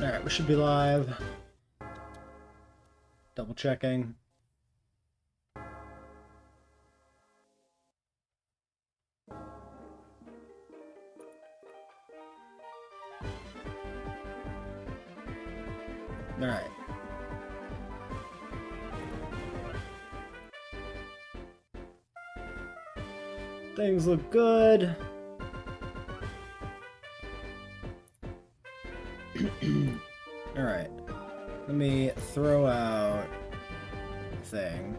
Alright, we should be live. Double checking. Alright. Things look good. Alright. Let me throw out a thing.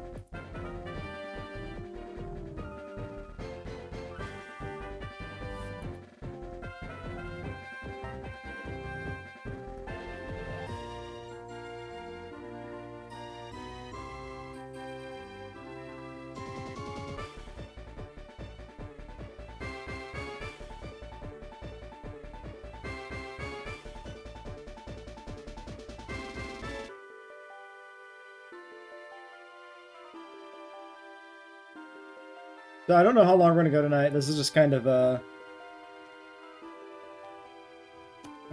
So I don't know how long we're going to go tonight. This is just kind of I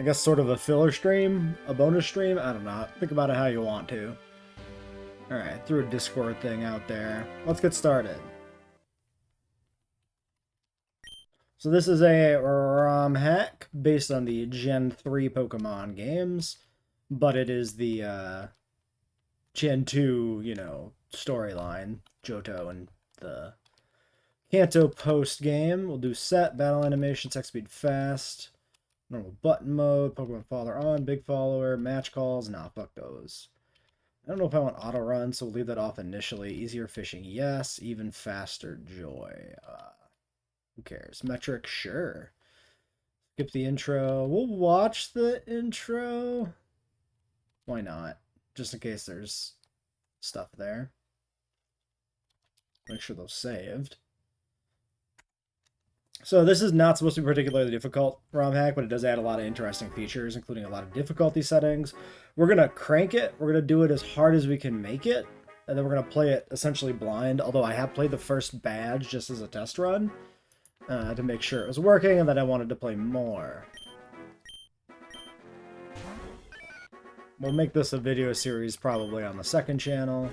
guess sort of a filler stream, a bonus stream. I don't know. Think about it how you want to. Alright, threw a Discord thing out there. Let's get started. So this is a ROM hack based on the Gen 3 Pokemon games, but it is the Gen 2, you know, storyline, Johto and the Kanto post game. We'll do set, battle animation, text speed fast, normal button mode, Pokemon follower on, big follower, match calls. Nah, fuck those. I don't know if I want auto run, so we'll leave that off initially. Easier fishing, yes. Even faster, joy. Who cares? Metric, sure. Skip the intro. We'll watch the intro. Why not? Just in case there's stuff there. Make sure those saved. So this is not supposed to be particularly difficult ROM hack, but it does add a lot of interesting features, including a lot of difficulty settings. We're going to crank it. We're going to do it as hard as we can make it. And then we're going to play it essentially blind, although I have played the first badge just as a test run to make sure it was working, and then I wanted to play more. We'll make this a video series probably on the second channel.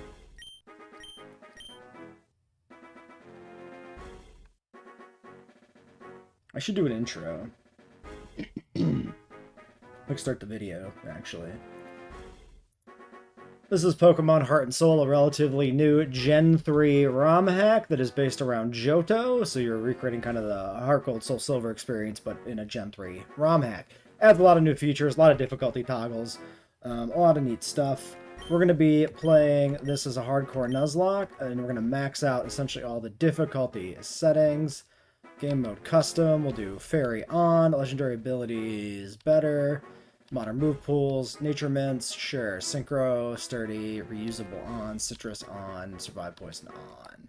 I should do an intro. Let's start the video, actually. This is Pokemon Heart and Soul, a relatively new Gen 3 ROM hack that is based around Johto, so you're recreating kind of the Heart Gold Soul Silver experience, but in a Gen 3 ROM hack. Adds a lot of new features, a lot of difficulty toggles, a lot of neat stuff. We're going to be playing this as a hardcore Nuzlocke, and we're going to max out essentially all the difficulty settings. Game mode custom, we'll do fairy on, legendary abilities better, modern move pools, nature mints, sure, synchro, sturdy, reusable on, citrus on, survive poison on.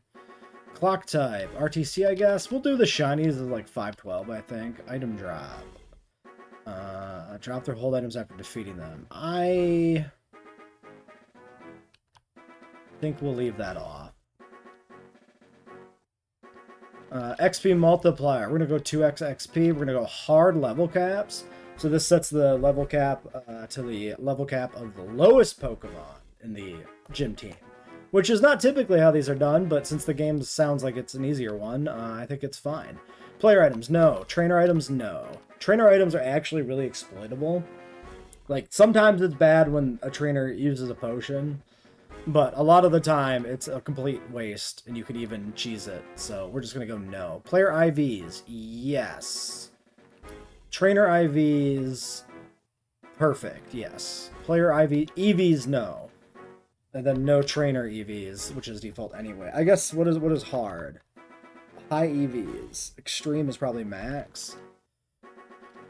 Clock type, RTC I guess, we'll do the shinies as like 512 I think. Item drop. Drop their hold items after defeating them. I think we'll leave that off. XP multiplier. We're going to go 2x XP. We're going to go hard level caps. So this sets the level cap to the level cap of the lowest Pokemon in the gym team. Which is not typically how these are done, but since the game sounds like it's an easier one, I think it's fine. Player items, no. Trainer items, no. Trainer items are actually really exploitable. Like, sometimes it's bad when a trainer uses a potion. But a lot of the time, it's a complete waste, and you could even cheese it. So we're just going to go no. Player IVs, yes. Trainer IVs, perfect, yes. Player EVs, no. And then no trainer EVs, which is default anyway. I guess, what is hard? High EVs. Extreme is probably max.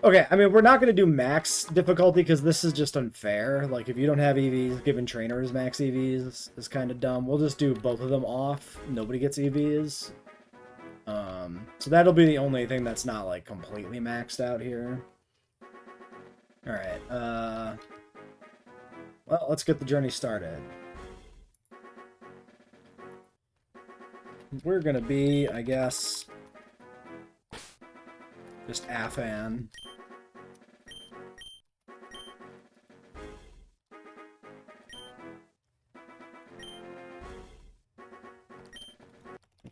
Okay, I mean, we're not going to do max difficulty because this is just unfair. Like, if you don't have EVs, giving trainers max EVs is kind of dumb. We'll just do both of them off. Nobody gets EVs. So that'll be the only thing that's not, like, completely maxed out here. Alright, well, let's get the journey started. We're going to be, I guess, just Afan.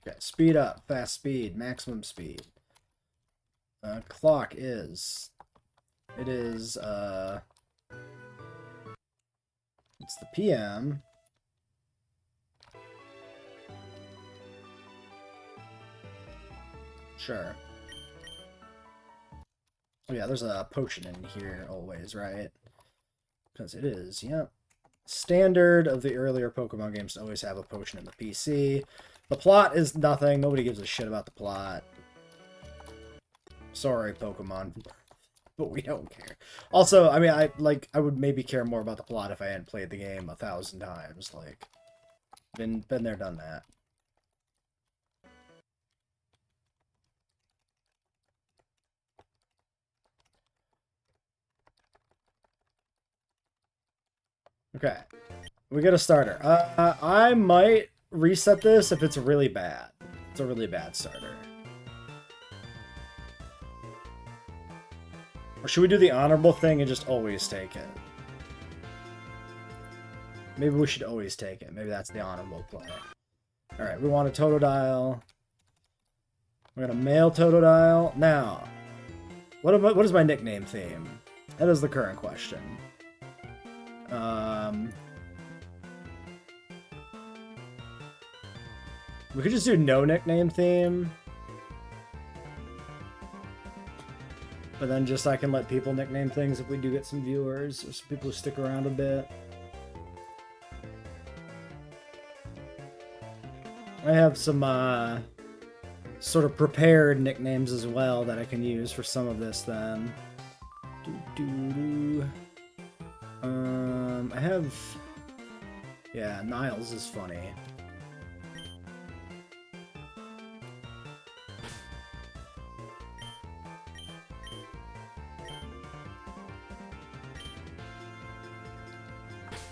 Okay, speed up, fast speed, maximum speed. Clock is... It is, it's the PM. Sure. Oh yeah, there's a potion in here always, right? Because it is, yep. Standard of the earlier Pokemon games to always have a potion in the PC. The plot is nothing. Nobody gives a shit about the plot. Sorry, Pokemon. But we don't care. Also, I mean, I would maybe care more about the plot if I hadn't played the game 1,000 times. Like, been there, done that. Okay, we get a starter. I might reset this if it's really bad. It's a really bad starter. Or should we do the honorable thing and just always take it? Maybe we should always take it. Maybe that's the honorable play. Alright, we want a Totodile. We're gonna mail Totodile. Now, what is my nickname theme? That is the current question. We could just do no nickname theme. But then just I can let people nickname things if we do get some viewers, or some people who stick around a bit. I have some sort of prepared nicknames as well that I can use for some of this then. I have... Yeah, Niles is funny.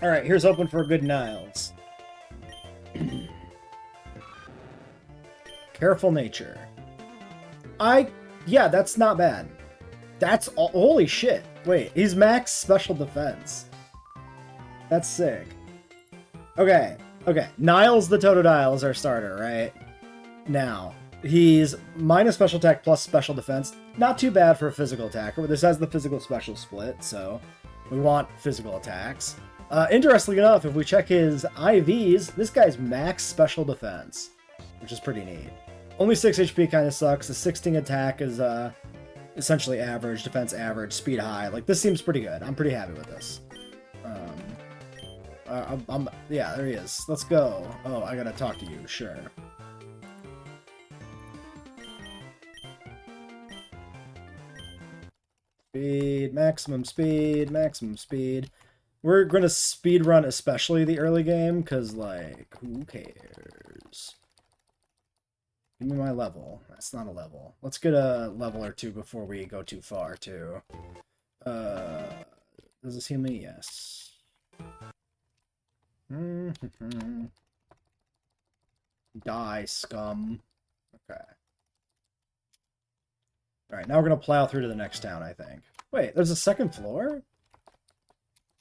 Alright, here's hoping for a good Niles. Careful nature. Yeah, that's not bad. That's... Holy shit. Wait, he's max special defense. That's sick. Okay, Niles the Totodile is our starter, right? Now, he's minus special attack plus special defense. Not too bad for a physical attacker, but this has the physical special split, so we want physical attacks. Interestingly enough, if we check his IVs, this guy's max special defense, which is pretty neat. Only 6 HP kind of sucks. The 16 attack is essentially average, defense average, speed high. Like, this seems pretty good. I'm pretty happy with this. Yeah, there he is. Let's go. Oh, I gotta talk to you. Sure. Speed, maximum speed, maximum speed. We're gonna speed run especially the early game, because, like, who cares? Give me my level. That's not a level. Let's get a level or two before we go too far, too. Does this heal me? Yes. Die, scum. Okay. Alright, now we're gonna plow through to the next town, I think. Wait, there's a second floor?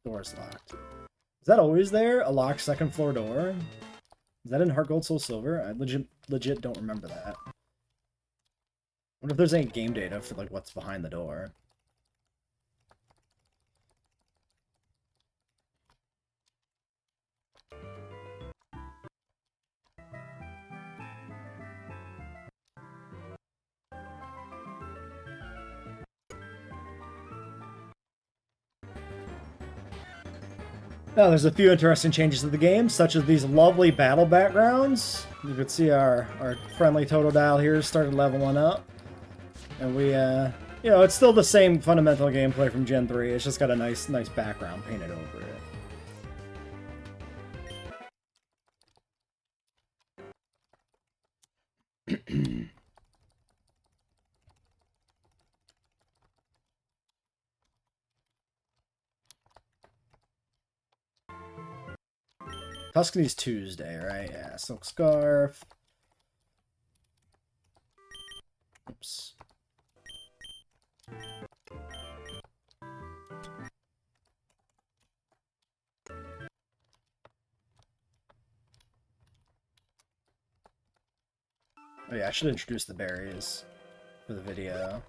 Door's locked. Is that always there? A locked second floor door? Is that in Heart Gold Soul Silver? I legit don't remember that. I wonder if there's any game data for, like, what's behind the door. Now, there's a few interesting changes to the game, such as these lovely battle backgrounds. You can see our friendly Totodile here started leveling up. And we, you know, it's still the same fundamental gameplay from Gen 3. It's just got a nice background painted over it. Tuscany's Tuesday, right? Yeah, Silk Scarf. Oops. Oh yeah, I should introduce the berries for the video.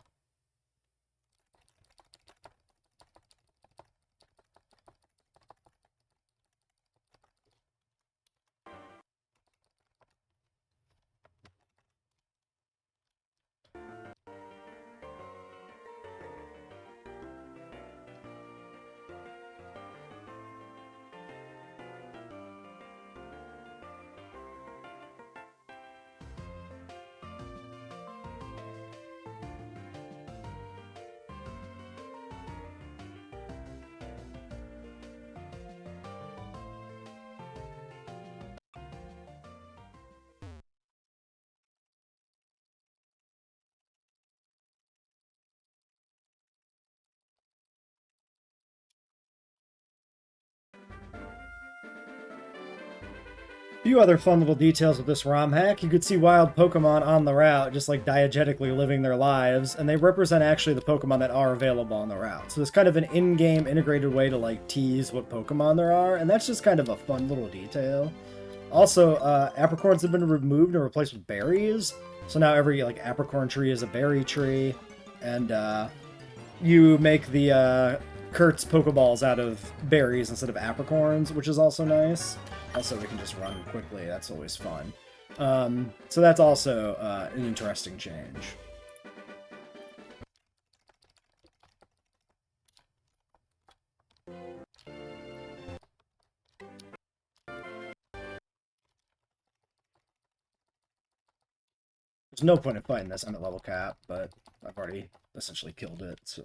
Few other fun little details with this ROM hack. You could see wild Pokemon on the route, just like diegetically living their lives, and they represent actually the Pokemon that are available on the route. So there's kind of an in-game integrated way to like tease what Pokemon there are, and that's just kind of a fun little detail. Also, apricorns have been removed and replaced with berries, so now every like apricorn tree is a berry tree, and you make the Kurtz Pokeballs out of berries instead of apricorns, which is also nice. Also, we can just run quickly. That's always fun. So that's also an interesting change. There's no point in fighting this. I'm at level cap, but I've already essentially killed it, so...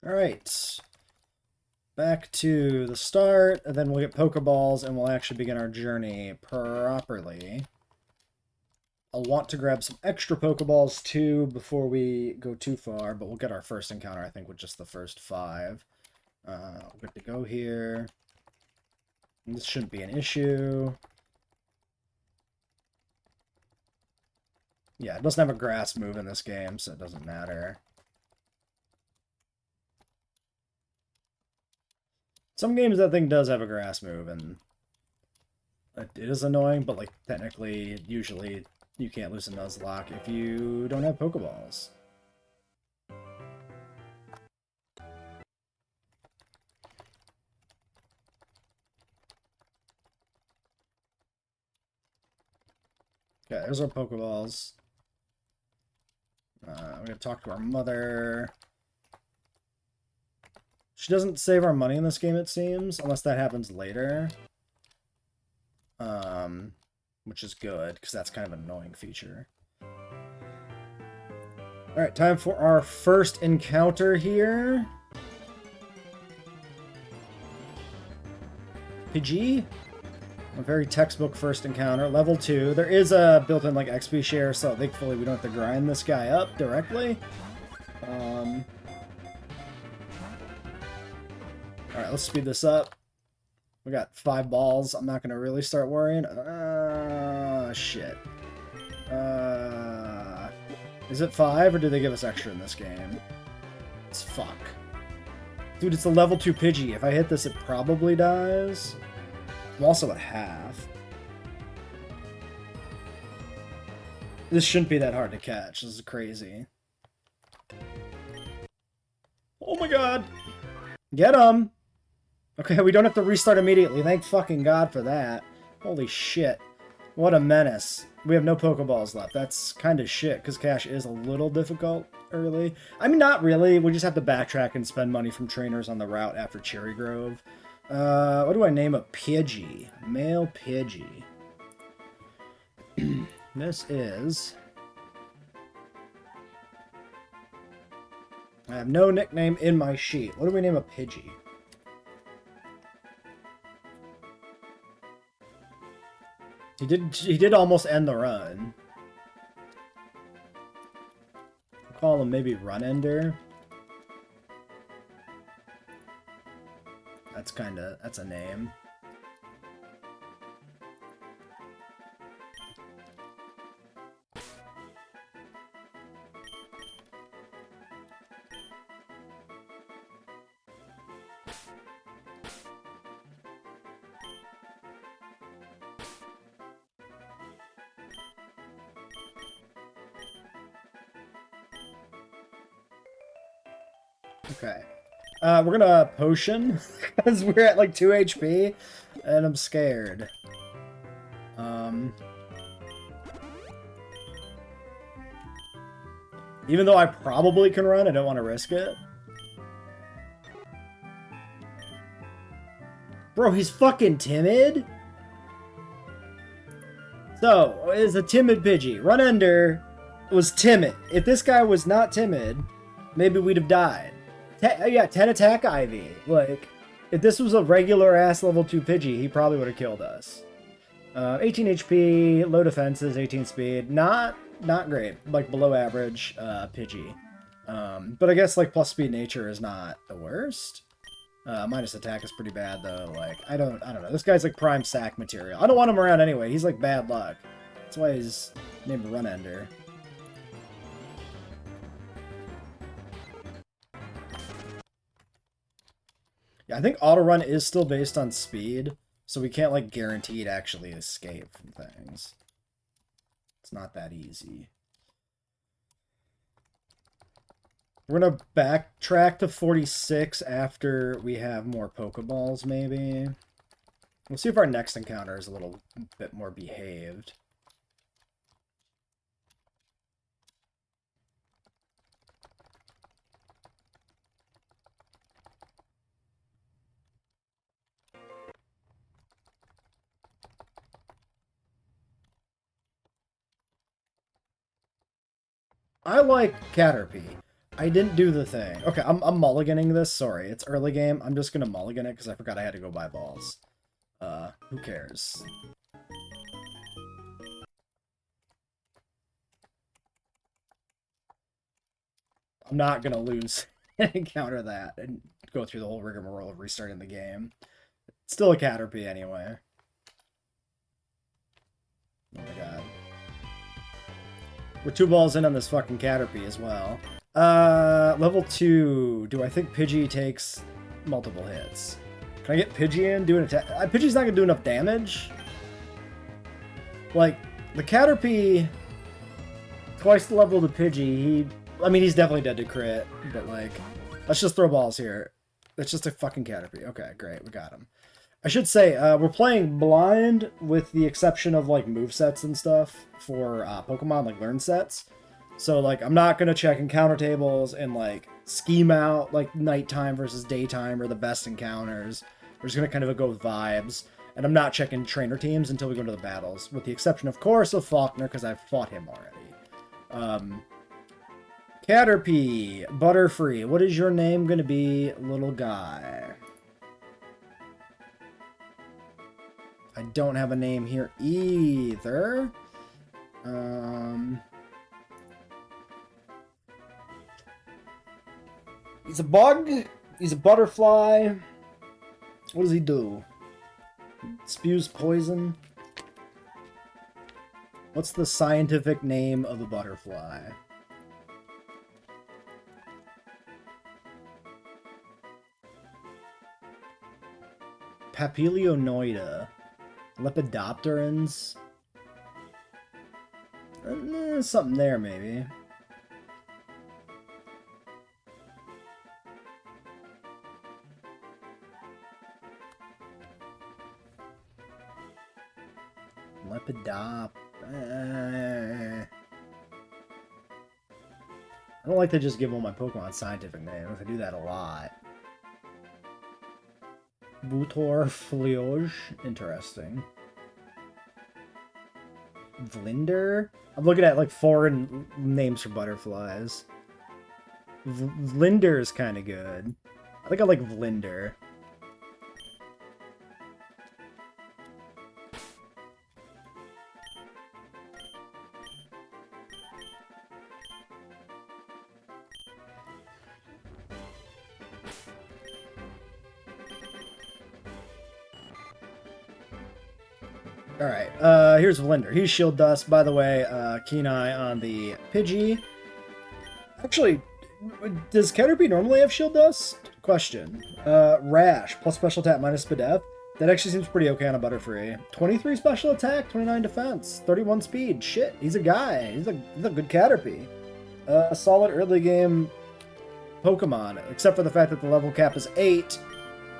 Alright. Back to the start, and then we'll get Pokeballs, and we'll actually begin our journey properly. I'll want to grab some extra Pokeballs, too, before we go too far, but we'll get our first encounter, I think, with just the first 5. Good to go here. This shouldn't be an issue. Yeah, it doesn't have a grass move in this game, so it doesn't matter. Some games that thing does have a grass move, and it is annoying, but like technically, usually, you can't lose a Nuzlocke if you don't have Pokeballs. Okay, there's our Pokeballs. We're gonna talk to our mother. She doesn't save our money in this game, it seems, unless that happens later. Which is good, because that's kind of an annoying feature. Alright, time for our first encounter here. Pidgey? A very textbook first encounter. Level 2. There is a built-in like XP share, so thankfully we don't have to grind this guy up directly. Alright, let's speed this up. We got 5 balls. I'm not going to really start worrying. Shit. Is it 5, or do they give us extra in this game? It's fuck. Dude, it's a level 2 Pidgey. If I hit this, it probably dies. I'm also at half. This shouldn't be that hard to catch. This is crazy. Oh my god! Get him! Okay, we don't have to restart immediately. Thank fucking god for that. Holy shit. What a menace. We have no Pokeballs left. That's kind of shit, because cash is a little difficult early. I mean, not really. We just have to backtrack and spend money from trainers on the route after Cherry Grove. What do I name a Pidgey? Male Pidgey. This is... I have no nickname in my sheet. What do we name a Pidgey? He did almost end the run. We'll call him maybe Run Ender. That's a name. Okay. We're gonna potion, because we're at like 2 HP, and I'm scared. Even though I probably can run, I don't want to risk it. Bro, he's fucking timid? So, is a timid Pidgey. Run Under was timid. If this guy was not timid, maybe we'd have died. Yeah, 10 attack Ivy. Like, if this was a regular ass level 2 Pidgey, he probably would have killed us. 18 HP, low defenses, 18 speed. Not great. Like, below average Pidgey. But I guess, like, plus speed nature is not the worst. Minus attack is pretty bad, though. Like, I don't know. This guy's, like, prime sack material. I don't want him around anyway. He's, like, bad luck. That's why he's named Run Ender. Yeah, I think auto run is still based on speed, so we can't, like, guaranteed actually escape from things. It's not that easy. We're gonna backtrack to 46 after we have more Pokeballs, maybe. We'll see if our next encounter is a little bit more behaved. I like Caterpie. I didn't do the thing. Okay, I'm mulliganing this. Sorry, it's early game. I'm just gonna mulligan it because I forgot I had to go buy balls. Who cares? I'm not gonna lose and encounter that and go through the whole rigmarole of restarting the game. It's still a Caterpie anyway. Oh my god. We're 2 balls in on this fucking Caterpie as well. Level 2. Do I think Pidgey takes multiple hits? Can I get Pidgey in? Do an attack? Pidgey's not gonna do enough damage. Like, the Caterpie, twice the level of the Pidgey, I mean, he's definitely dead to crit, but like, let's just throw balls here. That's just a fucking Caterpie. Okay, great, we got him. I should say, we're playing blind with the exception of, like, movesets and stuff for Pokemon, like, learn sets. So, like, I'm not going to check encounter tables and, like, scheme out, like, nighttime versus daytime or the best encounters. We're just going to kind of go with vibes. And I'm not checking trainer teams until we go into the battles, with the exception, of course, of Faulkner, because I've fought him already. Caterpie, Butterfree, what is your name going to be, little guy? I don't have a name here either. He's a bug. He's a butterfly. What does he do? Spews poison. What's the scientific name of a butterfly? Papilionoida. Lepidopterans. Something there, maybe. Lepidop. I don't like to just give all my Pokemon scientific names. I do that a lot. Butor Fleoge. Interesting. Vlinder? I'm looking at, like, foreign names for butterflies. Vlinder is kind of good. I think I like Vlinder. Alright, here's Vlinder. He's Shield Dust. By the way, keen eye on the Pidgey. Actually, does Caterpie normally have Shield Dust? Question. Rash, plus special attack, minus Spadef. That actually seems pretty okay on a Butterfree. 23 special attack, 29 defense, 31 speed. Shit, he's a guy. He's a good Caterpie. A solid early game Pokemon, except for the fact that the level cap is 8,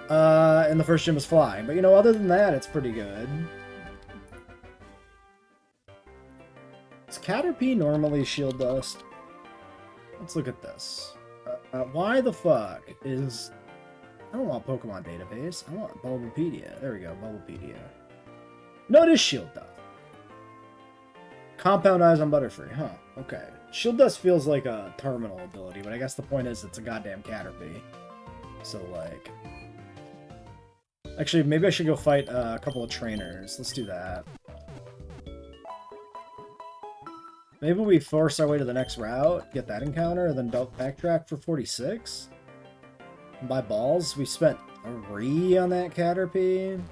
and the first gym is flying. But, you know, other than that, it's pretty good. Is Caterpie normally Shield Dust? Let's look at this. Why the fuck is... I don't want Pokemon Database. I want Bulbapedia. There we go, Bulbapedia. No, it is Shield Dust. Compound Eyes on Butterfree, huh? Okay. Shield Dust feels like a terminal ability, but I guess the point is it's a goddamn Caterpie. So, like... Actually, maybe I should go fight a couple of trainers. Let's do that. Maybe we force our way to the next route, get that encounter, and then backtrack for 46? And buy balls? We spent a re on that Caterpie.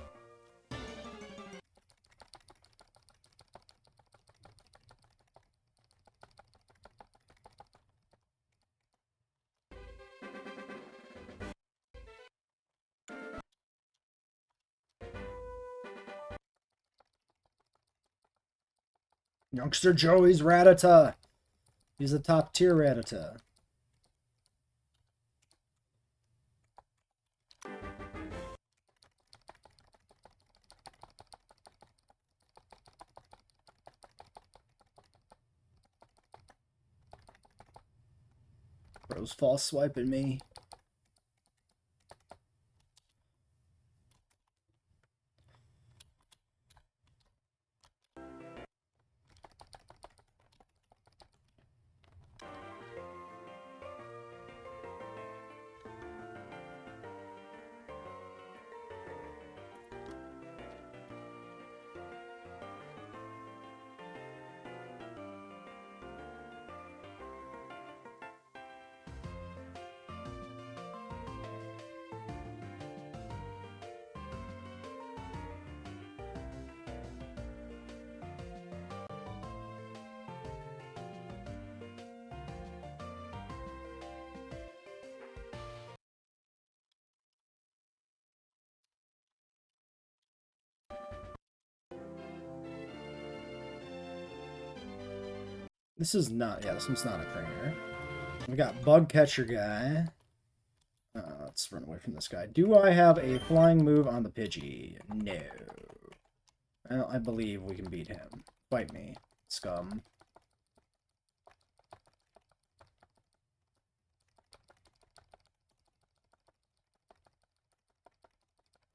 Youngster Joey's Rattata. He's a top tier Rattata. Bro's false swiping me. This is not, yeah, this one's not a trainer. We got Bug Catcher guy. Let's run away from this guy. Do I have a flying move on the Pidgey? No. Well, I believe we can beat him. Fight me, scum.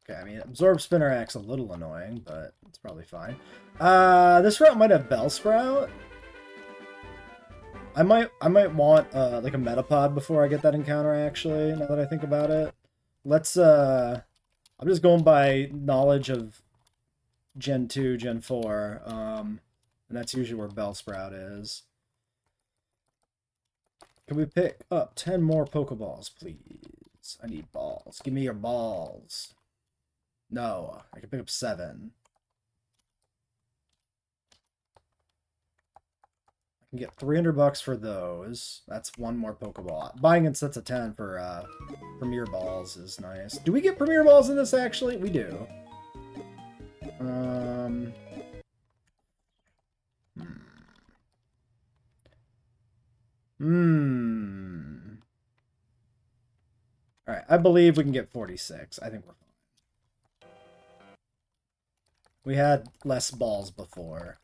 Okay, I mean, Absorb Spinnerac's a little annoying, but it's probably fine. This route might have Bellsprout. I might want like a Metapod before I get that encounter, actually, now that I think about it. Let's I'm just going by knowledge of Gen 2, Gen 4. And that's usually where Bellsprout is. Can we pick up 10 more Pokeballs, please? I need balls. Give me your balls. No, I can pick up 7. I can get $300 for those. That's one more Pokeball. Buying in sets of 10 for Premier Balls is nice. Do we get Premier Balls in this, actually? We do. Alright, I believe we can get 46. I think we're fine. We had less balls before.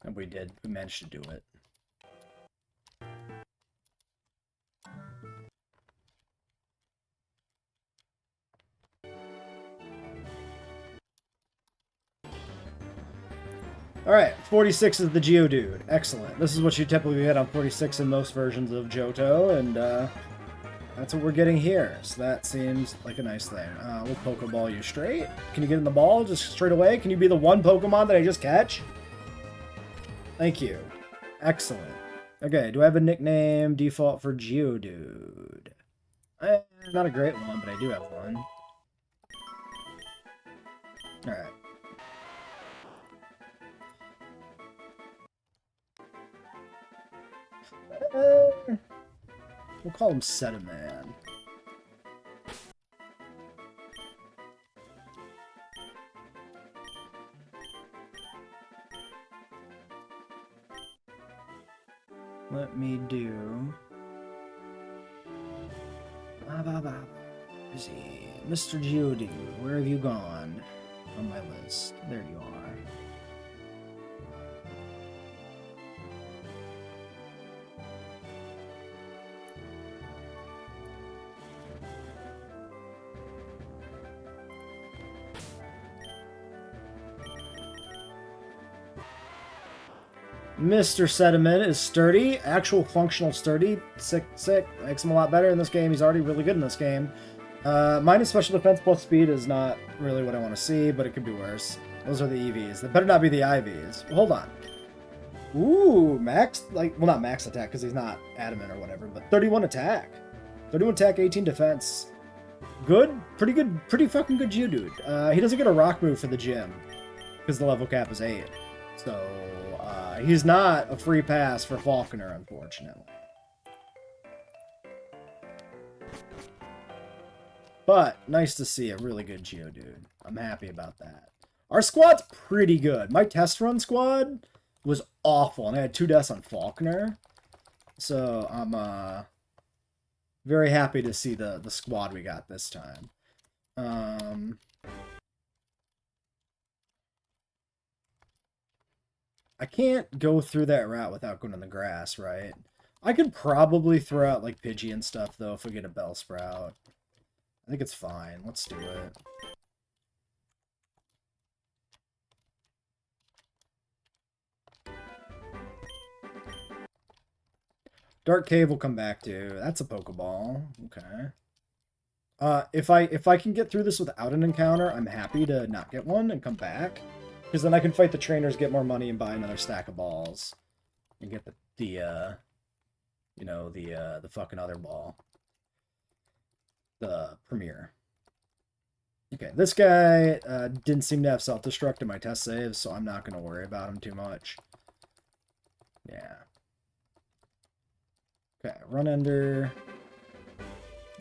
And we managed to do it. Alright, 46 is the Geodude. Excellent. This is what you typically get on 46 in most versions of Johto, and that's what we're getting here. So that seems like a nice thing. We'll Pokeball you straight. Can you get in the ball just straight away? Can you be the one Pokemon that I just catch? Thank you. Excellent. Okay, do I have a nickname default for Geodude? Not a great one, but I do have one. Alright. We'll call him Setaman. Let me do... Is he? Mr. Geodude, where have you gone on my list? There you are. Mr. Sediment is sturdy, actual functional sturdy, sick, makes him a lot better in this game. He's already really good in this game. Minus special defense plus speed is not really what I want to see, but it could be worse. Those are the EVs. They better not be the IVs. Hold on. Ooh, max, well, not max attack because he's not adamant or whatever, but 31 attack. 31 attack, 18 defense. Good, pretty fucking good Geodude. He doesn't get a rock move for the gym because the level cap is 8. So, he's not a free pass for Falconer, unfortunately. But, nice to see a really good Geodude. I'm happy about that. Our squad's pretty good. My test run squad was awful, and I had 2 deaths on Falconer. So, I'm very happy to see the squad we got this time. I can't go through that route without going in the grass, right? I could probably throw out, like, Pidgey and stuff, though, if we get a Bellsprout. I think it's fine. Let's do it. Dark Cave will come back to. That's a Pokeball. Okay. If I can get through this without an encounter, I'm happy to not get one and come back. Because then I can fight the trainers, get more money, and buy another stack of balls. And get the fucking other ball. The Premier. Okay, this guy didn't seem to have self-destruct in my test saves, so I'm not going to worry about him too much. Yeah. Okay, Run Ender.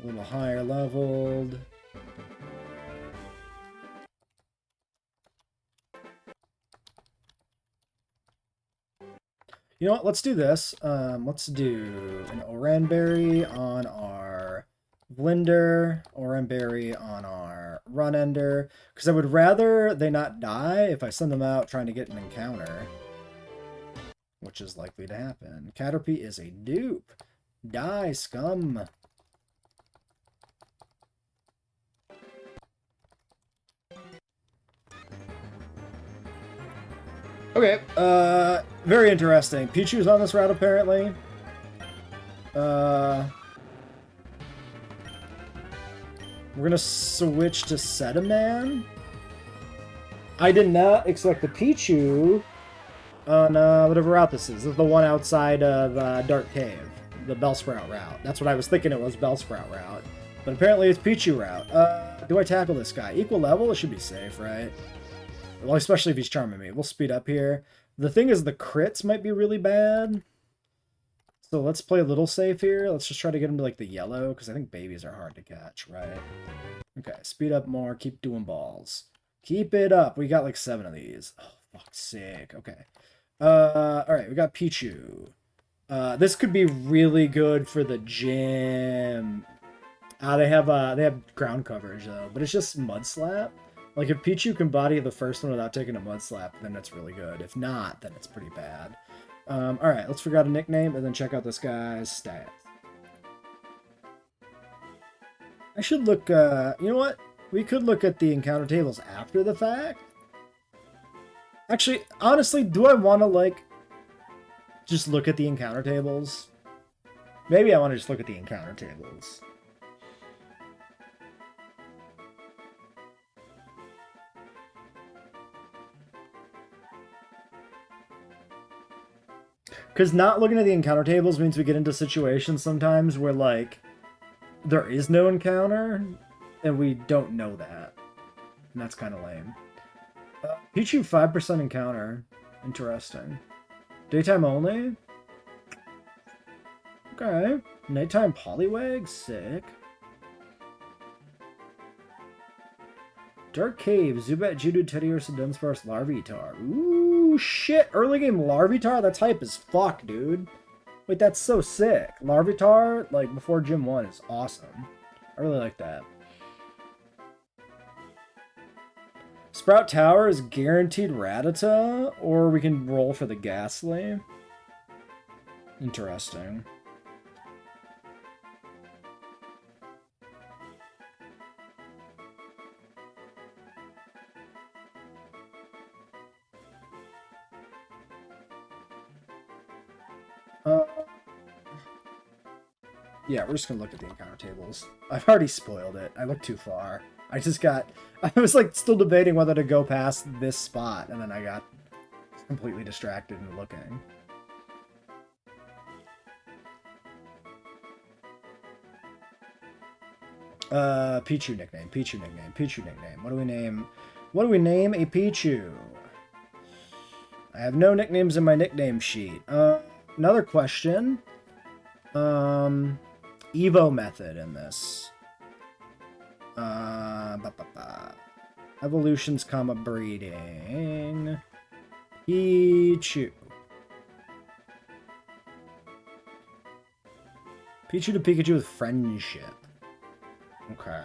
A little higher leveled. You know what? Let's do this. Let's do an Oranberry on our Blender, Oranberry on our Run Ender, because I would rather they not die if I send them out trying to get an encounter, which is likely to happen. Caterpie is a dupe. Die, scum. Okay, very interesting. Pichu's on this route, apparently. We're gonna switch to Setaman. I did not expect the Pichu on whatever route this is. This is the one outside of Dark Cave, the Bellsprout route. That's what I was thinking it was, Bellsprout route. But apparently it's Pichu route. Do I tackle this guy? Equal level? It should be safe, right? Well, especially if he's charming me. We'll speed up here. The thing is, the crits might be really bad. So let's play a little safe here. Let's just try to get him to, like, the yellow, because I think babies are hard to catch, right? Okay, speed up more. Keep doing balls. Keep it up. We got, like, 7 of these. Oh, fuck's sake. Okay. Alright, we got Pichu. This could be really good for the gym. They have ground coverage, though, but it's just Mud Slap. Like, if Pichu can body the first one without taking a Mud Slap, then it's really good. If not, then it's pretty bad. Alright, let's figure out a nickname and then check out this guy's stats. I should look, you know what? We could look at the encounter tables after the fact. Actually, honestly, do I want to, like, just look at the encounter tables? Maybe I want to just look at the encounter tables. Because not looking at the encounter tables means we get into situations sometimes where, like, there is no encounter, and we don't know that. And that's kind of lame. Pichu 5% encounter. Interesting. Daytime only? Okay. Nighttime Poliwag? Sick. Dark Cave, Zubat, Geodude, Teddiursa, Dunsparce, Larvitar. Ooh, shit! Early game Larvitar? That's hype as fuck, dude. Wait, that's so sick. Larvitar, like, before Gym 1 is awesome. I really like that. Sprout Tower is guaranteed Rattata, or we can roll for the Ghastly. Interesting. Yeah, we're just gonna look at the encounter tables. I've already spoiled it. I looked too far. I was like still debating whether to go past this spot, and then I got completely distracted in looking. Pichu nickname, Pichu nickname, Pichu nickname. What do we name? What do we name a Pichu? I have no nicknames in my nickname sheet. Another question. Evo method in this. Evolutions, comma, breeding. Pichu. Pichu to Pikachu with friendship. Okay.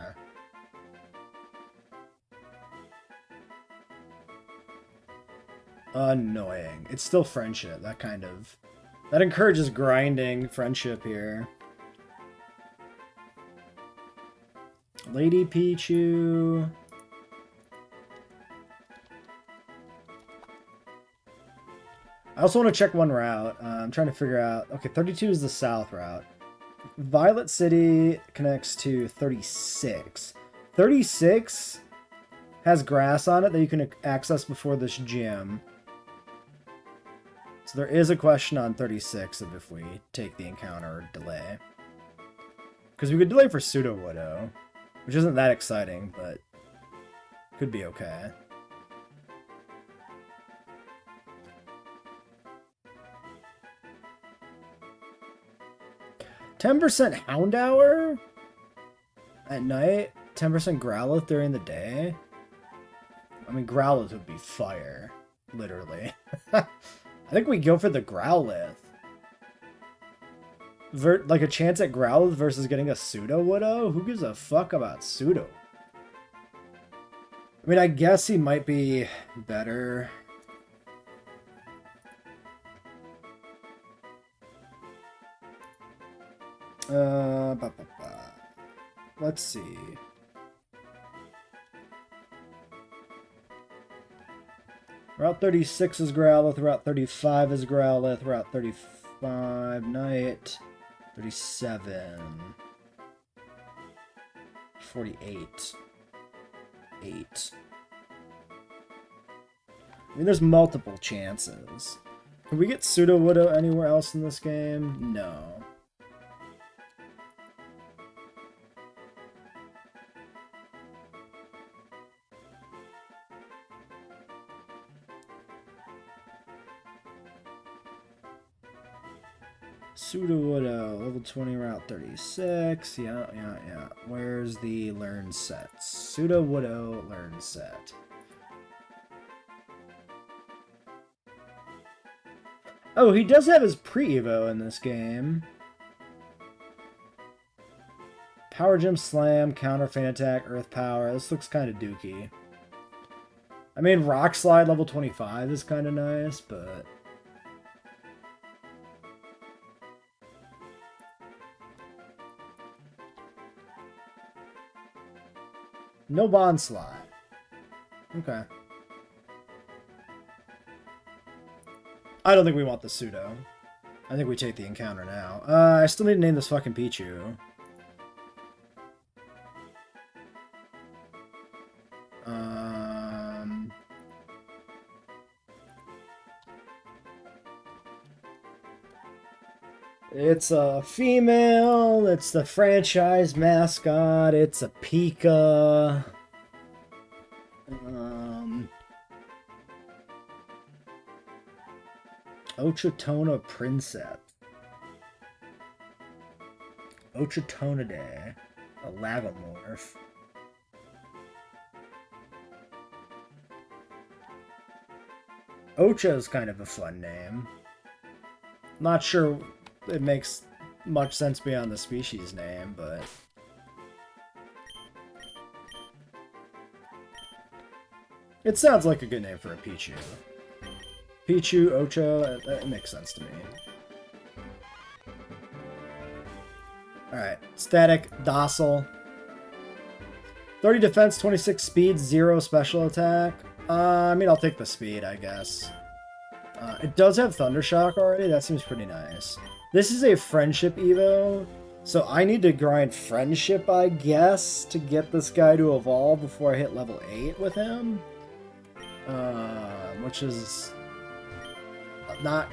Annoying. It's still friendship. That encourages grinding friendship here. Lady Pichu. I also want to check one route. I'm trying to figure out... Okay, 32 is the south route. Violet City connects to 36. 36 has grass on it that you can access before this gym. So there is a question on 36 of if we take the encounter or delay. Because we could delay for Pseudo Widow, which isn't that exciting, but could be okay. %10 Houndour at night, 10% Growlithe during the day. I mean, Growlithe would be fire, literally. I think we go for the Growlithe. Like a chance at Growlithe versus getting a Pseudo Widow? Who gives a fuck about Pseudo? I mean, I guess he might be better. Let's see. Route 36 is Growlithe, Route 35 is Growlithe, Route 35 Night, 37, 48, 8. I mean, there's multiple chances. Can we get Pseudo Widow anywhere else in this game? No. Pseudo Widow, level 20, Route 36. Yeah. Where's the learn set? Pseudo Widow learn set. Oh, he does have his pre-evo in this game. Power Gem Slam, Counter Feint Attack, Earth Power. This looks kind of dookie. I mean, Rock Slide level 25 is kind of nice, but... No Bond Slide. Okay. I don't think we want the Pseudo. I think we take the encounter now. I still need to name this fucking Pichu. It's a female. It's the franchise mascot. It's a Pika. Ochotona Princess. Ochotonidae. A Lagomorph. Ocha is kind of a fun name. Not sure it makes much sense beyond the species name, but... It sounds like a good name for a Pichu. Pichu, Ocho, that makes sense to me. Alright, static, docile. 30 defense, 26 speed, 0 special attack. I mean, I'll take the speed, I guess. It does have Thunder Shock already. That seems pretty nice. This is a Friendship Evo, so I need to grind Friendship, I guess, to get this guy to evolve before I hit level 8 with him. Which is not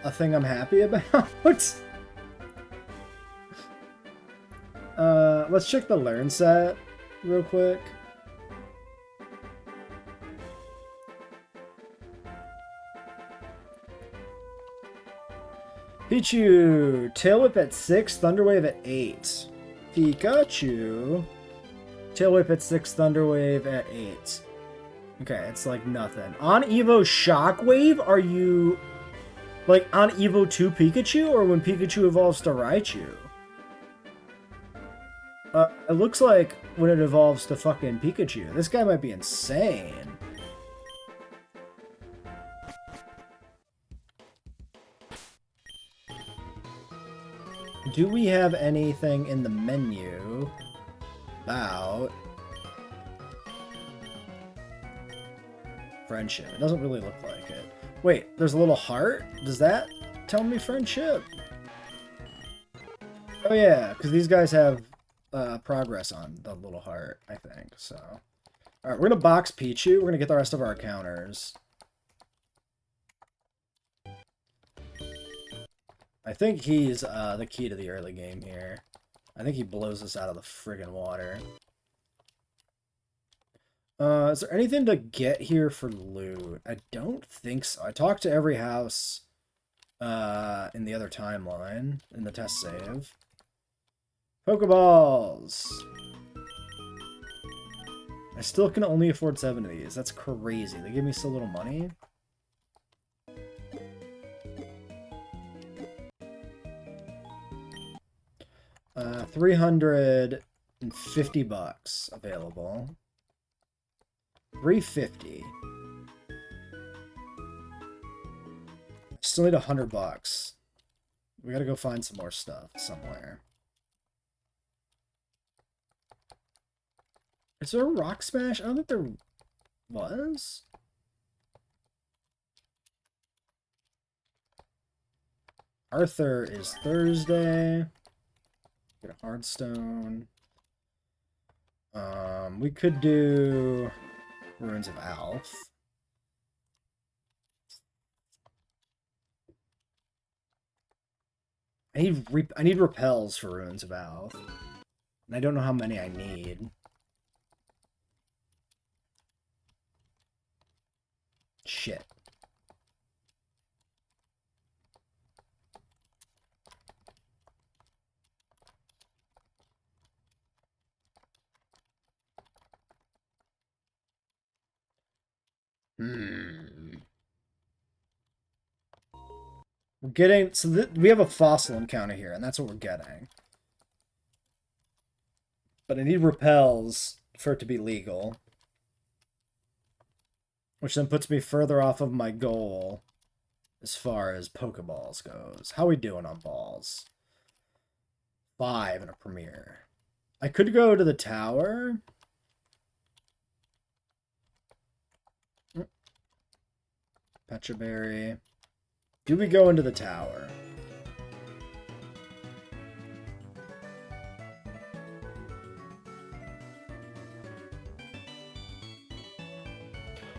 a thing I'm happy about. Let's check the learn set real quick. Pichu, Tail Whip at 6, Thunder Wave at 8. Pikachu, Tail Whip at 6, Thunder Wave at 8. Okay, it's like nothing. On Evo Shockwave, are you like on Evo 2 Pikachu or when Pikachu evolves to Raichu? It looks like when it evolves to fucking Pikachu. This guy might be insane. Do we have anything in the menu about friendship? It doesn't really look like it. Wait, there's a little heart? Does that tell me friendship? Oh yeah, because these guys have progress on the little heart, I think. So, alright, we're gonna box Pichu. We're gonna get the rest of our counters. I think he's the key to the early game here. I think he blows us out of the friggin' water. Is there anything to get here for loot? I don't think so. I talked to every house in the other timeline, in the test save. Pokeballs! I still can only afford 7 of these. That's crazy. They give me so little money. $350 available. 350. Still need $100. We gotta go find some more stuff somewhere. Is there a Rock Smash? I don't think there was. Arthur is Thursday. Get a Hardstone. We could do Ruins of Alph. I need repels for Ruins of Alph. And I don't know how many I need. Shit. We're getting... So we have a fossil encounter here, and that's what we're getting. But I need repels for it to be legal. Which then puts me further off of my goal as far as Pokeballs goes. How we doing on balls? 5 in a premiere. I could go to the tower. Pecha Berry. Do we go into the tower?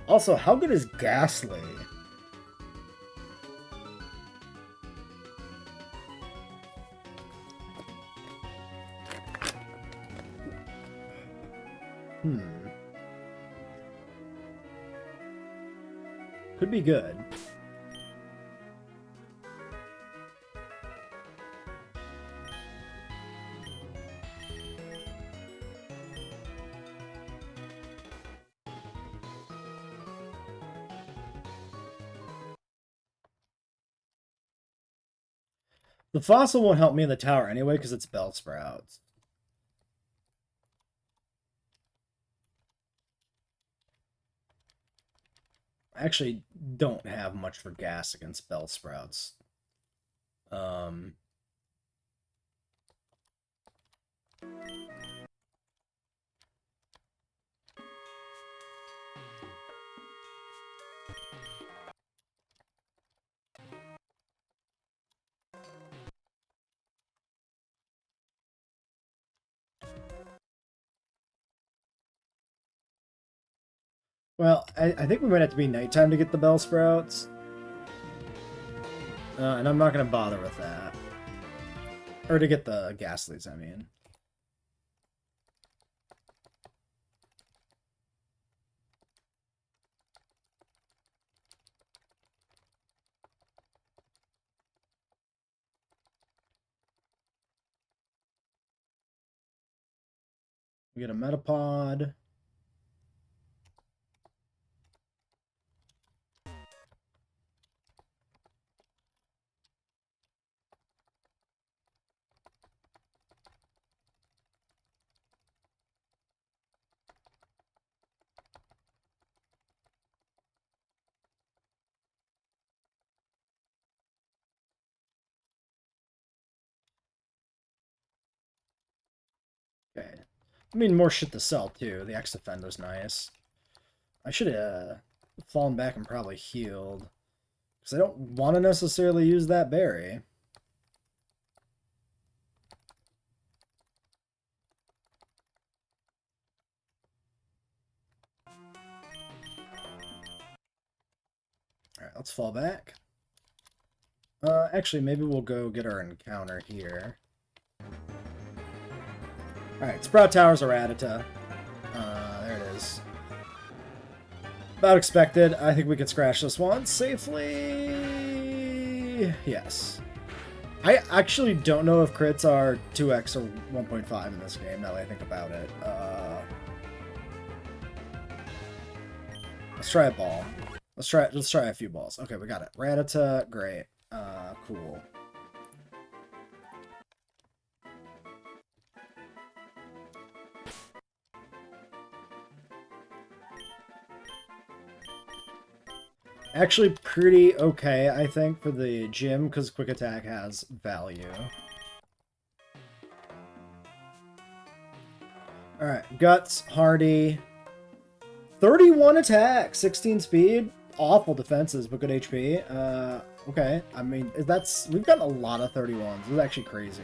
Also, how good is Ghastly? Could be good. The fossil won't help me in the tower anyway because it's Bellsprouts. I actually don't have much for gas against bell sprouts. Um, well, I think we might have to be nighttime to get the bell sprouts. And I'm not going to bother with that. Or to get the gas leads, I mean. We get a metapod. Okay. I mean, more shit to sell, too. The X-Defend was nice. I should have fallen back and probably healed. Because I don't want to necessarily use that berry. Alright, let's fall back. Actually, maybe we'll go get our encounter here. Alright, Sprout Tower's a Rattata. There it is. About expected. I think we can scratch this one safely. Yes. I actually don't know if crits are 2x or 1.5 in this game, now that I think about it. Let's try a ball. Let's try a few balls. Okay, we got it. Rattata, great. Cool. Actually pretty okay, I think, for the gym, because Quick Attack has value. Alright, Guts, Hardy. 31 attack, 16 speed. Awful defenses, but good HP. Okay. I mean, we've gotten a lot of 31s. This is actually crazy.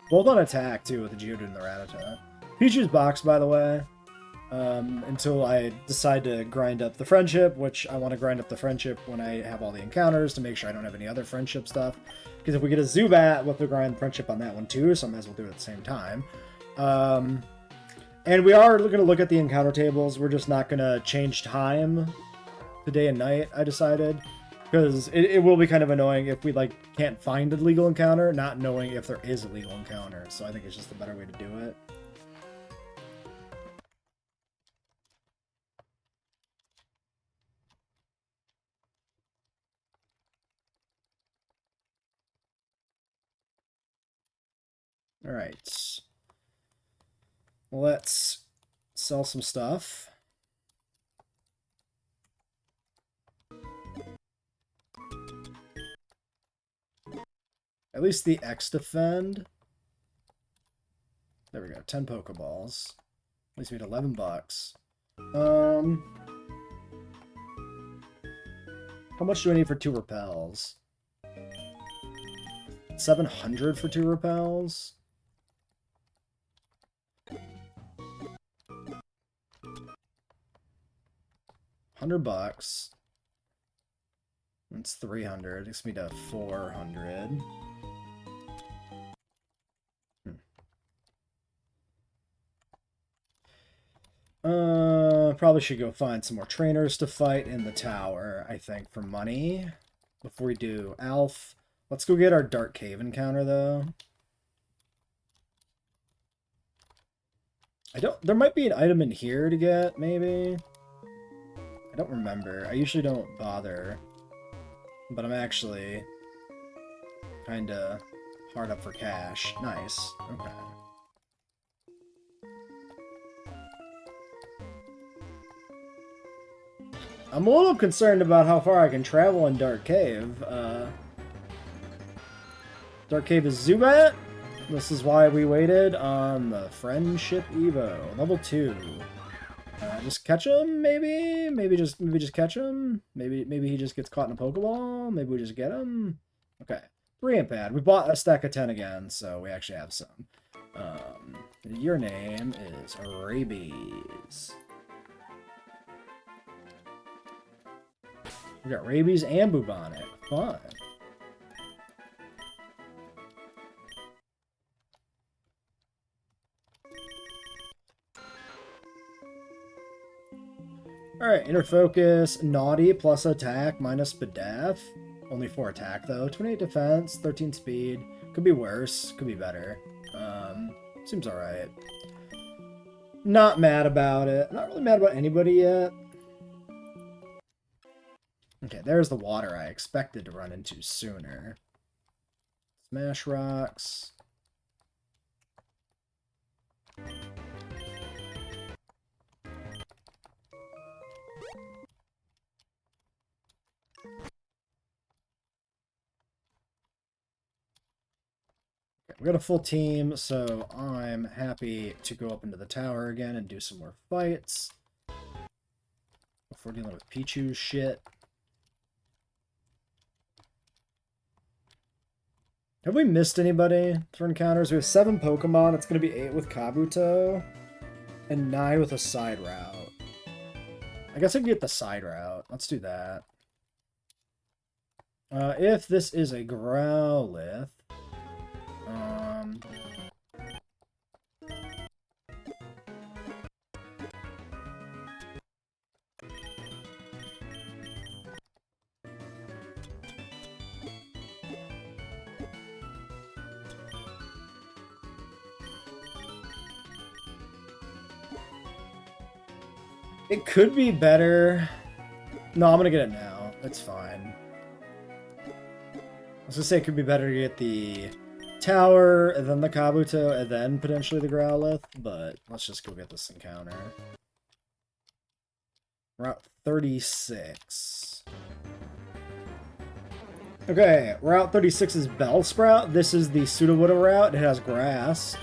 Both on attack, too, with the Geodude and the Rattata. Pichu's box, by the way. Until I decide to grind up the friendship, which I want to grind up the friendship when I have all the encounters to make sure I don't have any other friendship stuff. Because if we get a Zubat, we'll have to grind friendship on that one too, so I might as well do it at the same time. And we are going to look at the encounter tables. We're just not going to change time to day and night, I decided. Because it will be kind of annoying if we can't find a legal encounter, not knowing if there is a legal encounter. So I think it's just a better way to do it. Alright. Let's sell some stuff. At least the X-Defend. There we go, 10 Pokeballs. At least we had 11 bucks. How much do I need for 2 repels? 700 for 2 repels? 100 bucks. That's 300. Takes me to 400. Probably should go find some more trainers to fight in the tower, I think, for money. Before we do Alf. Let's go get our Dark Cave encounter, though. There might be an item in here to get, maybe? I don't remember. I usually don't bother. But I'm actually kinda hard up for cash. Nice. Okay. I'm a little concerned about how far I can travel in Dark Cave. Dark Cave is Zubat. This is why we waited on the Friendship Evo. Level 2. Just catch him, maybe? Maybe just catch him? Maybe he just gets caught in a Pokeball? Maybe we just get him? Okay. 3 ain't bad. We bought a stack of 10 again, so we actually have some. Your name is Rabies. We got Rabies and Bubonic. Fun. Alright, Inner Focus, Naughty, plus attack, minus Spadaf. Only 4 attack, though. 28 defense, 13 speed. Could be worse, could be better. Seems alright. Not mad about it. Not really mad about anybody yet. Okay, there's the water I expected to run into sooner. Smash Rocks. We got a full team, so I'm happy to go up into the tower again and do some more fights. Before dealing with Pichu's shit. Have we missed anybody for encounters? We have 7 Pokemon. It's going to be 8 with Kabuto. And 9 with a side route. I guess I can get the side route. Let's do that. If this is a Growlithe... It could be better. No, I'm gonna get it now. It's fine. I was gonna say it could be better to get the tower, and then the Kabuto, and then potentially the Growlithe, but let's just go get this encounter. Route 36. Okay, Route 36 is Bellsprout. This is the Sudowoodo route. It has grass.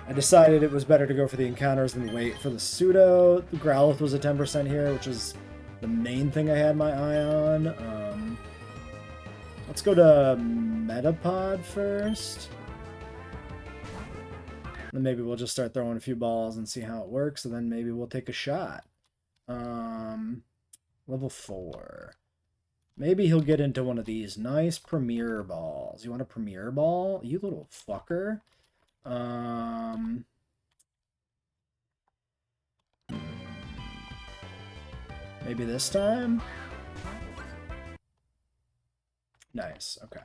I decided it was better to go for the encounters than wait for the Pseudo. The Growlithe was a 10% here, which is the main thing I had my eye on. Let's go to Metapod first. Then maybe we'll just start throwing a few balls and see how it works, and then maybe we'll take a shot. Level 4. Maybe he'll get into one of these nice Premier Balls. You want a Premier Ball? You little fucker. Maybe this time? Nice, okay.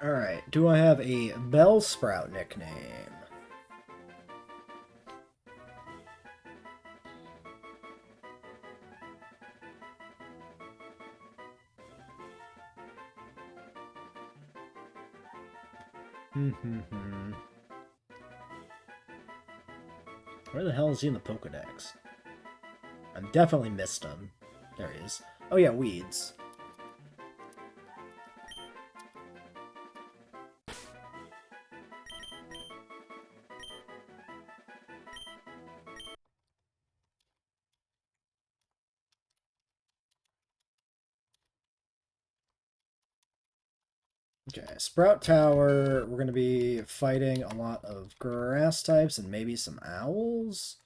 Alright, do I have a Bellsprout nickname? Where the hell is he in the Pokedex? I've definitely missed him. There he is. Oh yeah, Weeds. Okay, Sprout Tower, we're going to be fighting a lot of grass types and maybe some owls.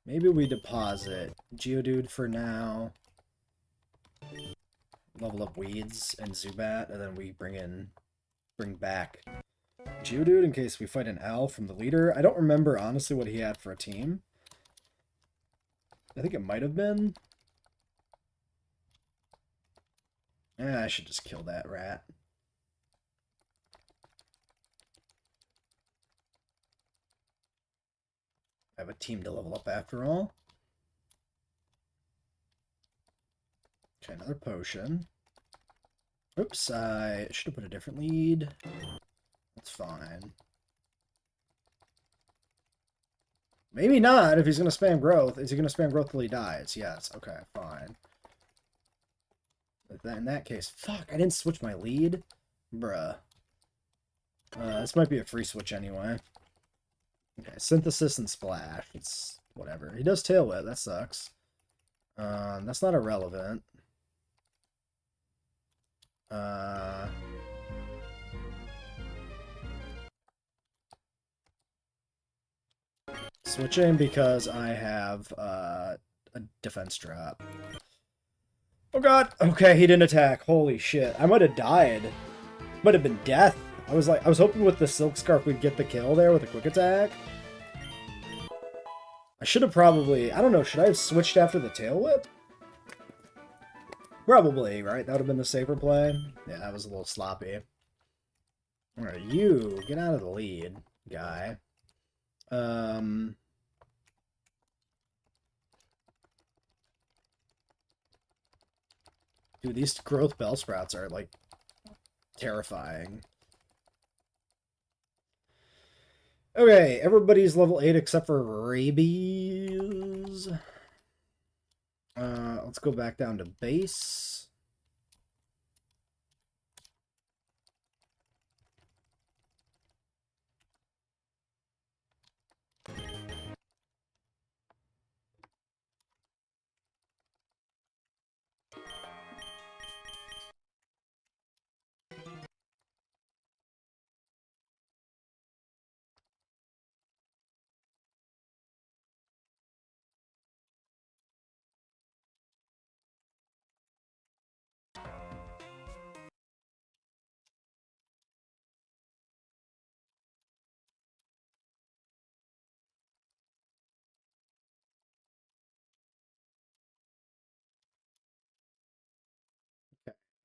Maybe we deposit Geodude for now. Level up Weeds and Zubat, and then we bring back Geodude in case we fight an owl from the leader. I don't remember, honestly, what he had for a team. I think it might have been... I should just kill that rat. I have a team to level up after all. Okay, another potion. Oops, I should have put a different lead. That's fine. Maybe not if he's going to spam growth. Is he going to spam growth till he dies? Yes. Okay, fine. But then in that case, fuck, I didn't switch my lead. Bruh. This might be a free switch anyway. Okay, Synthesis and Splash. It's whatever. He does Tail Whip. That sucks. That's not irrelevant. Switching because I have a defense drop. Oh god! Okay, he didn't attack. Holy shit. I might have died. Might have been death. I was hoping with the Silk Scarf we'd get the kill there with a quick attack. I should have probably... I don't know, should I have switched after the Tail Whip? Probably, right? That would have been the safer play. Yeah, that was a little sloppy. Alright, you get out of the lead, guy. Dude, these growth Bellsprouts are, like, terrifying. Okay, everybody's level 8 except for Rabies. Let's go back down to base.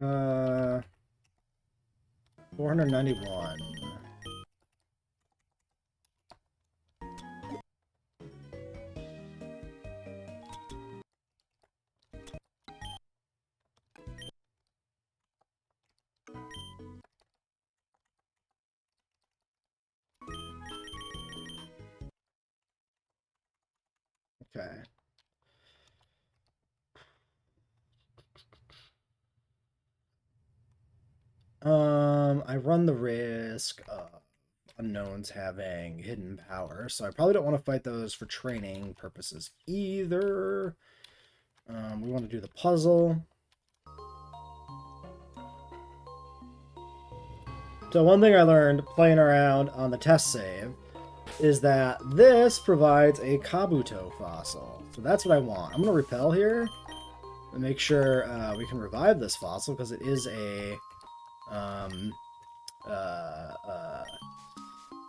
Okay. 491. Okay. I run the risk of unknowns having hidden power, so I probably don't want to fight those for training purposes either. We want to do the puzzle. So one thing I learned playing around on the test save is that this provides a Kabuto fossil. So that's what I want. I'm going to repel here and make sure we can revive this fossil because it is a...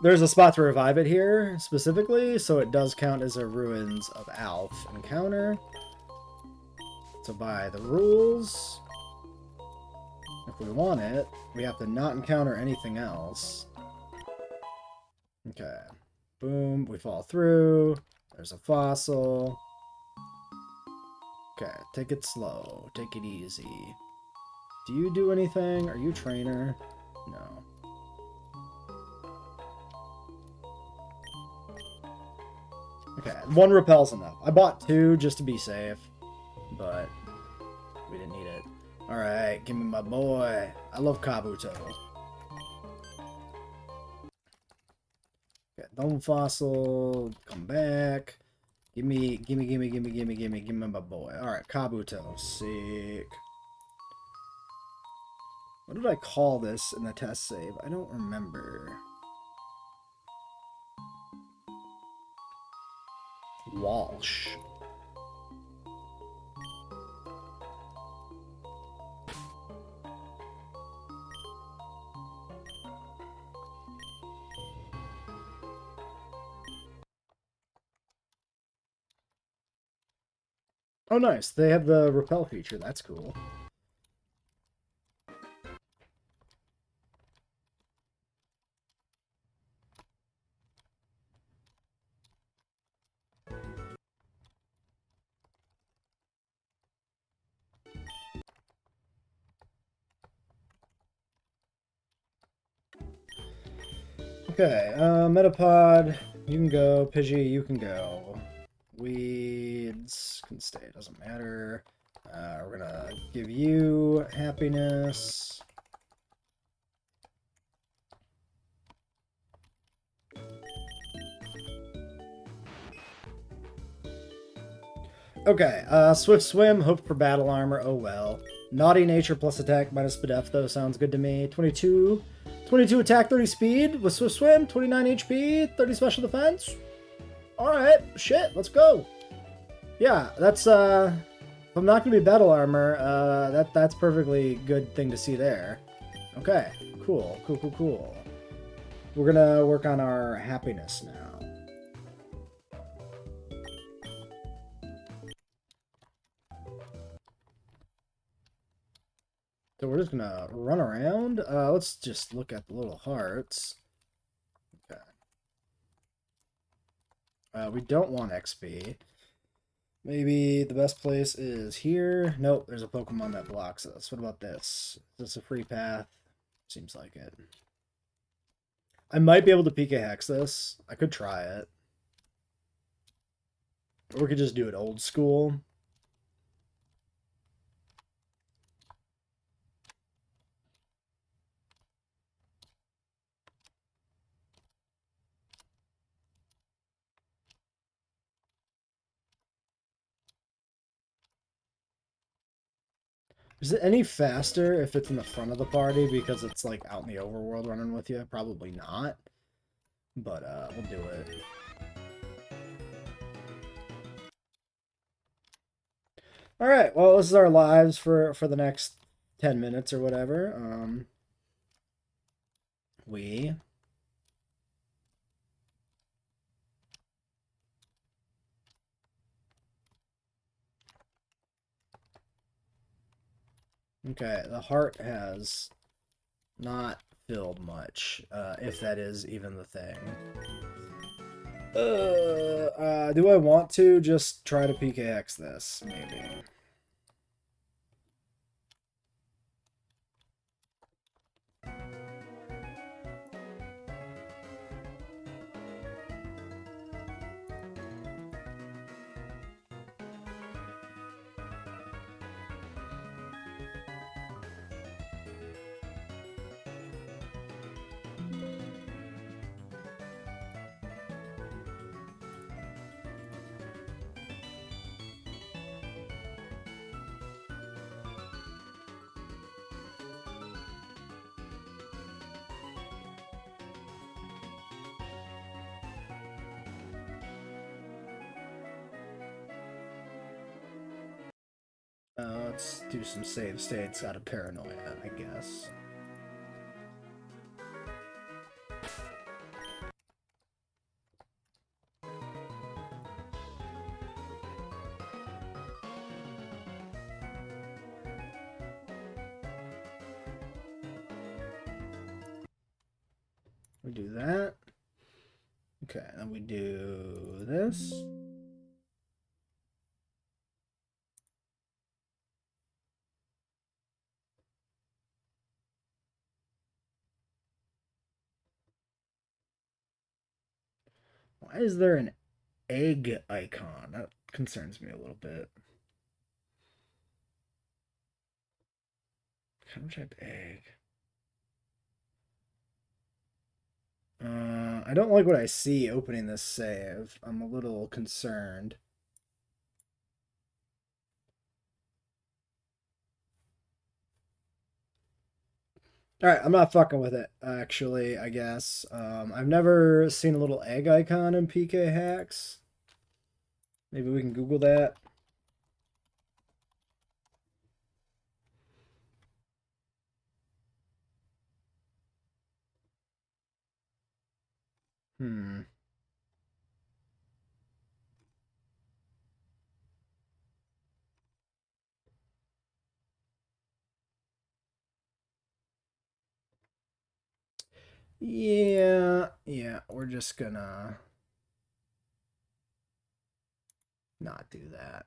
there's a spot to revive it here specifically, so it does count as a Ruins of Alph encounter. So by the rules, if we want it, we have to not encounter anything else. Okay. Boom, we fall through. There's a fossil. Okay, take it slow. Take it easy. Do you do anything? Are you a trainer? No. Okay, one repel's enough. I bought two just to be safe, but we didn't need it. Alright, give me my boy. I love Kabuto. Okay, Dome Fossil, come back. Give me my boy. Alright, Kabuto. Sick. What did I call this in the test save? I don't remember. Walsh. Oh, nice. They have the repel feature. That's cool. Okay, Metapod, you can go. Pidgey, you can go. Weeds can stay, doesn't matter. We're gonna give you happiness. Okay, Swift Swim, hope for battle armor, oh well. Naughty Nature plus attack minus Spadef, though, sounds good to me. 22 attack, 30 speed with Swift Swim, 29 HP, 30 special defense. Alright, shit, let's go. Yeah, that's, if I'm not gonna be battle armor, that's perfectly good thing to see there. Okay, cool. We're gonna work on our happiness now. So we're just gonna run around. Let's just look at the little hearts. Okay. We don't want XP. Maybe the best place is here. Nope, there's a Pokemon that blocks us. What about this? Is this a free path? Seems like it. I might be able to PK Hex this. I could try it. Or we could just do it old school. Is it any faster if it's in the front of the party because it's like out in the overworld running with you? Probably not. But we'll do it. Alright, well this is our lives for the next 10 minutes or whatever. We Okay, the heart has not filled much, if that is even the thing. Do I want to just try to PKX this? Maybe. Let's do some save states out of paranoia, I guess. We do that. Okay, then we do this. Why is there an egg icon? That concerns me a little bit. Can I type egg? I don't like what I see opening this save. I'm a little concerned. Alright, I'm not fucking with it, actually, I guess. I've never seen a little egg icon in PK hacks. Maybe we can Google that. Hmm. Yeah, we're just gonna not do that.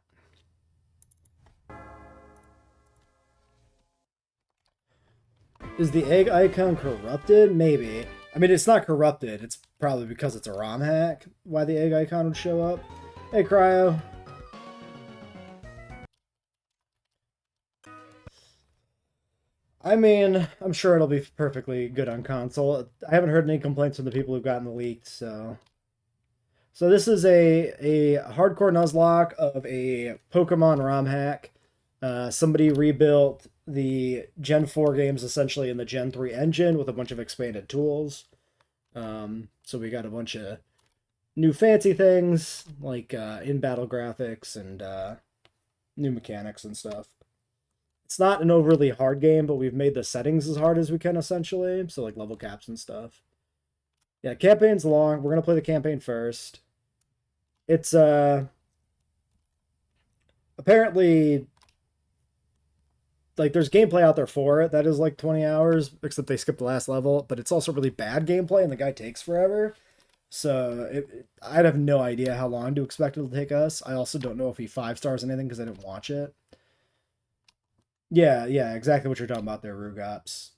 Is the egg icon corrupted? Maybe. I mean, it's not corrupted. It's probably because it's a ROM hack why the egg icon would show up. Hey, Cryo. I mean, I'm sure it'll be perfectly good on console. I haven't heard any complaints from the people who've gotten the leaked, so. So this is a hardcore Nuzlocke of a Pokemon ROM hack. Somebody rebuilt the Gen 4 games essentially in the Gen 3 engine with a bunch of expanded tools. So we got a bunch of new fancy things like in-battle graphics and new mechanics and stuff. It's not an overly hard game, but we've made the settings as hard as we can essentially. So like level caps and stuff. Yeah, campaign's long. We're gonna play the campaign first. It's apparently like there's gameplay out there for it that is like 20 hours, except they skipped the last level, but it's also really bad gameplay and the guy takes forever. So I'd have no idea how long to expect it'll take us. I also don't know if he 5 stars anything because I didn't watch it. Yeah, exactly what you're talking about there, Rugops.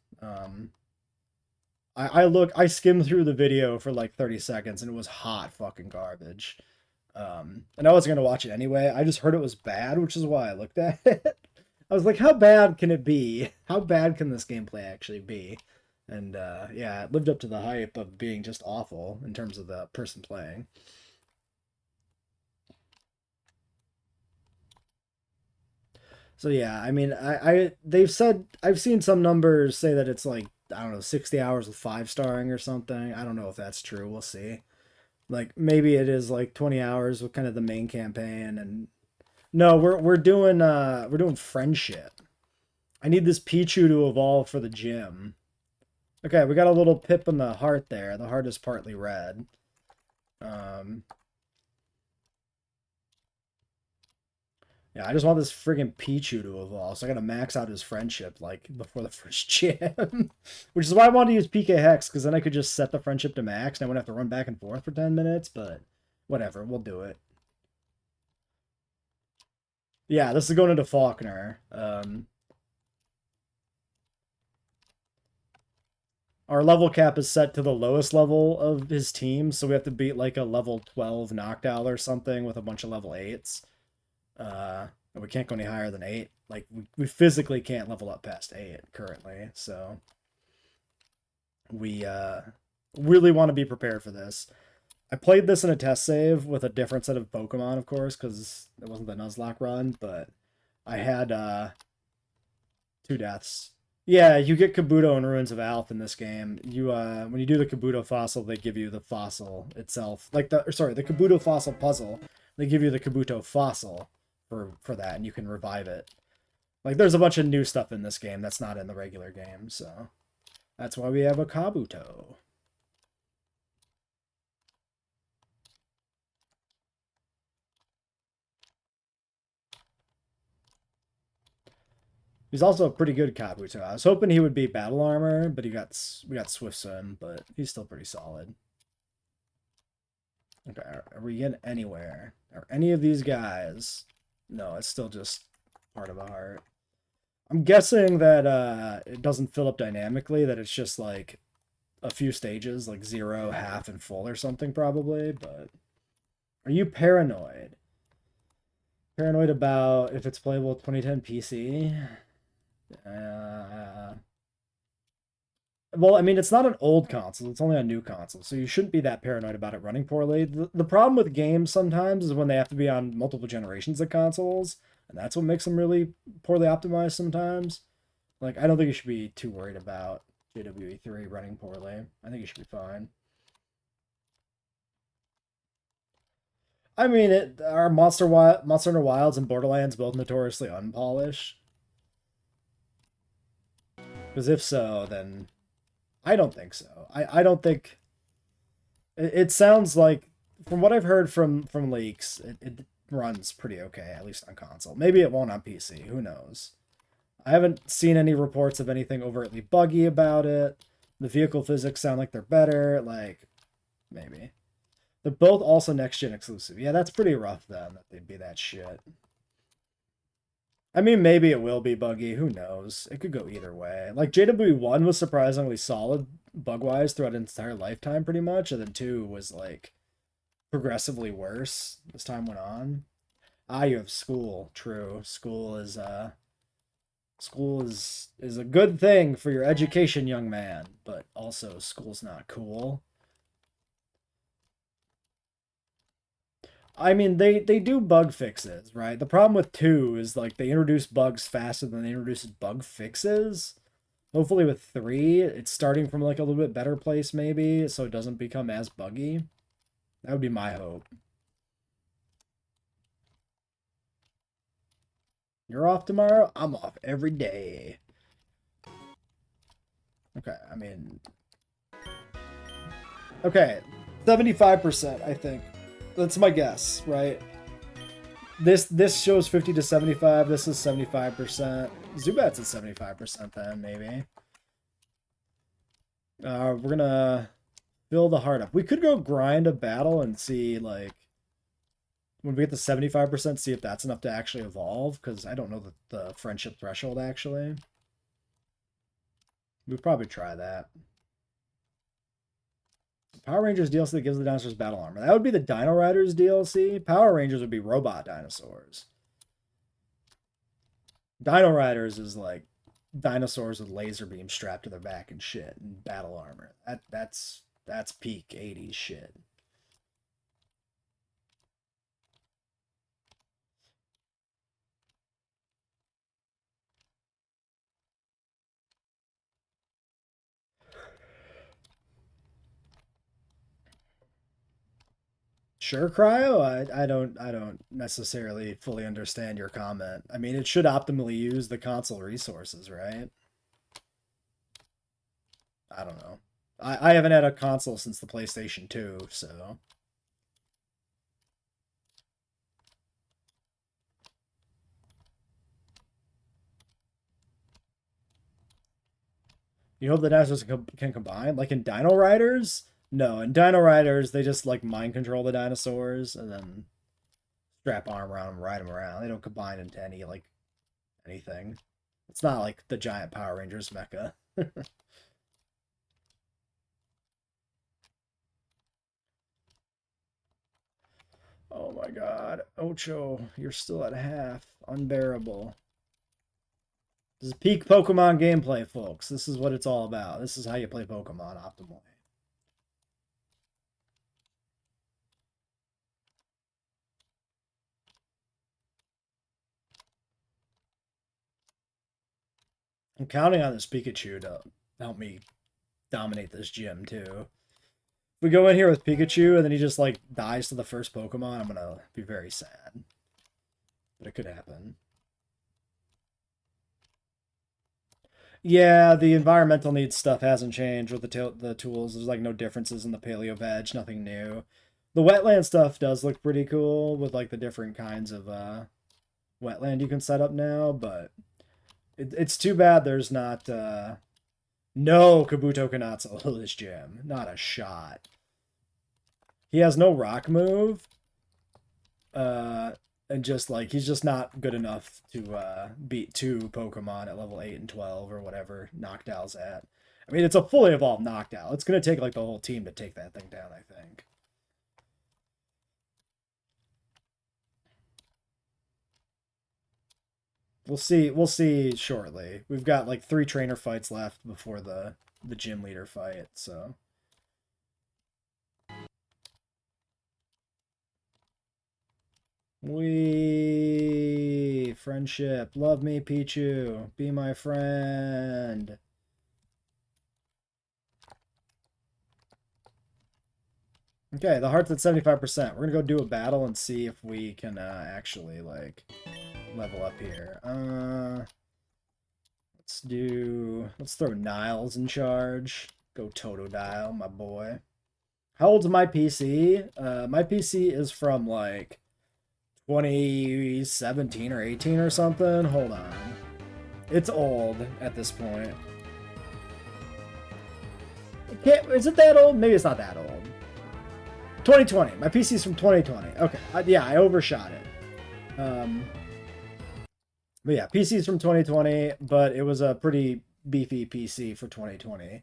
I skimmed through the video for like 30 seconds and it was hot fucking garbage. And I wasn't gonna watch it anyway. I just heard it was bad, which is why I looked at it. I was like, how bad can it be? How bad can this gameplay actually be? And yeah, it lived up to the hype of being just awful in terms of the person playing. So yeah, I mean, they've said I've seen some numbers say that it's like I don't know 60 hours with 5 starring or something. I don't know if that's true. We'll see. Like maybe it is like 20 hours with kind of the main campaign and no, we're doing friendship. I need this Pichu to evolve for the gym. Okay, we got a little pip in the heart there. The heart is partly red. Um, yeah, I just want this friggin' Pichu to evolve, so I gotta max out his friendship, like, before the first gym. Which is why I wanted to use PK Hex, because then I could just set the friendship to max, and I wouldn't have to run back and forth for 10 minutes, but whatever, we'll do it. Yeah, this is going into Faulkner. Our level cap is set to the lowest level of his team, so we have to beat like a level 12 Noctowl or something with a bunch of level 8s. And we can't go any higher than 8. Like, we physically can't level up past 8 currently, so we really want to be prepared for this. I played this in a test save with a different set of Pokemon, of course, because it wasn't the Nuzlocke run, but I had 2 deaths. Yeah, you get Kabuto and Ruins of Alph in this game. You when you do the Kabuto fossil, they give you the fossil itself. Like the Kabuto fossil puzzle, they give you the Kabuto fossil for that, and you can revive it. Like there's a bunch of new stuff in this game that's not in the regular game, so that's why we have a Kabuto. He's also a pretty good Kabuto. I was hoping he would be battle armor, but we got Swift Swim, but he's still pretty solid. Okay, are we getting anywhere? Are any of these guys? No, it's still just part of a heart. I'm guessing that it doesn't fill up dynamically, that it's just like a few stages, like 0, half, and full or something probably, but are you paranoid? Paranoid about if it's playable with 2010 PC? Well, I mean, it's not an old console, it's only a new console, so you shouldn't be that paranoid about it running poorly. The problem with games sometimes is when they have to be on multiple generations of consoles, and that's what makes them really poorly optimized sometimes. Like, I don't think you should be too worried about JWE3 running poorly. I think you should be fine. I mean, our Monster Hunter Wilds and Borderlands both notoriously unpolished? Because if so, then I don't think so. I don't think it sounds like from what I've heard from leaks, it runs pretty okay, at least on console. Maybe it won't on PC. Who knows? I haven't seen any reports of anything overtly buggy about it. The vehicle physics sound like they're better. Like, maybe. They're both also next-gen exclusive. Yeah, that's pretty rough then, that they'd be that shit. I mean, maybe it will be buggy. Who knows? It could go either way. Like, JW1 was surprisingly solid bug-wise throughout its entire lifetime, pretty much. And then 2 was, like, progressively worse as time went on. Ah, you have school. True. School is a good thing for your education, young man. But also, school's not cool. I mean, they do bug fixes, right? The problem with 2 is like they introduce bugs faster than they introduce bug fixes. Hopefully with 3, it's starting from like a little bit better place maybe, so it doesn't become as buggy. That would be my hope. You're off tomorrow? I'm off every day. Okay, I mean... Okay, 75%, I think. That's my guess, right? This shows 50 to 75. This is 75%. Zubat's at 75% then, maybe. We're gonna fill the heart up. We could go grind a battle and see, like, when we get to 75%, see if that's enough to actually evolve, because I don't know the friendship threshold, actually. We'd probably try that. Power Rangers DLC that gives the dinosaurs battle armor. That would be the Dino Riders DLC. Power Rangers would be robot dinosaurs. Dino Riders is like dinosaurs with laser beams strapped to their back and shit, and battle armor. That's peak 80s shit. Sure, Cryo? I don't necessarily fully understand your comment. I mean, it should optimally use the console resources, right? I don't know. I haven't had a console since the PlayStation 2, so... You hope the dinosaurs can combine? Like in Dino Riders? No, in Dino Riders, they just, like, mind control the dinosaurs and then strap arm around them, ride them around. They don't combine into any, like, anything. It's not like the giant Power Rangers mecha. Oh my god. Ocho, you're still at half. Unbearable. This is peak Pokemon gameplay, folks. This is what it's all about. This is how you play Pokemon optimally. I'm counting on this Pikachu to help me dominate this gym, too. If we go in here with Pikachu and then he just, like, dies to the first Pokemon, I'm gonna be very sad. But it could happen. Yeah, the environmental needs stuff hasn't changed with the tools. There's, like, no differences in the paleo veg, nothing new. The wetland stuff does look pretty cool with, like, the different kinds of wetland you can set up now, but it's too bad there's not no Kabuto cannot solo this gym. Not a shot. He has no rock move. And just like he's just not good enough to beat 2 Pokemon at level 8 and 12 or whatever Noctowl's at. I mean, it's a fully evolved Noctowl. It's gonna take like the whole team to take that thing down, I think. We'll see shortly. We've got like 3 trainer fights left before the gym leader fight, so we friendship. Love me, Pichu. Be my friend. Okay, the heart's at 75%. We're gonna go do a battle and see if we can actually like level up here. Let's throw Niles in charge. Go Totodile, my boy. How old's my PC? My PC is from like 2017 or 18 or something. Hold on. It's old at this point. Is it that old? Maybe it's not that old. 2020. My PC's from 2020. Okay. Yeah, I overshot it. But yeah, PC's from 2020, but it was a pretty beefy PC for 2020.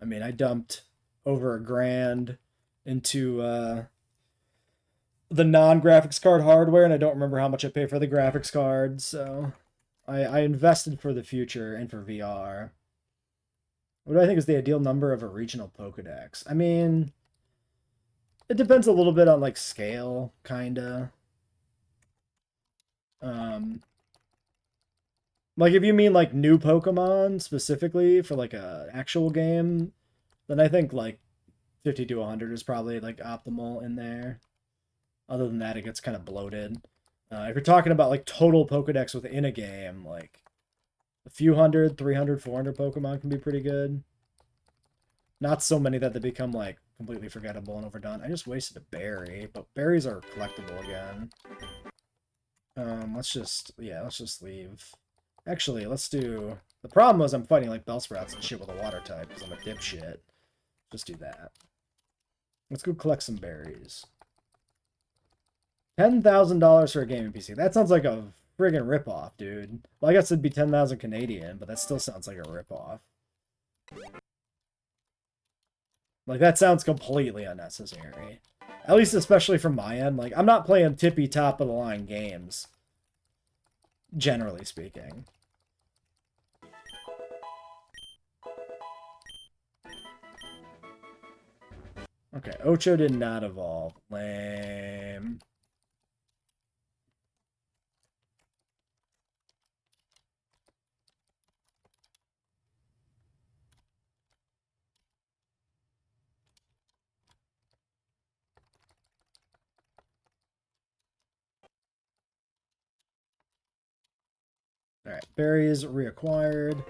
I mean, I dumped over $1,000 into the non-graphics card hardware, and I don't remember how much I paid for the graphics card, so I invested for the future and for VR. What do I think is the ideal number of a regional Pokedex? I mean, it depends a little bit on like scale, kinda. Um, like if you mean like new Pokemon specifically for like a actual game, then I think like 50 to 100 is probably like optimal in there. Other than that, it gets kind of bloated. If you're talking about like total Pokedex within a game, like a few hundred, 300, 400 Pokemon can be pretty good. Not so many that they become like completely forgettable and overdone. I just wasted a berry, but berries are collectible again. Let's just leave. Actually, let's do... The problem was I'm fighting like Bellsprouts and shit with a water type because I'm a dipshit. Just do that. Let's go collect some berries. $10,000 for a gaming PC. That sounds like a friggin' ripoff, dude. Well, I guess it'd be 10,000 Canadian, but that still sounds like a ripoff. Like, that sounds completely unnecessary. At least especially from my end. Like, I'm not playing tippy top of the line games. Generally speaking. Okay, Ocho did not evolve. Lame. Alright, berries reacquired.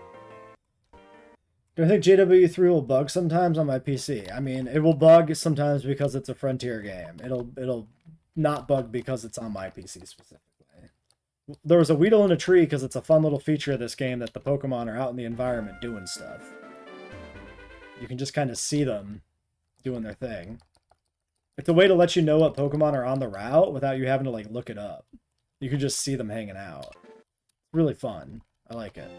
Do I think JW3 will bug sometimes on my PC? I mean, it will bug sometimes because it's a Frontier game. It'll not bug because it's on my PC specifically. There was a Weedle in a tree because it's a fun little feature of this game that the Pokemon are out in the environment doing stuff. You can just kind of see them doing their thing. It's a way to let you know what Pokemon are on the route without you having to like look it up. You can just see them hanging out. Really fun. I like it.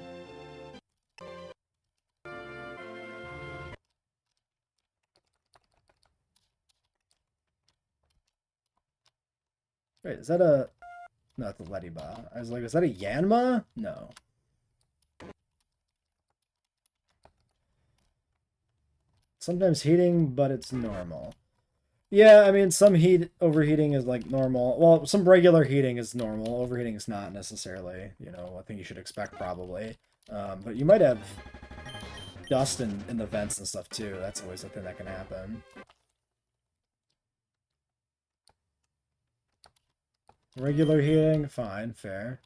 Wait, is that a... No, it's a Ledyba. I was like, is that a Yanma? No. Sometimes heating, but it's normal. Yeah, I mean, some overheating is like normal. Well, some regular heating is normal. Overheating is not necessarily, you know, a thing you should expect probably. But you might have dust in the vents and stuff too. That's always a thing that can happen. Regular heating, fine, fair.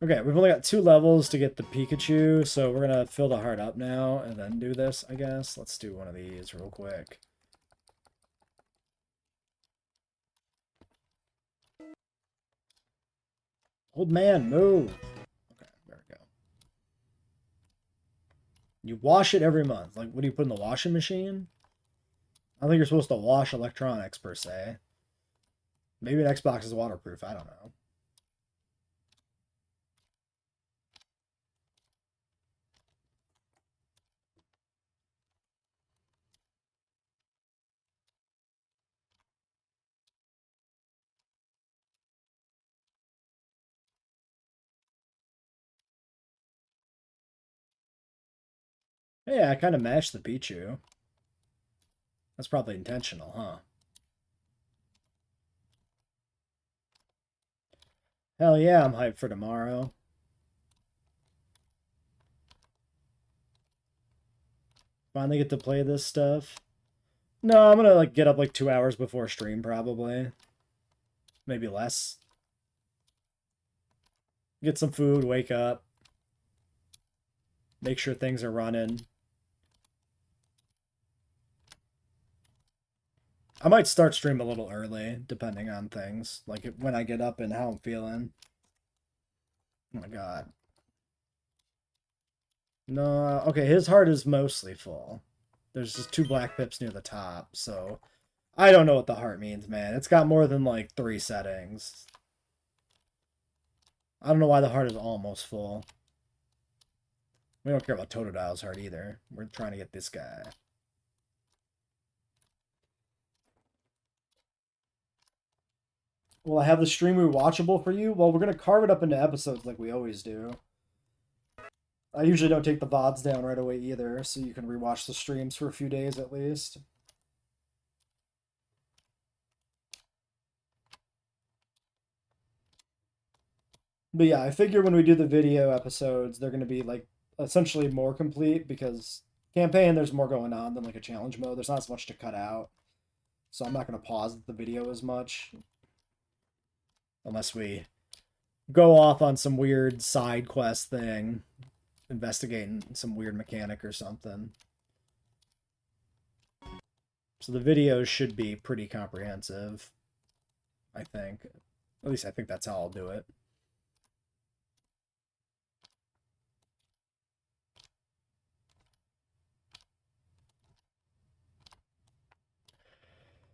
Okay, we've only got 2 levels to get the Pikachu, so we're gonna fill the heart up now and then do this, I guess. Let's do one of these real quick. Old man, move! Okay, there we go. You wash it every month. Like, what do you put in the washing machine? I don't think you're supposed to wash electronics, per se. Maybe an Xbox is waterproof, I don't know. Hey, I kind of mashed the Pichu. That's probably intentional, huh? Hell yeah, I'm hyped for tomorrow. Finally get to play this stuff. No, I'm gonna like get up like 2 hours before stream probably. Maybe less. Get some food, wake up. Make sure things are running. I might start stream a little early, depending on things. Like when I get up and how I'm feeling. Oh my god. No, okay, his heart is mostly full. There's just 2 black pips near the top, so I don't know what the heart means, man. It's got more than like 3 settings. I don't know why the heart is almost full. We don't care about Totodile's heart either. We're trying to get this guy. Will I have the stream rewatchable for you? Well, we're going to carve it up into episodes like we always do. I usually don't take the VODs down right away either, so you can rewatch the streams for a few days at least. But yeah, I figure when we do the video episodes, they're going to be like essentially more complete because campaign, there's more going on than like a challenge mode. There's not as much to cut out. So I'm not going to pause the video as much. Unless we go off on some weird side quest thing, investigating some weird mechanic or something. So the videos should be pretty comprehensive, I think. At least I think that's how I'll do it.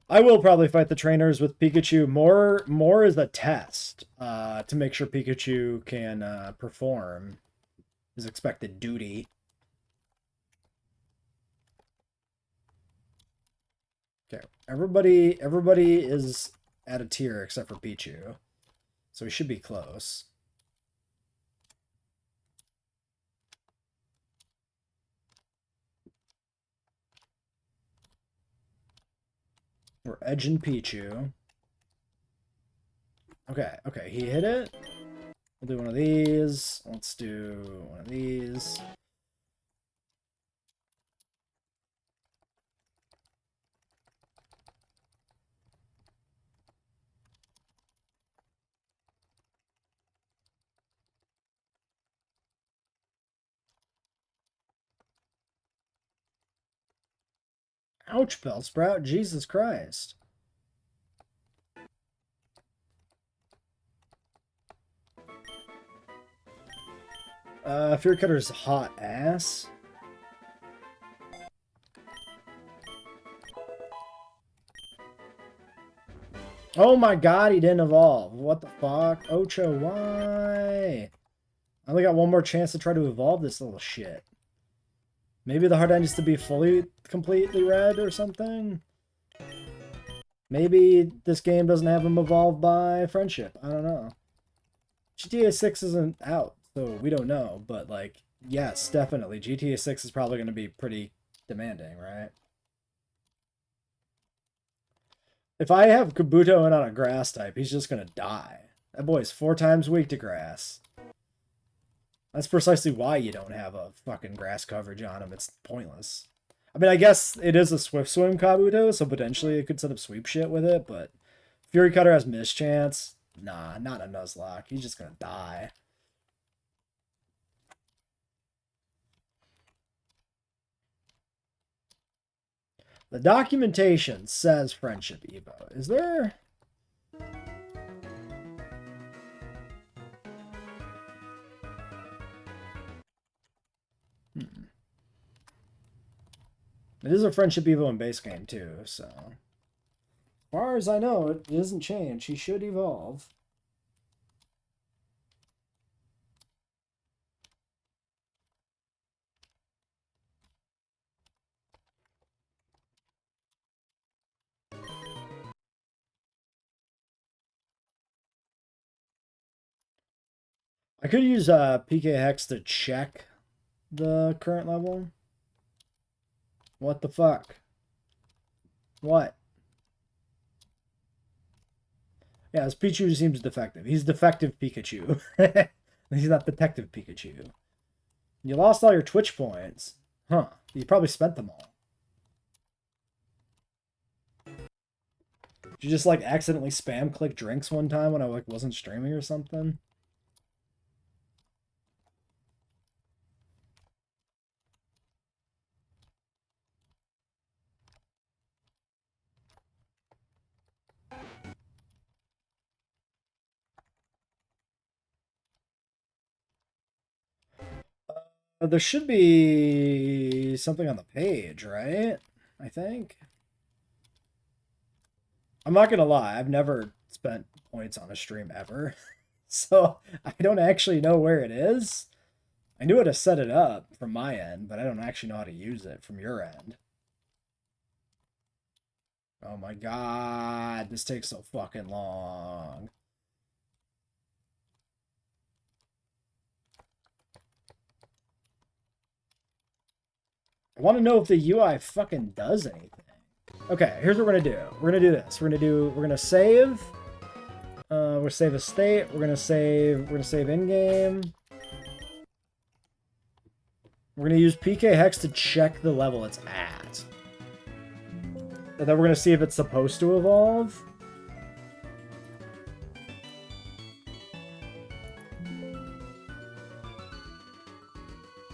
I will probably fight the trainers with Pikachu more as a test to make sure Pikachu can perform his expected duty. Okay, everybody is at a tier except for Pichu, so he should be close. We're edging Pichu. Okay, he hit it. We'll do one of these. Let's do one of these. Ouch, Bellsprout. Jesus Christ. Fury Cutter's hot ass. Oh my god, he didn't evolve. What the fuck? Ocho, why? I only got one more chance to try to evolve this little shit. Maybe the hard end needs to be fully, completely red or something? Maybe this game doesn't have him evolve by friendship. I don't know. GTA 6 isn't out, so we don't know. But, like, yes, definitely. GTA 6 is probably going to be pretty demanding, right? If I have Kabuto in on a grass type, he's just going to die. That boy's 4 times weak to grass. That's precisely why you don't have a fucking grass coverage on him. It's pointless. I mean, I guess it is a Swift Swim Kabuto, so potentially it could set up sweep shit with it, but Fury Cutter has mischance. Nah, not a Nuzlocke. He's just gonna die. The documentation says Friendship Evo. Is there... It is a Friendship Evo in base game, too, so... As far as I know, it doesn't change. He should evolve. I could use PK Hex to check the current level. What the fuck? What? Yeah, his Pichu seems defective. He's defective Pikachu. He's not detective Pikachu. You lost all your Twitch points. Huh. You probably spent them all. Did you just, like, accidentally spam click drinks one time when I, like, wasn't streaming or something? There should be something on the page, right? I think. I'm not gonna lie, I've never spent points on a stream ever. So I don't actually know where it is. I knew how to set it up from my end, but I don't actually know how to use it from your end. Oh my god, this takes so fucking long. I want to know if the UI fucking does anything. Okay, here's what we're gonna do. We're gonna do this. We're gonna save. We'll save a state. We're gonna save in game. We're gonna use PK Hex to check the level it's at. And then we're gonna see if it's supposed to evolve.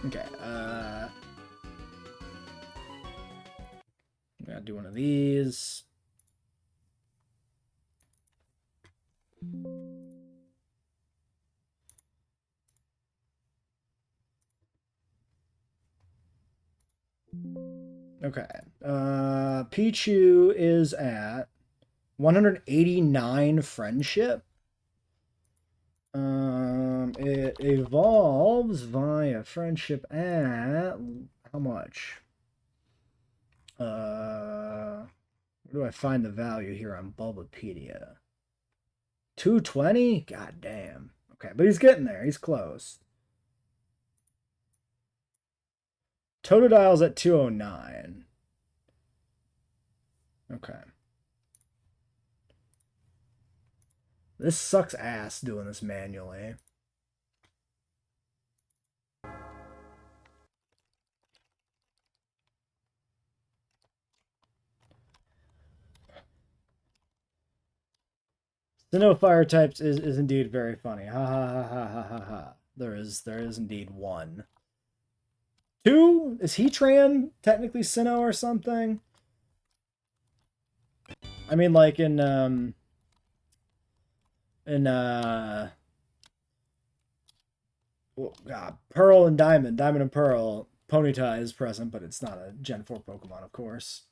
Okay, we gotta do one of these. Okay, Pichu is at 189 friendship. It evolves via friendship at how much? Where do I find the value here on Bulbapedia? 220? God damn. Okay, but he's getting there. He's close. Totodile's at 209. Okay. This sucks ass doing this manually. Sinnoh fire types is indeed very funny. Ha ha ha ha ha ha ha. There is indeed one. Two? Is Heatran technically Sinnoh or something? I mean, like in well, God, Pearl and Diamond and Pearl, Ponyta is present, but it's not a Gen 4 Pokemon, of course.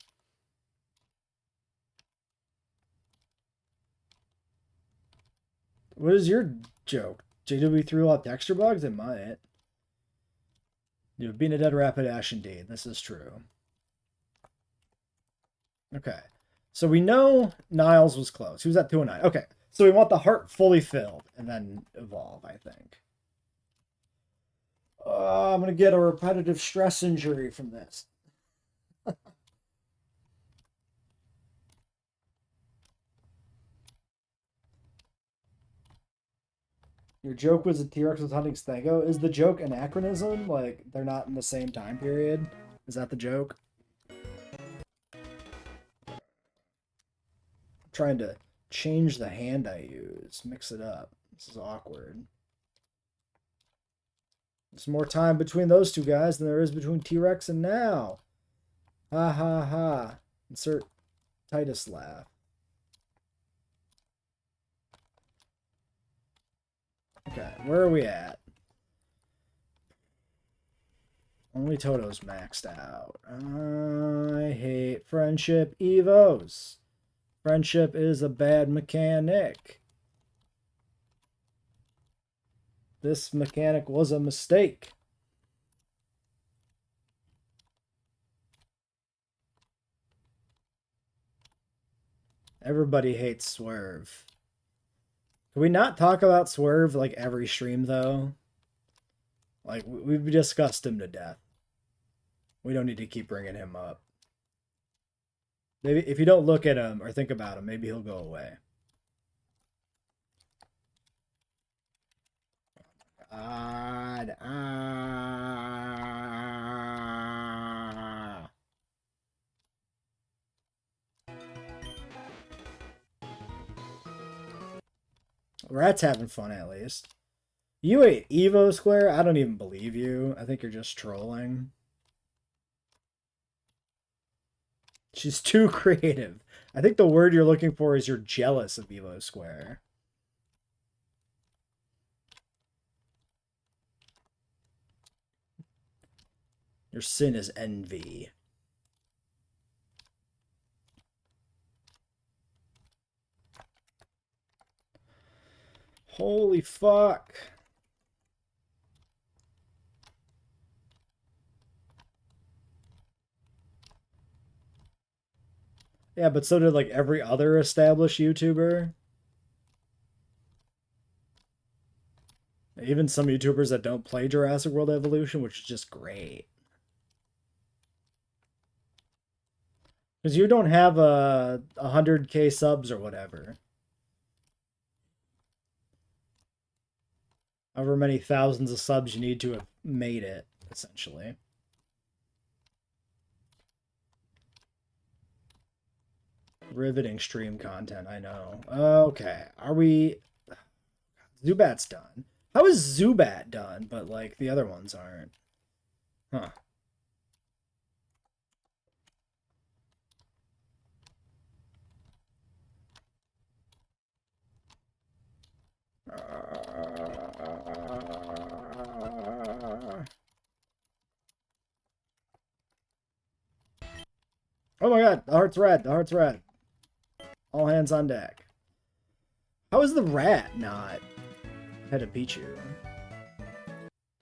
What is your joke? JW3 will have texture bugs? It might. You've been a dead Rapidash indeed. This is true. Okay. So we know Niles was close. He was at 209. Okay. So we want the heart fully filled and then evolve, I think. I'm going to get a repetitive stress injury from this. Your joke was a T-Rex was hunting Stego. Is the joke anachronism? Like, they're not in the same time period? Is that the joke? I'm trying to change the hand I use. Mix it up. This is awkward. There's more time between those two guys than there is between T-Rex and now. Ha ha ha. Insert Titus laugh. Okay, where are we at? Only Toto's maxed out. I hate friendship evos. Friendship is a bad mechanic. This mechanic was a mistake. Everybody hates Swerve. Can we not talk about Swerve like every stream, though? Like, we've discussed him to death. We don't need to keep bringing him up. Maybe if you don't look at him or think about him, maybe he'll go away. God. Rat's having fun, at least. You ate Evo Square? I don't even believe you. I think you're just trolling. She's too creative. I think the word you're looking for is you're jealous of Evo Square. Your sin is envy. Holy fuck. Yeah, but so did like every other established YouTuber. Even some YouTubers that don't play Jurassic World Evolution, which is just great. Because you don't have a 100K subs or whatever. However many thousands of subs you need to have made it, essentially. Riveting stream content, I know. Okay, are we... Zubat's done. How is Zubat done, but, like, the other ones aren't? Huh. Oh my god, the heart's red, the heart's red. All hands on deck. How is the rat not ahead of Pichu?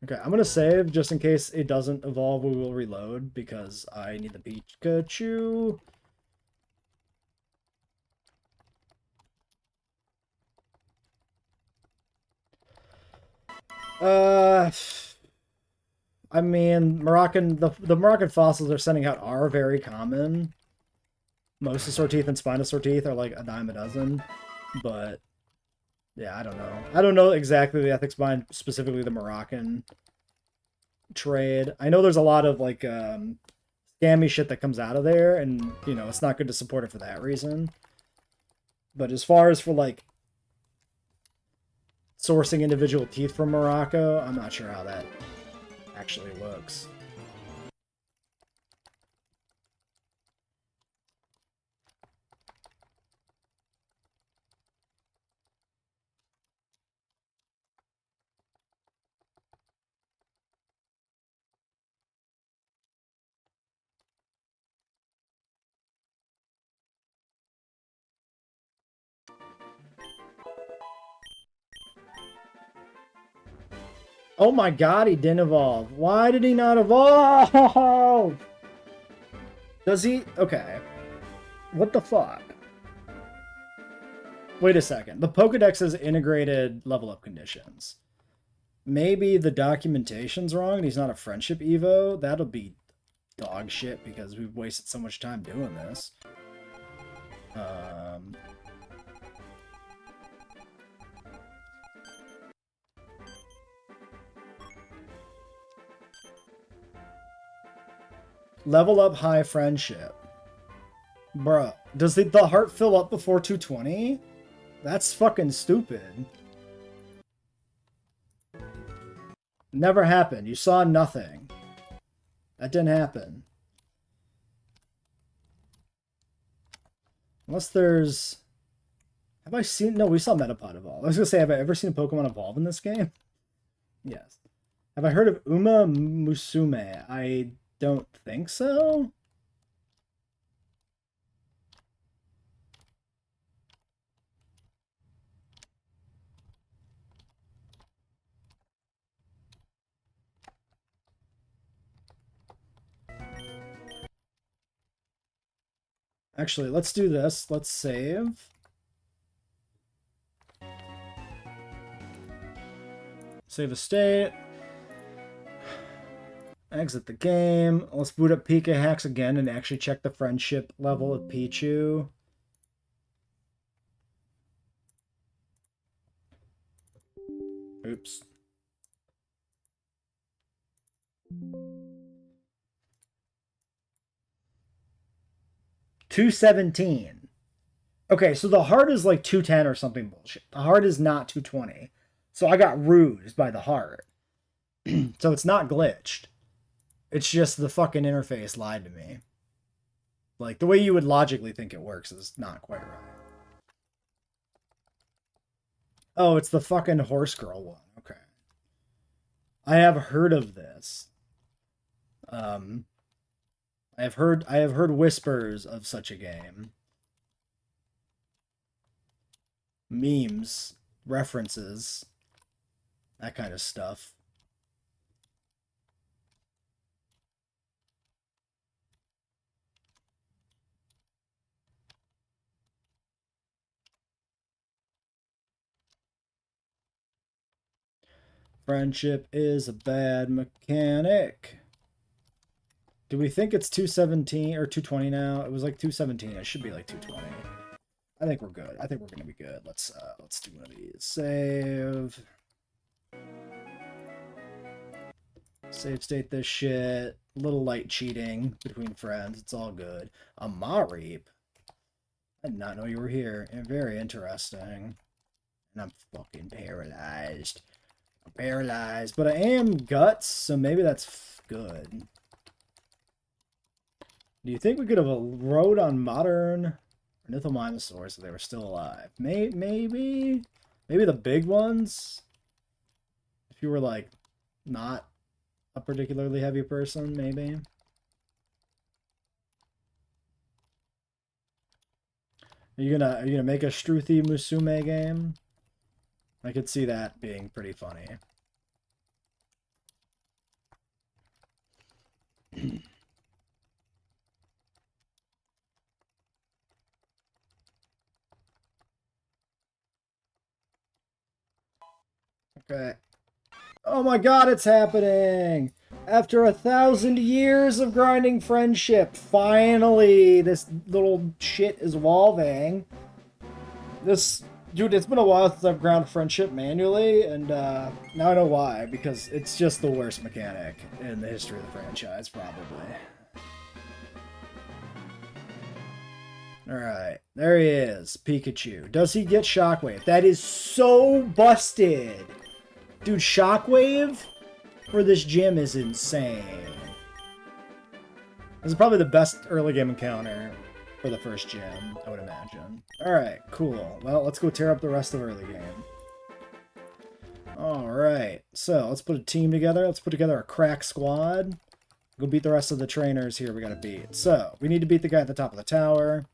Okay, I'm gonna save just in case it doesn't evolve. We will reload because I need the Pikachu. I mean, the Moroccan fossils they're sending out are very common. Mosasaur teeth and Spinosaur teeth are like a dime a dozen, but yeah, I don't know. I don't know exactly the ethics behind specifically the Moroccan trade. I know there's a lot of like scammy shit that comes out of there, and you know it's not good to support it for that reason. But as far as for like sourcing individual teeth from Morocco, I'm not sure how that actually looks. Oh my god, he didn't evolve. Why did he not evolve? Does he? Okay. What the fuck? Wait a second. The Pokedex has integrated level up conditions. Maybe the documentation's wrong and he's not a friendship Evo. That'll be dog shit because we've wasted so much time doing this. Level up high friendship. Bruh, does the heart fill up before 220? That's fucking stupid. Never happened. You saw nothing. That didn't happen. Unless there's... Have I seen... No, we saw Metapod evolve. I was gonna say, have I ever seen a Pokemon evolve in this game? Yes. Have I heard of Uma Musume? I don't think so. Actually, let's do this. Let's save. Save a state. Exit the game. Let's boot up PK Hacks again and actually check the friendship level of Pichu. Oops. $217. Okay, so the heart is like 210 or something bullshit. The heart is not 220. So I got rused by the heart. So it's not glitched. It's just the fucking interface lied to me. Like, the way you would logically think it works is not quite right. Oh, it's the fucking horse girl one. Okay. I have heard of this. I have heard whispers of such a game. Memes, references, that kind of stuff. Friendship is a bad mechanic. Do we think it's 217 or 220 now? It was like 217. It should be like 220. I think we're good. I think we're gonna be good. Let's do one of these. Save. Save state this shit. A little light cheating between friends. It's all good. A Marip. I did not know you were here. Very interesting. And I'm fucking paralyzed. I'm paralyzed. But I am guts, so maybe that's good. Do you think we could have rode on modern ornithomimosaurs if they were still alive? Maybe the big ones? If you were, like, not a particularly heavy person, maybe? Are you gonna make a Struthi Musume game? I could see that being pretty funny. Okay. Oh my god, it's happening! After 1,000 years of grinding friendship, finally this little shit is evolving. Dude, it's been a while since I've ground friendship manually, and now I know why, because it's just the worst mechanic in the history of the franchise, probably. Alright, there he is, Pikachu. Does he get Shockwave? That is so busted! Dude, Shockwave for this gym is insane. This is probably the best early game encounter for the first gym, I would imagine. Alright, cool. Well, let's go tear up the rest of early game. Alright, so let's put a team together. Let's put together a crack squad. Go beat the rest of the trainers here we gotta beat. So, we need to beat the guy at the top of the tower.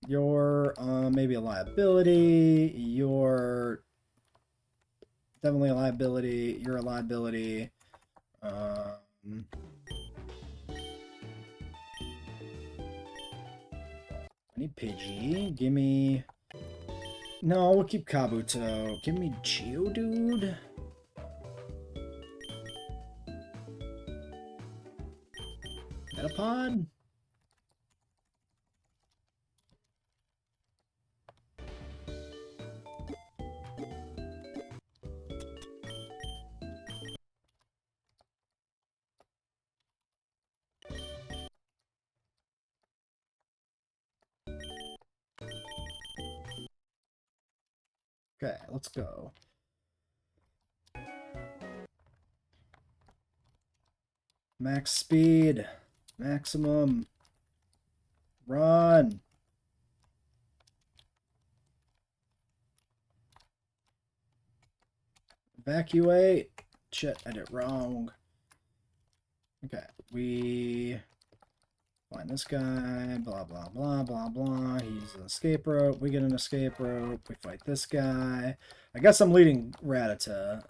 You're maybe a liability. You're definitely a liability. You're a liability. I need Pidgey. Give me... No, we'll keep Kabuto. Give me Geodude. Metapod? Okay, let's go. Max speed. Maximum. Run. Evacuate. Shit, I did it wrong. Okay, we find this guy, blah, blah, blah, blah, blah. He's an escape rope. We get an escape rope. We fight this guy. I guess I'm leading Rattata.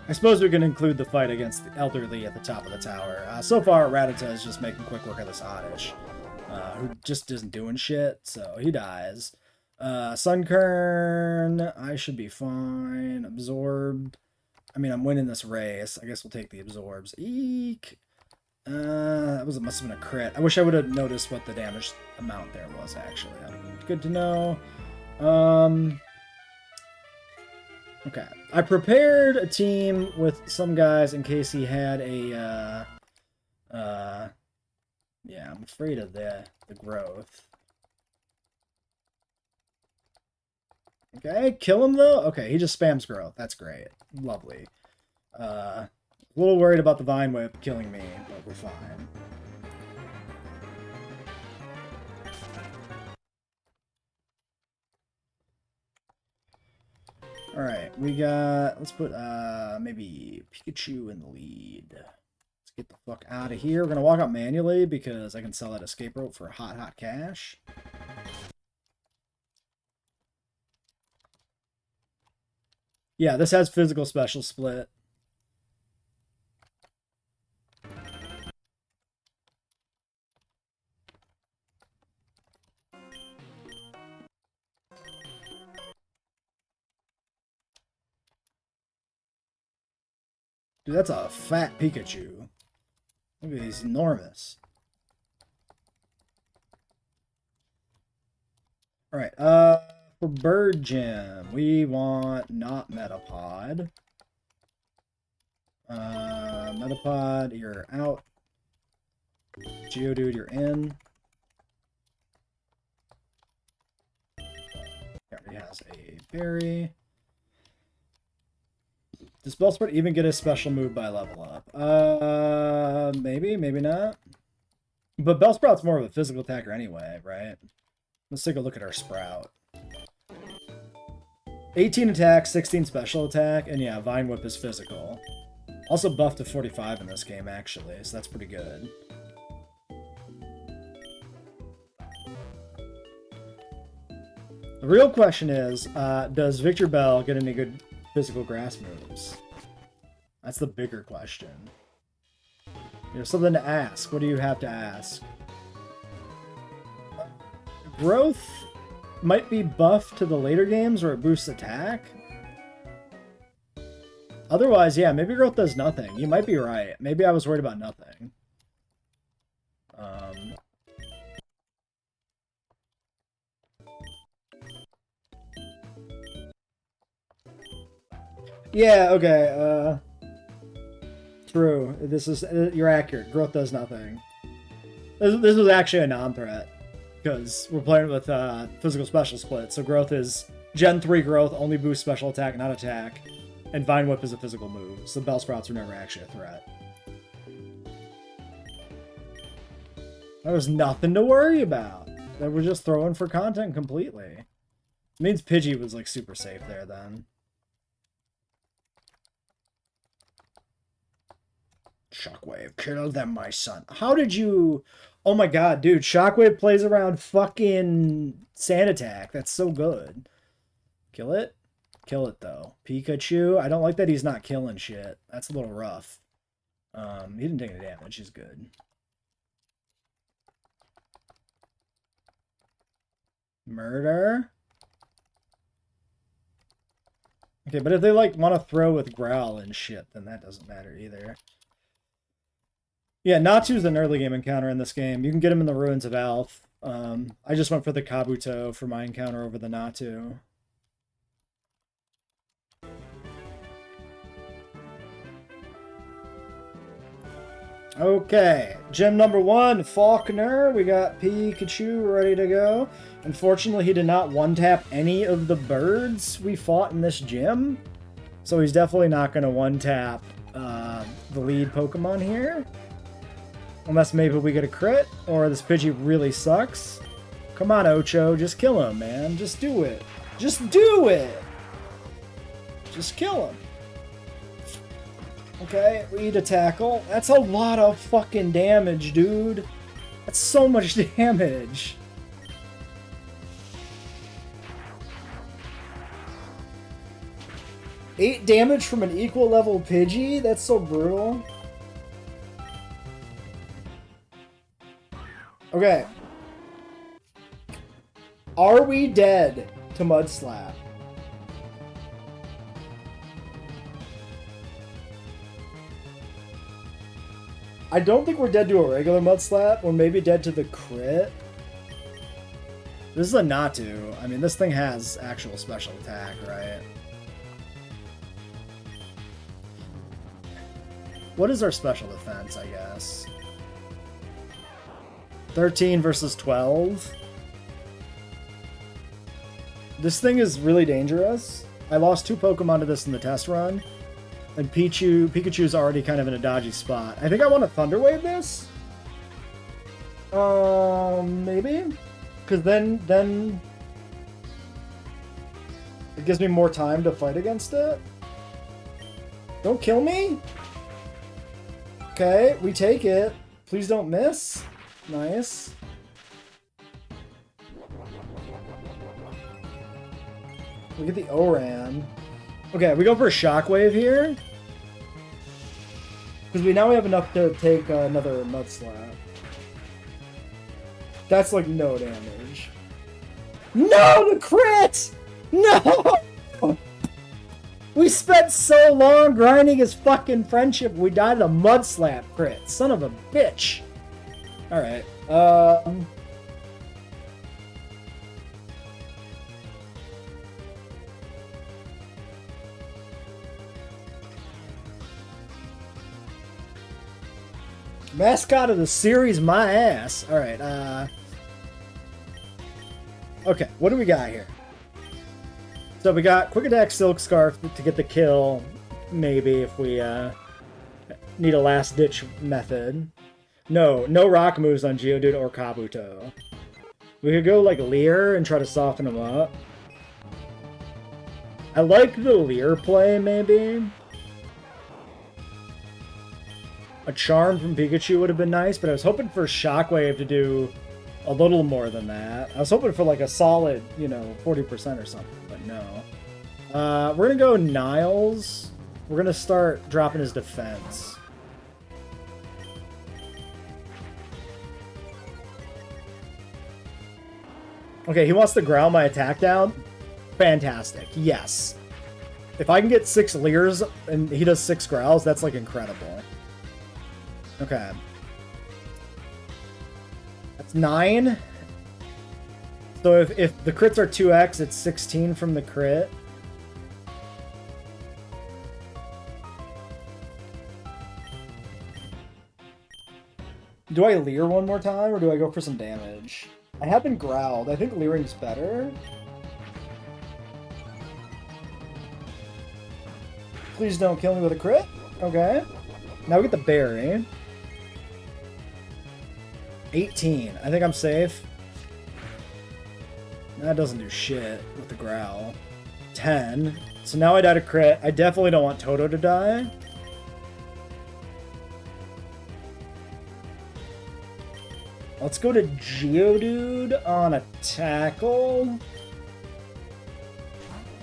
I suppose we can include the fight against the elderly at the top of the tower. So far, Rattata is just making quick work of this Oddish, who just isn't doing shit, so he dies. Sunkern, I should be fine. Absorb. I mean, I'm winning this race. I guess we'll take the absorbs. Eek. That must have been a crit. I wish I would have noticed what the damage amount there was, actually. Good to know. Okay. I prepared a team with some guys in case he had a, yeah, I'm afraid of the growth. Okay, kill him though? Okay, he just spams growth. That's great. Lovely. A little worried about the Vine Whip killing me, but we're fine. Alright, we got... Let's put maybe Pikachu in the lead. Let's get the fuck out of here. We're going to walk out manually because I can sell that escape rope for hot cash. Yeah, this has physical special split. Dude, that's a fat Pikachu. Look at he's enormous. Alright, for Bird Gym, we want not Metapod. Metapod, you're out. Geodude, you're in. He already has a berry. Does Bellsprout even get a special move by level up? Maybe, maybe not. But Bellsprout's more of a physical attacker anyway, right? Let's take a look at our Sprout. 18 attack, 16 special attack, and yeah, Vine Whip is physical. Also buffed to 45 in this game, actually, so that's pretty good. The real question is, does Victor Bell get any good physical grass moves? That's the bigger question. You know, something to ask. What do you have to ask? Growth might be buffed to the later games where it boosts attack. Otherwise, yeah, maybe growth does nothing. You might be right. Maybe I was worried about nothing. Yeah, okay, true. This is, you're accurate. Growth does nothing. This was actually a non-threat, because we're playing with physical special split, so growth is Gen 3 growth, only boosts special attack, not attack, and Vine Whip is a physical move, so Bellsprouts were never actually a threat. There was nothing to worry about. They were just throwing for content completely. It means Pidgey was like super safe there then. Shockwave, kill them, my son. How did you... Oh my god, dude, Shockwave plays around fucking Sand Attack. That's so good. Kill it? Kill it, though. Pikachu, I don't like that he's not killing shit. That's a little rough. He didn't take any damage. He's good. Murder? Okay, but if they, like, want to throw with Growl and shit, then that doesn't matter either. Yeah, Natu's an early game encounter in this game. You can get him in the Ruins of Alph. I just went for the Kabuto for my encounter over the Natu. Okay, gym number 1, Faulkner. We got Pikachu ready to go. Unfortunately, he did not one-tap any of the birds we fought in this gym. So he's definitely not going to one-tap the lead Pokemon here. Unless maybe we get a crit, or this Pidgey really sucks. Come on, Ocho, just kill him, man. Just do it. Just do it! Just kill him. Okay, we need a tackle. That's a lot of fucking damage, dude. That's so much damage. Eight damage from an equal level Pidgey? That's so brutal. Okay. Are we dead to Mudslap? I don't think we're dead to a regular Mudslap. We're maybe dead to the crit. This is a Natu. I mean, this thing has actual special attack, right? What is our special defense, I guess? 13 versus 12. This thing is really dangerous. I lost 2 Pokemon to this in the test run. And Pikachu's already kind of in a dodgy spot. I think I want to Thunder Wave this. Maybe? Because then... It gives me more time to fight against it. Don't kill me. Okay, we take it. Please don't miss. Nice. We get the ORAN. Okay, we go for a shockwave here. Because now we have enough to take another Mud Slap. That's like no damage. No, the crit! No! We spent so long grinding his fucking friendship, we died of a Mud Slap crit. Son of a bitch. Alright. Mascot of the series, my ass. Alright, okay, what do we got here? So we got Quick Attack Silk Scarf to get the kill, maybe, if we need a last-ditch method. No rock moves on Geodude or Kabuto. We could go, like, Leer and try to soften him up. I like the Leer play, maybe. A Charm from Pikachu would have been nice, but I was hoping for Shockwave to do a little more than that. I was hoping for, like, a solid, 40% or something, but no. We're gonna go Niles. We're gonna start dropping his defense. Okay, he wants to ground my attack down. Fantastic. Yes. If I can get 6 Leers and he does 6 Growls, that's, like, incredible. Okay. That's 9. So if the crits are 2x, it's 16 from the crit. Do I Leer one more time, or do I go for some damage? I have been growled. I think Leering's better. Please don't kill me with a crit. Okay. Now we get the berry. 18. I think I'm safe. That doesn't do shit with the growl. 10. So now I died a crit. I definitely don't want Toto to die. Let's go to Geodude on a tackle.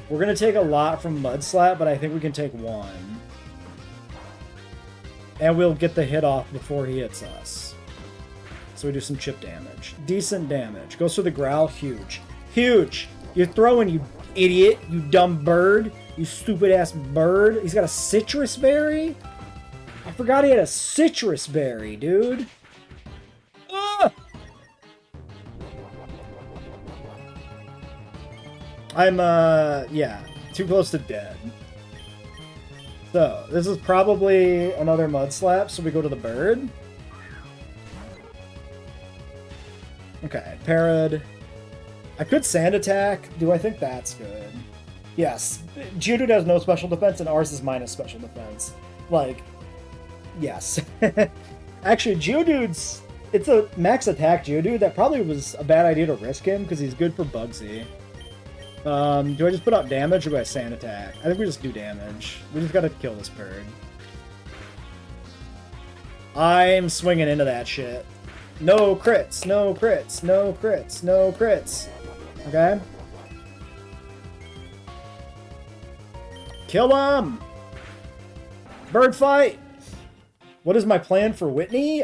We're going to take a lot from Mud Slap, but I think we can take 1. And we'll get the hit off before he hits us. So we do some chip damage. Decent damage. Goes for the growl. Huge. Huge! You're throwing, you idiot. You dumb bird. You stupid-ass bird. He's got a citrus berry? I forgot he had a citrus berry, dude. Ah! I'm, yeah. Too close to dead. So, this is probably another Mud Slap, so we go to the bird. Okay, Parad. I could Sand Attack. Do I think that's good? Yes. Geodude has no special defense, and ours is minus special defense. Like, yes. Actually, Geodude's... It's a max attack Geodude. That probably was a bad idea to risk him, because he's good for Bugsy. Do I just put out damage, or do I Sand Attack? I think we just do damage. We just gotta kill this bird. I'm swinging into that shit. No crits, no crits, no crits, no crits. Okay? Kill him! Bird fight! What is my plan for Whitney?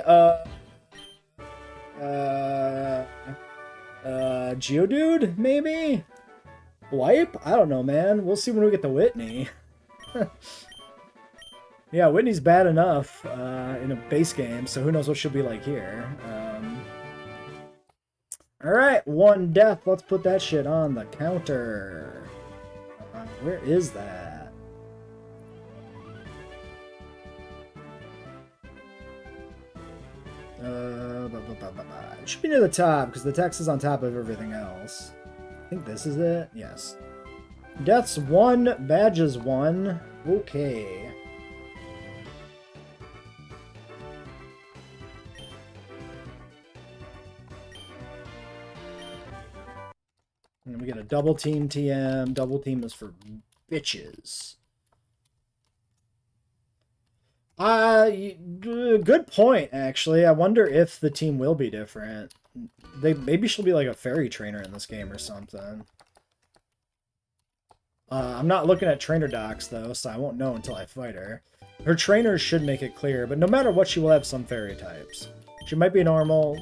Geodude, maybe? Wipe? I don't know, man. We'll see when we get to Whitney. Yeah, Whitney's bad enough in a base game, so who knows what she'll be like here. Alright, 1 death. Let's put that shit on the counter. Where is that? It should be near the top, because the text is on top of everything else. I think this is it. Yes. Deaths 1, badges 1. Okay. And we get a double team TM. Double team is for bitches. Good point, actually. I wonder if the team will be different. Maybe she'll be like a fairy trainer in this game or something. I'm not looking at trainer docs, though, so I won't know until I fight her. Her trainers should make it clear, but no matter what, she will have some fairy types. She might be normal,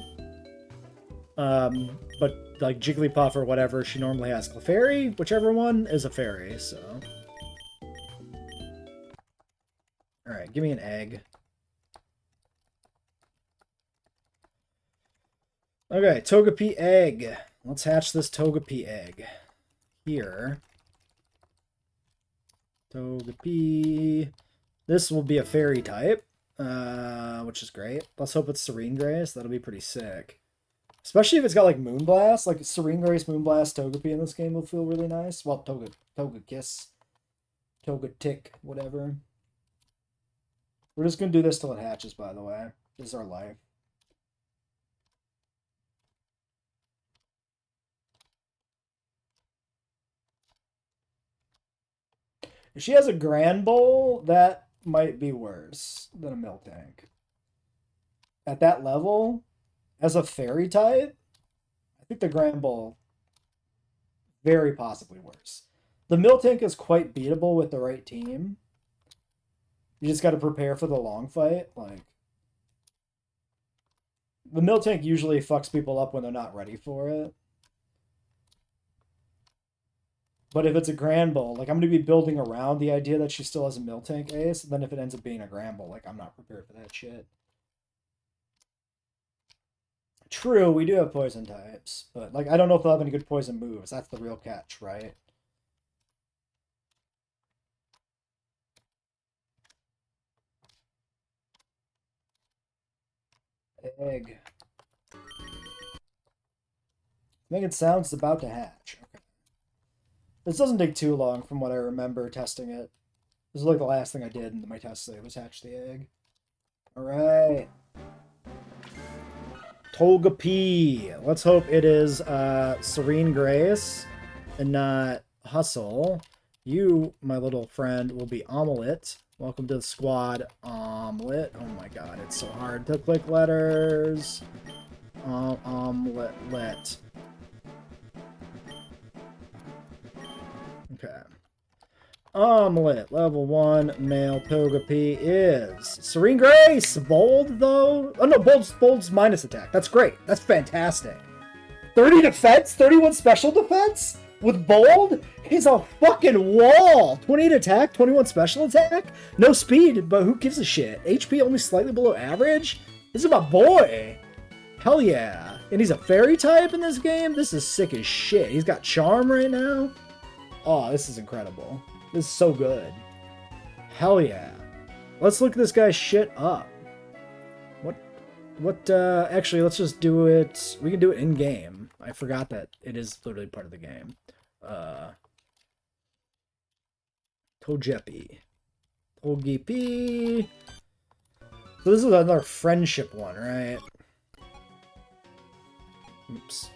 but like Jigglypuff or whatever, she normally has Clefairy. Whichever one is a fairy, so... Alright, give me an egg. Okay, Togepi egg. Let's hatch this Togepi egg. Here. Togepi. This will be a fairy type, which is great. Let's hope it's Serene Grace. That'll be pretty sick. Especially if it's got like Moonblast. Like Serene Grace, Moonblast, Togepi in this game will feel really nice. Well, Togekiss. Togetic, whatever. We're just going to do this till it hatches, by the way. This is our life. If she has a Grand Bowl, that might be worse than a Miltank. At that level, as a fairy type, I think the Grand Bowl, very possibly worse. The Miltank is quite beatable with the right team. You just got to prepare for the long fight. Like, the Miltank usually fucks people up when they're not ready for it. But if it's a Grand Bowl, like, I'm going to be building around the idea that she still has a Miltank ace. And then if it ends up being a Grand Bowl, like, I'm not prepared for that shit. True, we do have poison types. But, like, I don't know if they'll have any good poison moves. That's the real catch, right? Egg. Making sounds it's about to hatch. Okay. This doesn't take too long from what I remember testing it. This is like the last thing I did in my test today was hatch the egg. Alright. Togepi. Let's hope it is Serene Grace and not Hustle. You, my little friend, will be Omelette. Welcome to the squad, Omelette. Oh my god, it's so hard to click letters. Omelette. Okay. Omelette, level 1, male Togepi is Serene Grace! Bold, though? Oh no, Bold's minus attack. That's great. That's fantastic. 30 defense? 31 special defense? With Bold? He's a fucking wall! 28 attack, 21 special attack? No speed, but who gives a shit? HP only slightly below average? This is my boy! Hell yeah. And he's a fairy type in this game? This is sick as shit. He's got Charm right now? Oh, this is incredible. This is so good. Hell yeah. Let's look this guy's shit up. Actually, let's just do it. We can do it in-game. I forgot that it is literally part of the game. Togepi. Togepi. So this is another friendship one, right? Oops.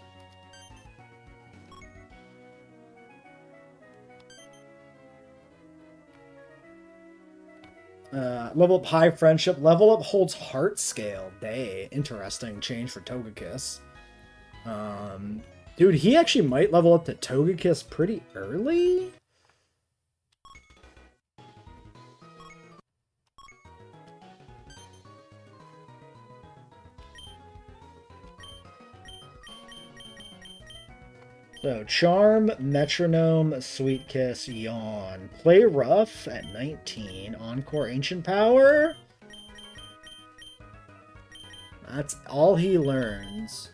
Level up high friendship. Level up holds heart scale. Day. Interesting change for Togekiss. Dude, he actually might level up to Togekiss pretty early? So, Charm, Metronome, Sweet Kiss, Yawn. Play rough at 19. Encore Ancient Power? That's all he learns.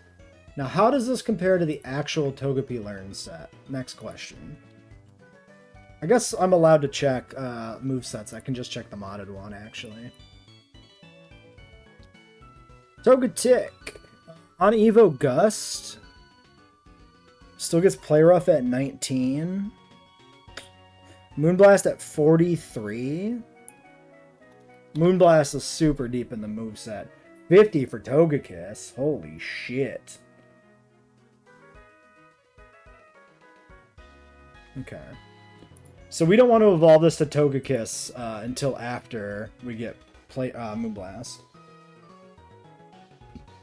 Now, how does this compare to the actual Togepi Learn set? Next question. I guess I'm allowed to check movesets. I can just check the modded one, actually. Togetic. On Evo Gust. Still gets Play Rough at 19. Moonblast at 43. Moonblast is super deep in the moveset. 50 for Togekiss. Holy shit. Okay. So we don't want to evolve this to Togekiss until after we get Moonblast.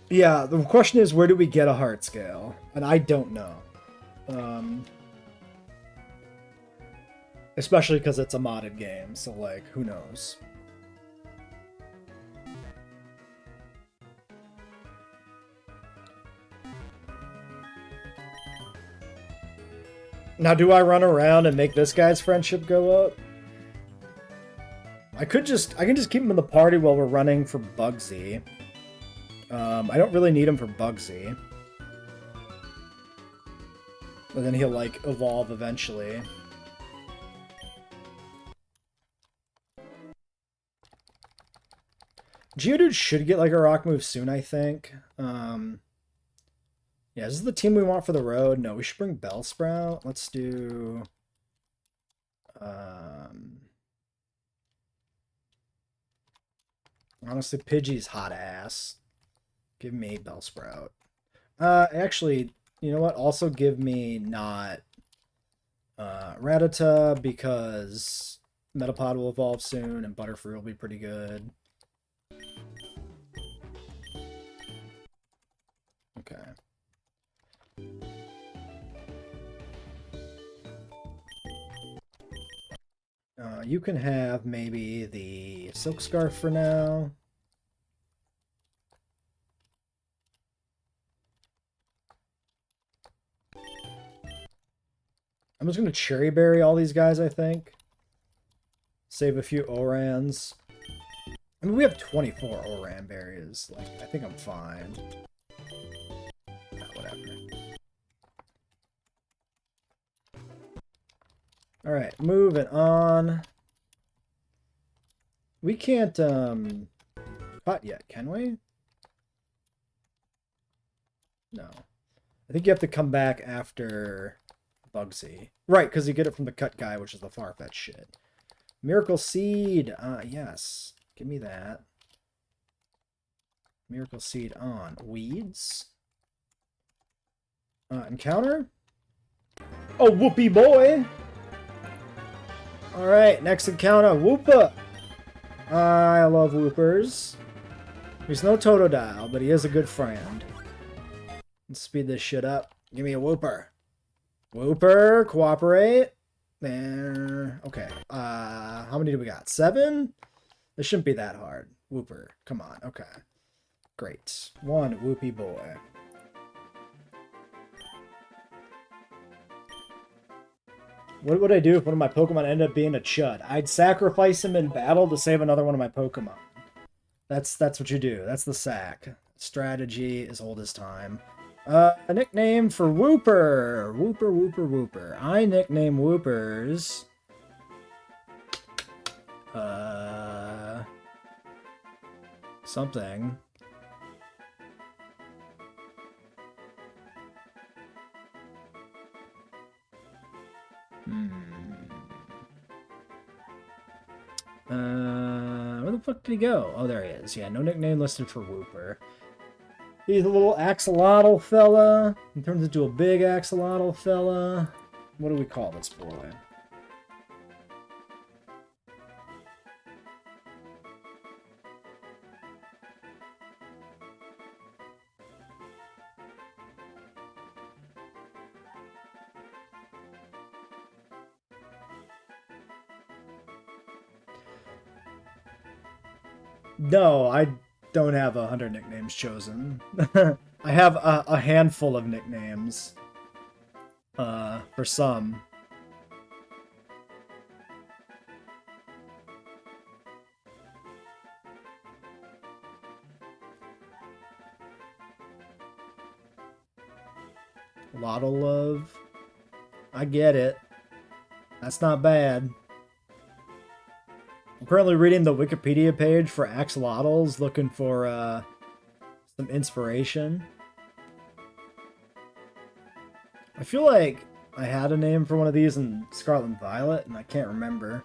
Yeah, the question is, where do we get a heart scale? And I don't know. Especially because it's a modded game, so, like, who knows? Now, do I run around and make this guy's friendship go up? I can just keep him in the party while we're running for Bugsy. I don't really need him for Bugsy. But then he'll, like, evolve eventually. Geodude should get, like, a rock move soon, I think. Yeah, is this the team we want for the road? No, we should bring Bellsprout. Let's do... honestly, Pidgey's hot ass. Give me Bellsprout. Actually, you know what? Also give me not Rattata, because Metapod will evolve soon and Butterfree will be pretty good. Okay. You can have maybe the Silk Scarf for now. I'm just going to Cherry Berry all these guys, I think. Save a few Orans. I mean, we have 24 Oran berries. Like, I think I'm fine. Whatever. Alright, moving on. We can't, cut yet, can we? No. I think you have to come back after Bugsy. Right, because you get it from the cut guy, which is the Farfetch shit. Miracle Seed! Yes. Give me that. Miracle Seed on. Weeds. Encounter? Oh, whoopee boy! Alright, next encounter, Woopa! I love Woopers. He's no Totodile, but he is a good friend. Let's speed this shit up. Give me a Wooper. Wooper, cooperate. There. Okay. How many do we got? 7? This shouldn't be that hard. Wooper. Come on. Okay. Great. 1 whoopee boy. What would I do if one of my Pokemon ended up being a Chud? I'd sacrifice him in battle to save another one of my Pokemon. That's what you do. That's the sack. Strategy is old as time. A nickname for Wooper. Wooper, Wooper, Wooper. I nickname Woopers. Something. Where the fuck did he go? Oh, there he is. Yeah, no nickname listed for Wooper. He's a little axolotl fella. He turns into a big axolotl fella. What do we call this boy? No, I don't have 100 nicknames chosen. I have a handful of nicknames. For some. Lotto Love. I get it. That's not bad. I'm currently reading the Wikipedia page for axolotls, looking for some inspiration. I feel like I had a name for one of these in Scarlet and Violet, and I can't remember.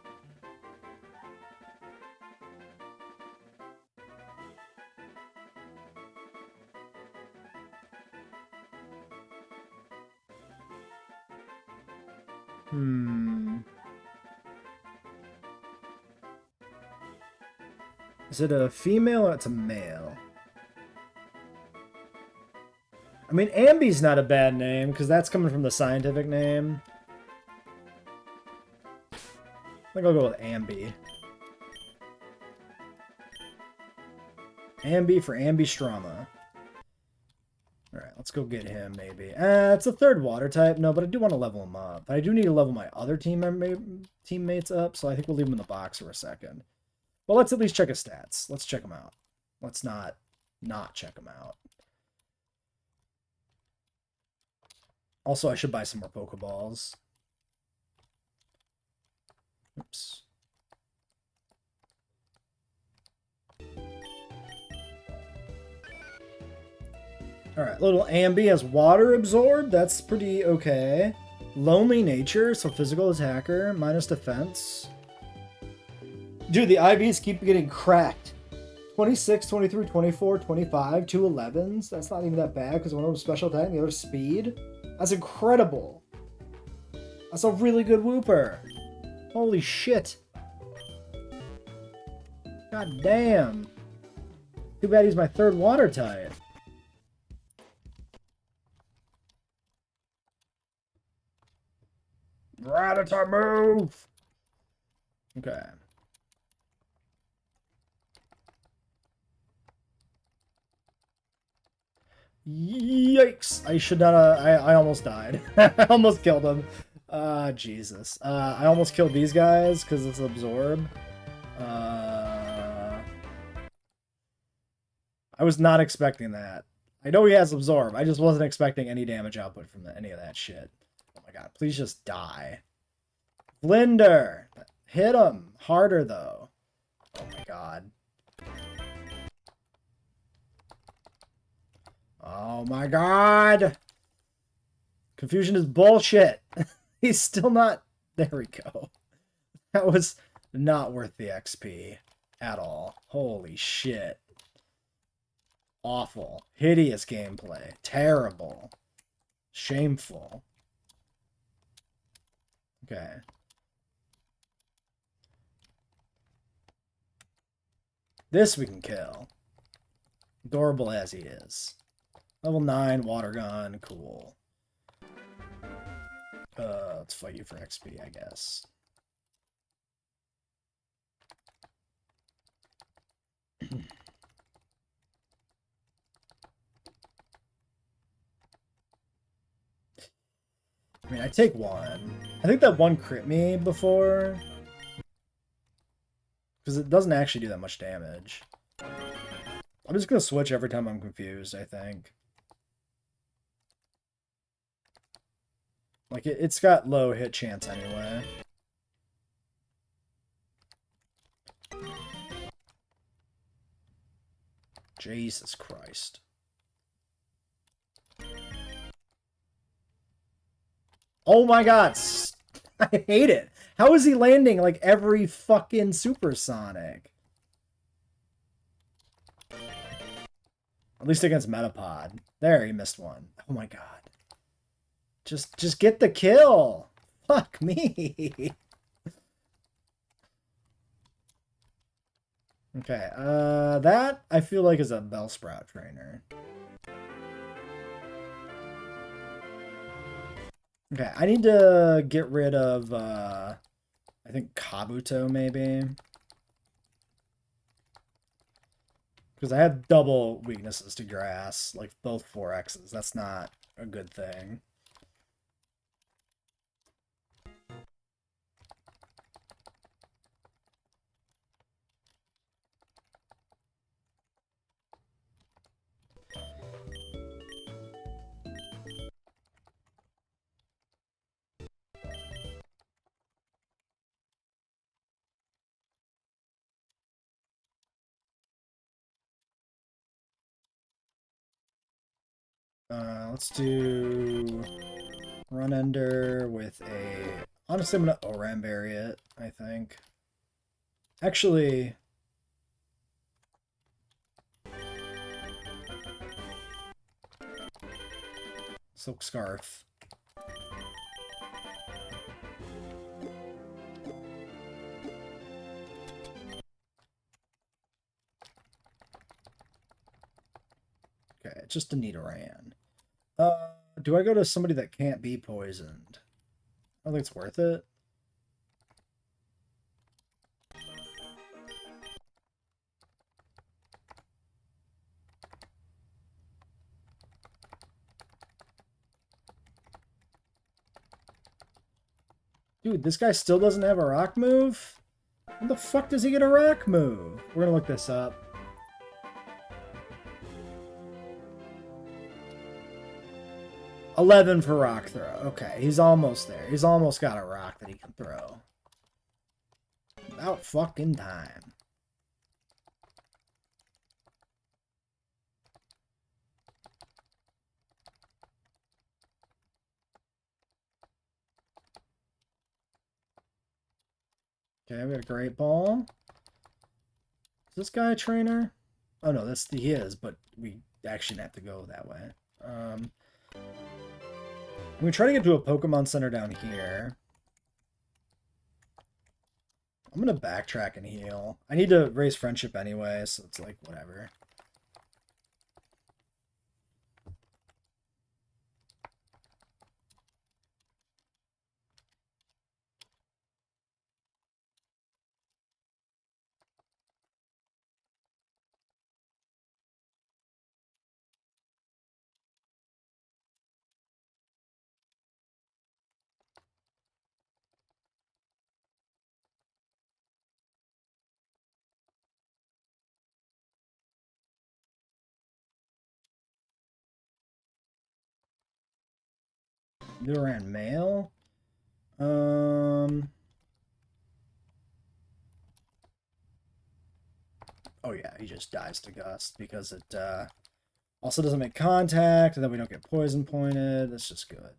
Is it a female or it's a male? I mean, Ambi's not a bad name, because that's coming from the scientific name. I think I'll go with Ambi. Ambi for Ambistrama. Alright, let's go get him, maybe. It's a third water type. No, but I do want to level him up. But I do need to level my other teammates up, so I think we'll leave him in the box for a second. Well, let's at least check his stats. Let's check him out. Let's not check him out. Also, I should buy some more Pokeballs. Oops. Alright, little Ambi has water absorbed. That's pretty okay. Lonely nature, so physical attacker, minus defense. Dude, the IVs keep getting cracked. 26, 23, 24, 25, 2 11s. That's not even that bad because one of them special attack and the other speed. That's incredible. That's a really good Wooper. Holy shit. God damn. Too bad he's my third water type. Rattata move! Okay. Yikes! I should not, I almost died. I almost killed him. Jesus. I almost killed these guys because it's absorb. I was not expecting that. I know he has absorb. I just wasn't expecting any damage output from any of that shit. Oh my god, please just die. Blender! Hit him! Harder, though. Oh my god. Oh my god! Confusion is bullshit. He's still not... There we go. That was not worth the XP at all. Holy shit. Awful. Hideous gameplay. Terrible. Shameful. Okay. This we can kill. Adorable as he is. Level 9, water gun, cool. Let's fight you for XP, I guess. I mean, I take one. I think that one crit me before. Because it doesn't actually do that much damage. I'm just going to switch every time I'm confused, I think. Like, it's got low hit chance anyway. Jesus Christ. Oh my god! I hate it! How is he landing like every fucking supersonic? At least against Metapod. There, he missed one. Oh my god. Just get the kill! Fuck me! Okay, that I feel like is a Bellsprout trainer. Okay, I need to get rid of, I think Kabuto, maybe. Because I have double weaknesses to grass, like both 4Xs. That's not a good thing. Let's do Run Ender with a... Honestly, I'm going to ORAM berry it, I think. Actually... Silk Scarf. just a Nidoran. Do I go to somebody that can't be poisoned? I don't think it's worth it. Dude, this guy still doesn't have a rock move? When the fuck does he get a rock move? We're gonna look this up. $11 for rock throw. Okay, he's almost there. He's almost got a rock that he can throw. About fucking time. Okay, we got a great ball. Is this guy a trainer? Oh no, he is, but we actually have to go that way. We try to get to a Pokemon Center down here. I'm gonna backtrack and heal. I need to raise friendship anyway, so it's like whatever. Nidoran male. Oh yeah, he just dies to Gust because it also doesn't make contact, and then we don't get poison pointed. That's just good.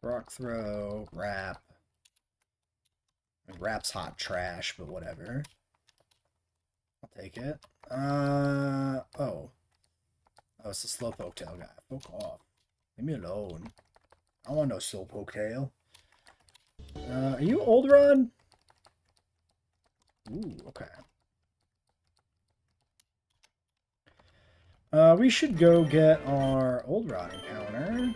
Rock throw, wrap. I mean, wrap's hot trash, but whatever. I'll take it. Oh. Oh, it's the Slowpoke Tail guy. Fuck off. Leave me alone. I don't want no Slowpoke Tail. Are you Old Rod? Ooh, okay. We should go get our Old Rod encounter.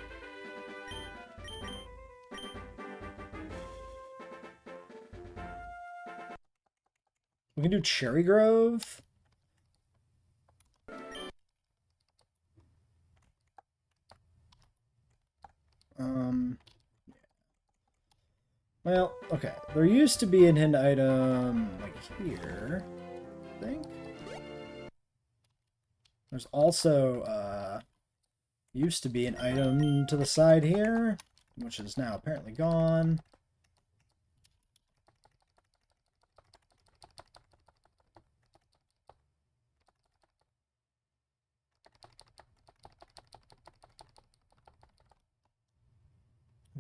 We can do Cherry Grove. Well, okay. There used to be an hidden item like here, I think. There's also used to be an item to the side here, which is now apparently gone.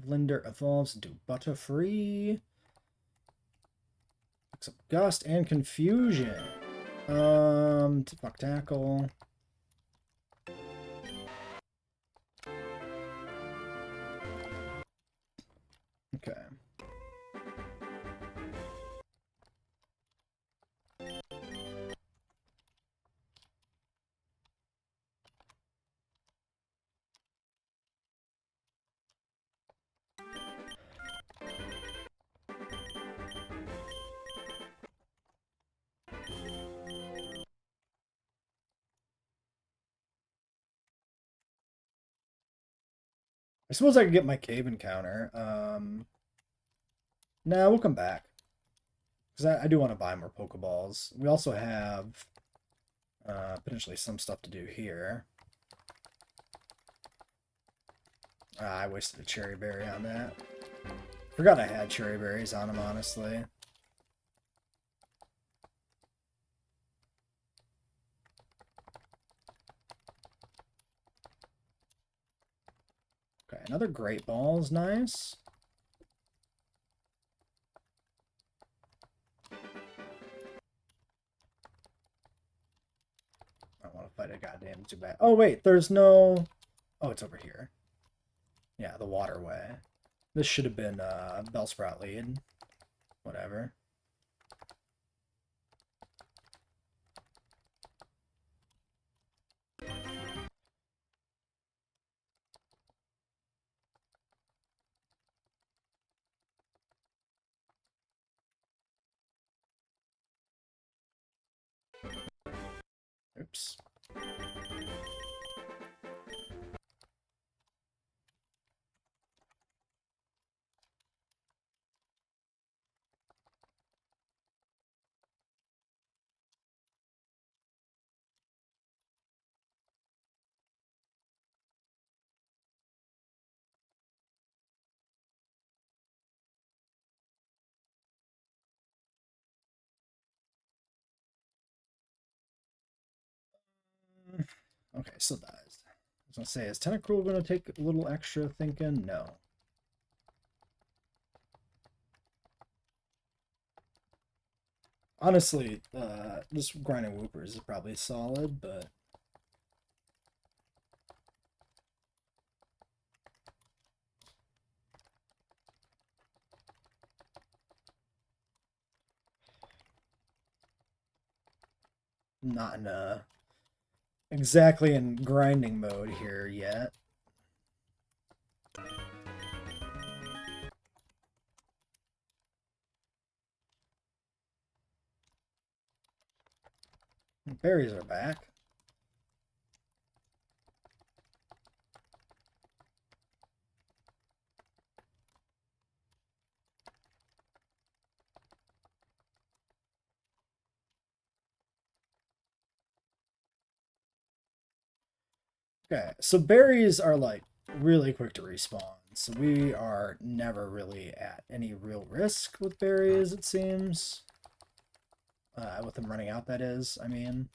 Blender evolves into Butterfree. Picks up Gust and Confusion. Fuck Tackle. Okay. I suppose I could get my cave encounter. Nah, we'll come back. Because I do want to buy more Pokeballs. We also have potentially some stuff to do here. I wasted a Cherry Berry on that. Forgot I had Cherry Berries on them, honestly. Okay. another great ball is nice. I don't want to fight a goddamn Zubat. Oh, wait, there's no... Oh, it's over here. Yeah, the waterway. This should have been Bellsprout lead. Whatever. Oops. Okay, still dies. I was gonna say, is Tentacruel gonna take a little extra thinking? No. Honestly, this grinding Whoopers is probably solid, but not in exactly in grinding mode here yet. Berries are back. Okay, so berries are like really quick to respawn, so we are never really at any real risk with berries, it seems. With them running out, that is, I mean.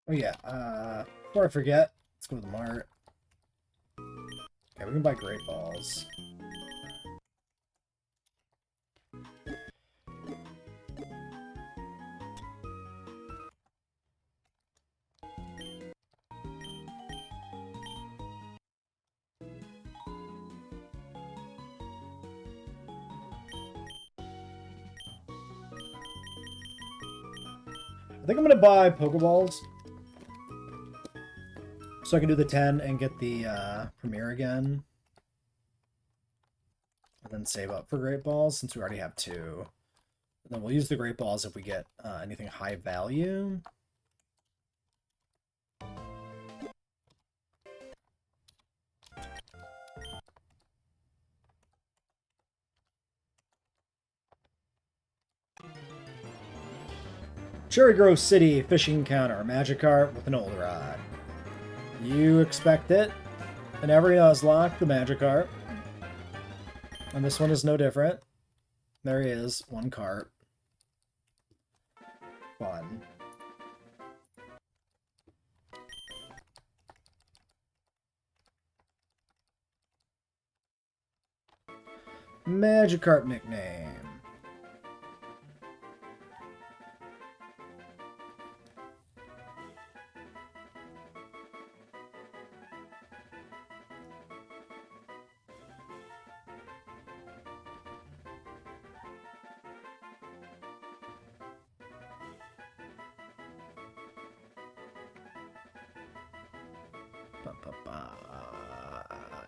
Oh yeah, before I forget, let's go to the mart. Okay, we can buy great balls. I think I'm gonna buy Pokeballs so I can do the 10 and get the Premier again. And then save up for Great Balls since we already have 2. And then we'll use the Great Balls if we get anything high value. Cherry Grove City fishing encounter, Magikarp with an old rod. You expect it. In every Nuzlocke, the Magikarp. And this one is no different. There he is, one carp. Fun. Magikarp nickname.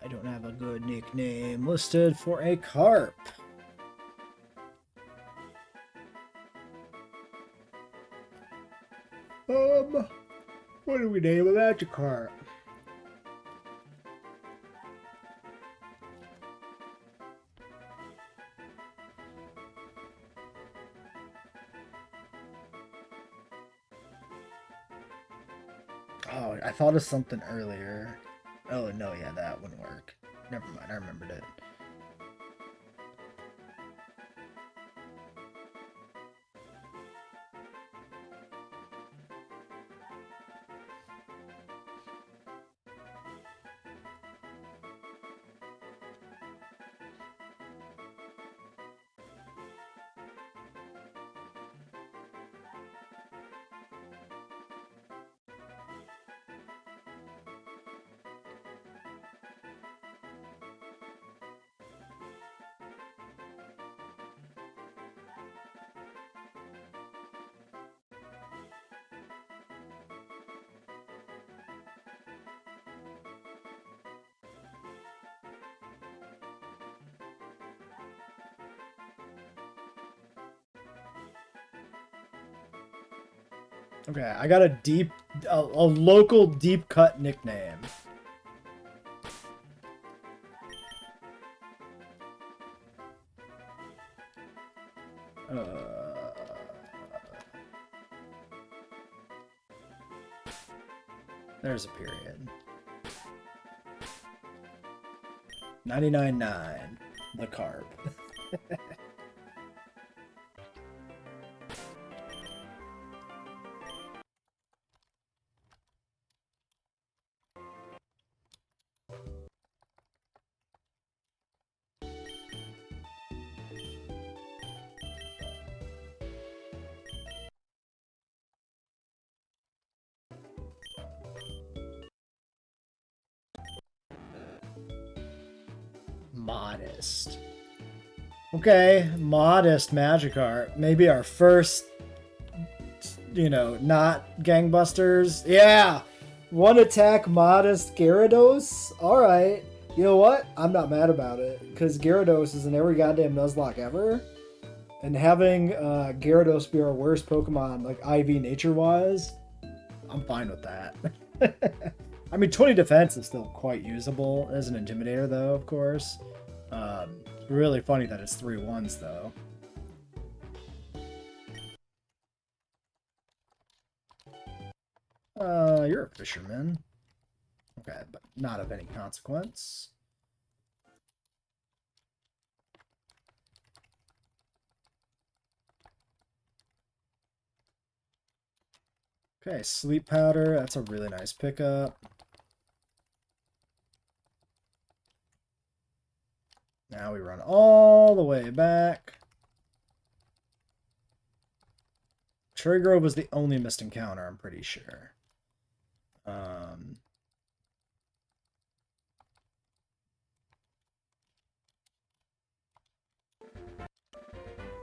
I don't have a good nickname listed for a carp. What do we name a Magikarp? Oh, I thought of something earlier. Oh, no, yeah, that wouldn't work. Never mind, I remembered it. Okay, I got a local deep cut nickname. There's a period. 99.9, the carp. Modest. Okay, modest Magikarp. Maybe our first, not gangbusters. Yeah! One attack, modest Gyarados. Alright. You know what? I'm not mad about it. Because Gyarados is in every goddamn Nuzlocke ever. And having Gyarados be our worst Pokemon, like IV nature-wise, I'm fine with that. I mean, 20 defense is still quite usable as an Intimidator, though, of course. Really funny that it's 3 ones, though. You're a fisherman. Okay, but not of any consequence. Okay, sleep powder. That's a really nice pickup. Now we run all the way back. Cherry Grove was the only missed encounter, I'm pretty sure.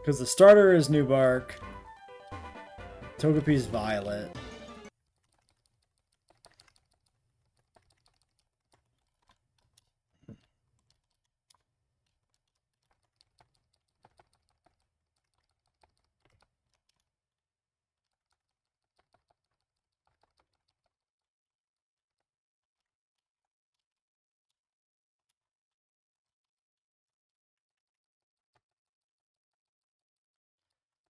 Because the starter is New Bark. Togepi's Violet.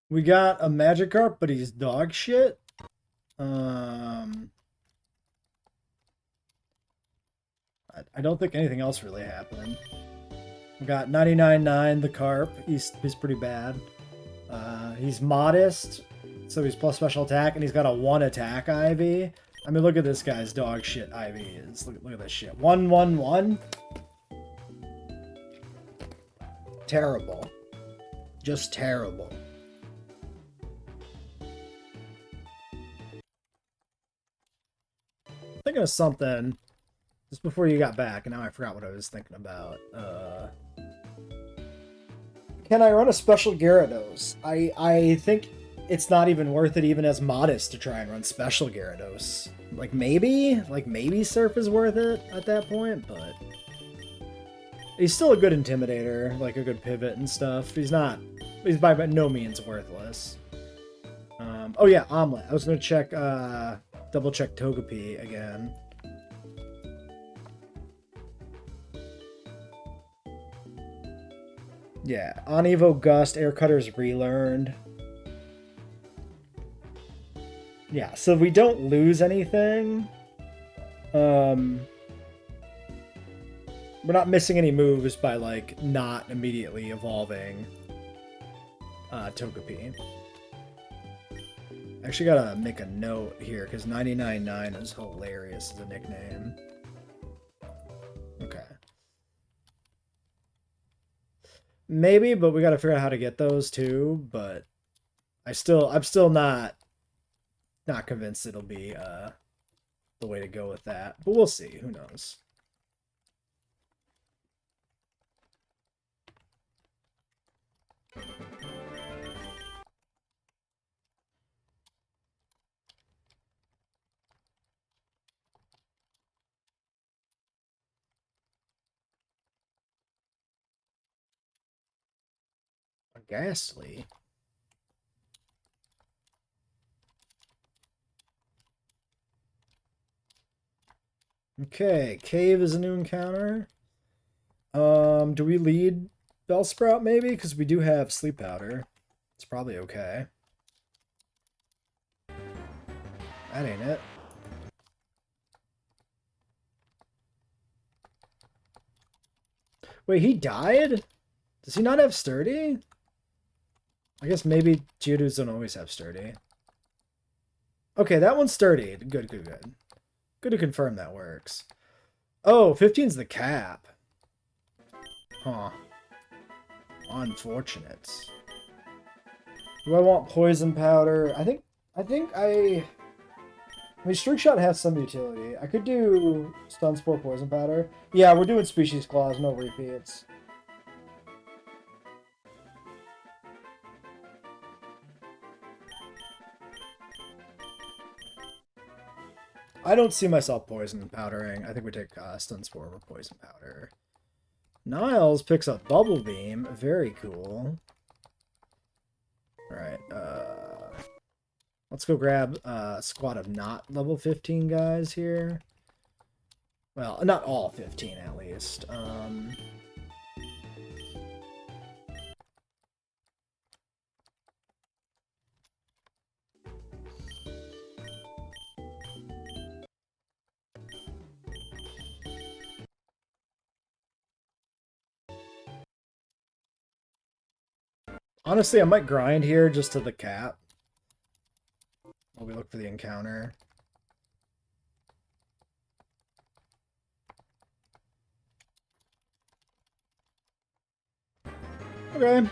We got a Magikarp, but he's dog shit. I don't think anything else really happened. We got 99.9, the Carp. He's pretty bad. He's modest, so he's plus special attack, and he's got a 1 attack IV. I mean, look at this guy's dog shit IVs. Look at this shit. 1/1/1. Terrible. Just terrible. Thinking of something just before you got back, and now I forgot what I was thinking about. Can I run a special Gyarados? I think it's not even worth it even as modest to try and run special Gyarados. Like maybe Surf is worth it at that point, but he's still a good Intimidator, like a good pivot and stuff. He's by no means worthless. Oh yeah, Omelette. I was gonna check, double check Togepi again. Yeah, on Evo Gust, Air Cutter's relearned. Yeah, so we don't lose anything. We're not missing any moves by, like, not immediately evolving Togepi. Actually gotta make a note here, because 999 is hilarious as a nickname. Okay. Maybe, but we gotta figure out how to get those too, but I'm still not convinced it'll be the way to go with that. But we'll see, who knows. Ghastly. Okay, Cave is a new encounter. Do we lead Bellsprout maybe? Because we do have Sleep Powder. It's probably okay. That ain't it. Wait, he died? Does he not have Sturdy? I guess maybe Geodudes don't always have Sturdy. Okay, that one's Sturdy. Good. Good to confirm that works. Oh, 15's the cap. Huh. Unfortunate. Do I want Poison Powder? I mean, Streak Shot has some utility. I could do Stun Spore Poison Powder. Yeah, we're doing Species Claws, no repeats. I don't see myself Poison Powdering. I think we take Stun Spore over Poison Powder. Niles picks up Bubble Beam. Very cool. Alright, let's go grab a squad of not level 15 guys here. Well, not all 15 at least. Honestly, I might grind here just to the cap while we look for the encounter. Okay.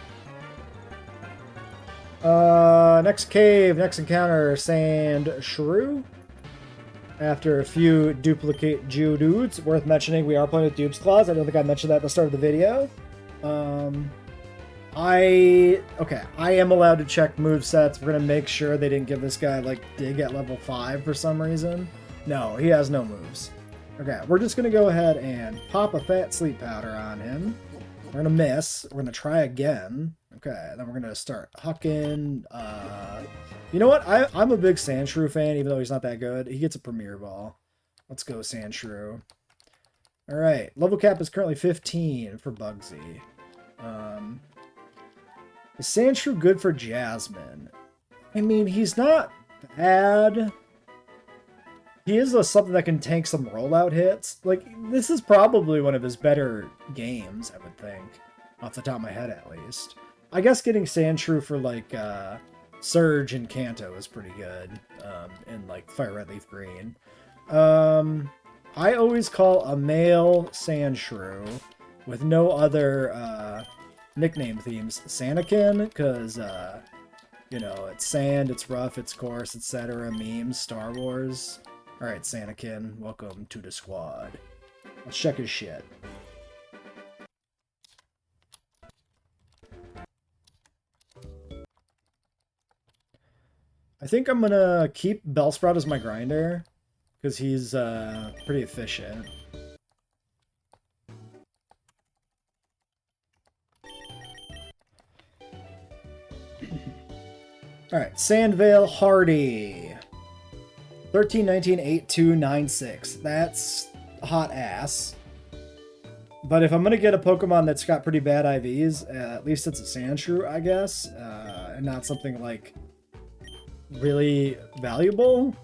Next cave, next encounter, Sand Shrew. After a few duplicate Geodudes, worth mentioning, we are playing with Dupe's Claws. I don't think I mentioned that at the start of the video. I am allowed to check movesets. We're gonna make sure they didn't give this guy, like, Dig at level 5 for some reason. No, he has no moves. Okay, we're just gonna go ahead and pop a fat Sleep Powder on him. We're gonna miss. We're gonna try again. Okay, then we're gonna start hucking. You know what? I'm a big Sandshrew fan, even though he's not that good. He gets a Premier Ball. Let's go, Sandshrew. Alright, level cap is currently 15 for Bugsy. Is Sandshrew good for Jasmine? I mean, he's not bad. He is something that can tank some rollout hits. Like, this is probably one of his better games, I would think. Off the top of my head, at least. I guess getting Sandshrew for, like, Surge and Kanto is pretty good. In, like, Fire Red Leaf Green. I always call a male Sandshrew with no other, nickname themes Sanakin, because, you know, it's sand, it's rough, it's coarse, etc. Memes, Star Wars. Alright, Sanakin, welcome to the squad. Let's check his shit. I think I'm gonna keep Bellsprout as my grinder, because he's pretty efficient. Alright, Sandvale Hardy. 13, 19, 8, 2, 9, 6. That's hot ass. But if I'm going to get a Pokemon that's got pretty bad IVs, at least it's a Sandshrew, I guess. And not something, like, really valuable.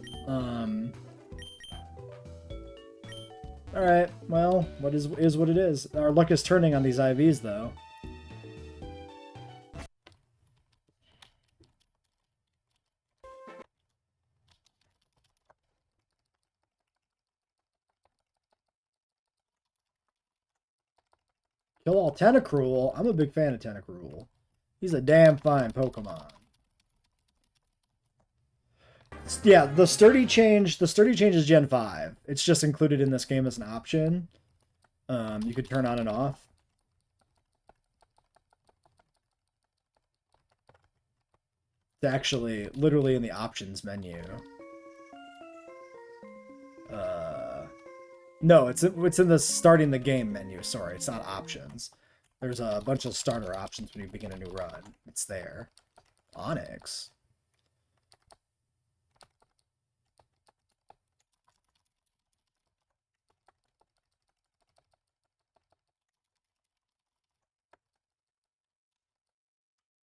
Alright, well, what is what it is. Our luck is turning on these IVs, though. Kill all Tentacruel. I'm a big fan of Tentacruel. He's a damn fine Pokemon. Yeah, the sturdy change is Gen 5. It's just included in this game as an option. You could turn on and off. It's actually literally in the options menu. No, it's in the starting the game menu. Sorry, it's not options. There's a bunch of starter options when you begin a new run. It's there. Onyx.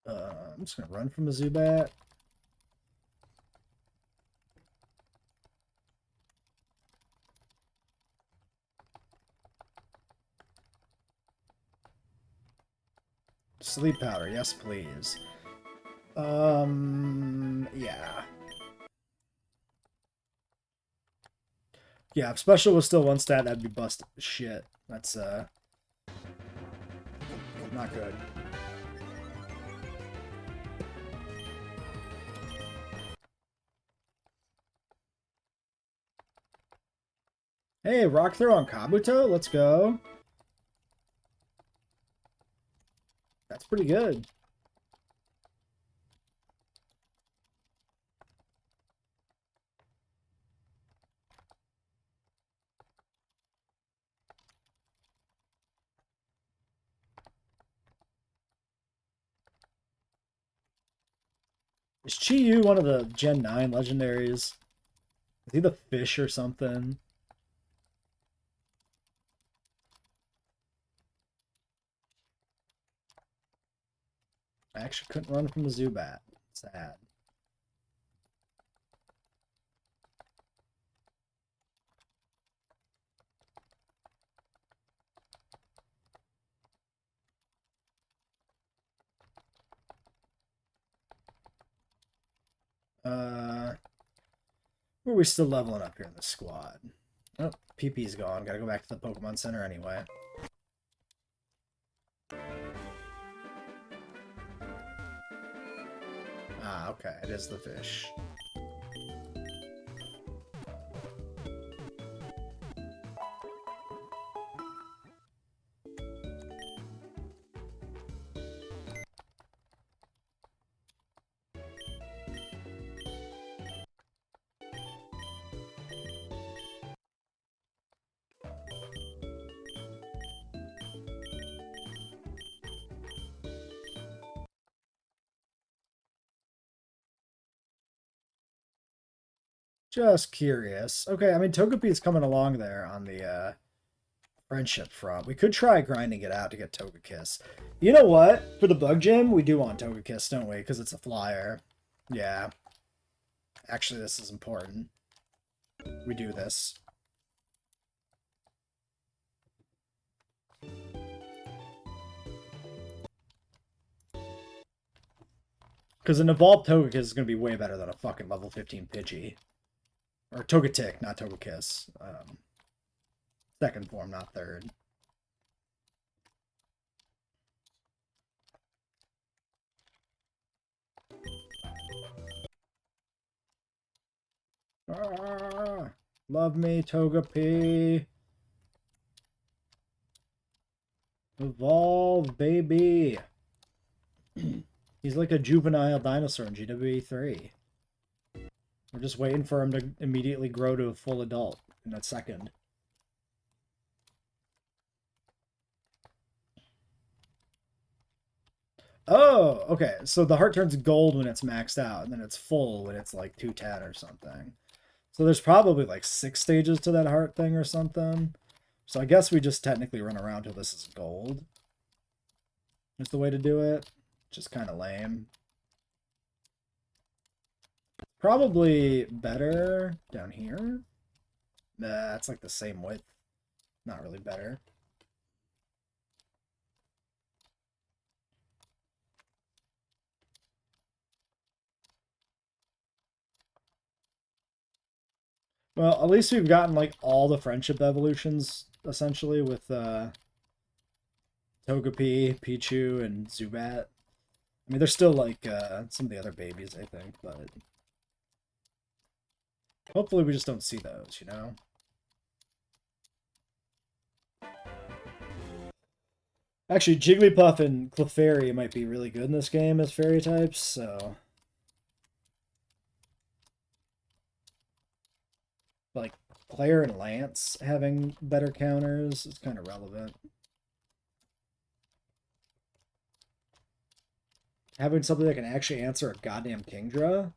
I'm just gonna run from a Zubat. Sleep powder, yes please. Yeah. Yeah, if special was still one stat, that'd be busted shit. That's, not good. Hey, rock throw on Kabuto? Let's go. That's pretty good. Is Chi-Yu one of the Gen 9 legendaries? Is he the fish or something? I actually couldn't run from the Zubat. Sad. Where are we still leveling up here in the squad? Oh, PP's gone. Gotta go back to the Pokemon Center anyway. Ah, okay. It is the fish. Just curious. Okay, I mean, Togepi's coming along there on the friendship front. We could try grinding it out to get Togekiss. You know what? For the Bug Gym, we do want Togekiss, don't we? Because it's a flyer. Yeah. Actually, this is important. We do this. Because an evolved Togekiss is going to be way better than a fucking level 15 Pidgey. Or Togetic, not Togekiss. Second form, not third. Ah, love me, Togepi. Evolve, baby. He's like a juvenile dinosaur in GWE 3. We're just waiting for him to immediately grow to a full adult in a second. Oh, okay. So the heart turns gold when it's maxed out, and then it's full when it's like 210 or something. So there's probably like 6 stages to that heart thing or something. So I guess we just technically run around till this is gold. Is the way to do it. Just kind of lame. Probably better down here. Nah, it's like the same width. Not really better. Well, at least we've gotten like all the friendship evolutions essentially with Togepi, Pichu, and Zubat. I mean, they're still like some of the other babies, I think, but hopefully we just don't see those, you know? Actually, Jigglypuff and Clefairy might be really good in this game as fairy types, so... Like, Claire and Lance having better counters is kind of relevant. Having something that can actually answer a goddamn Kingdra?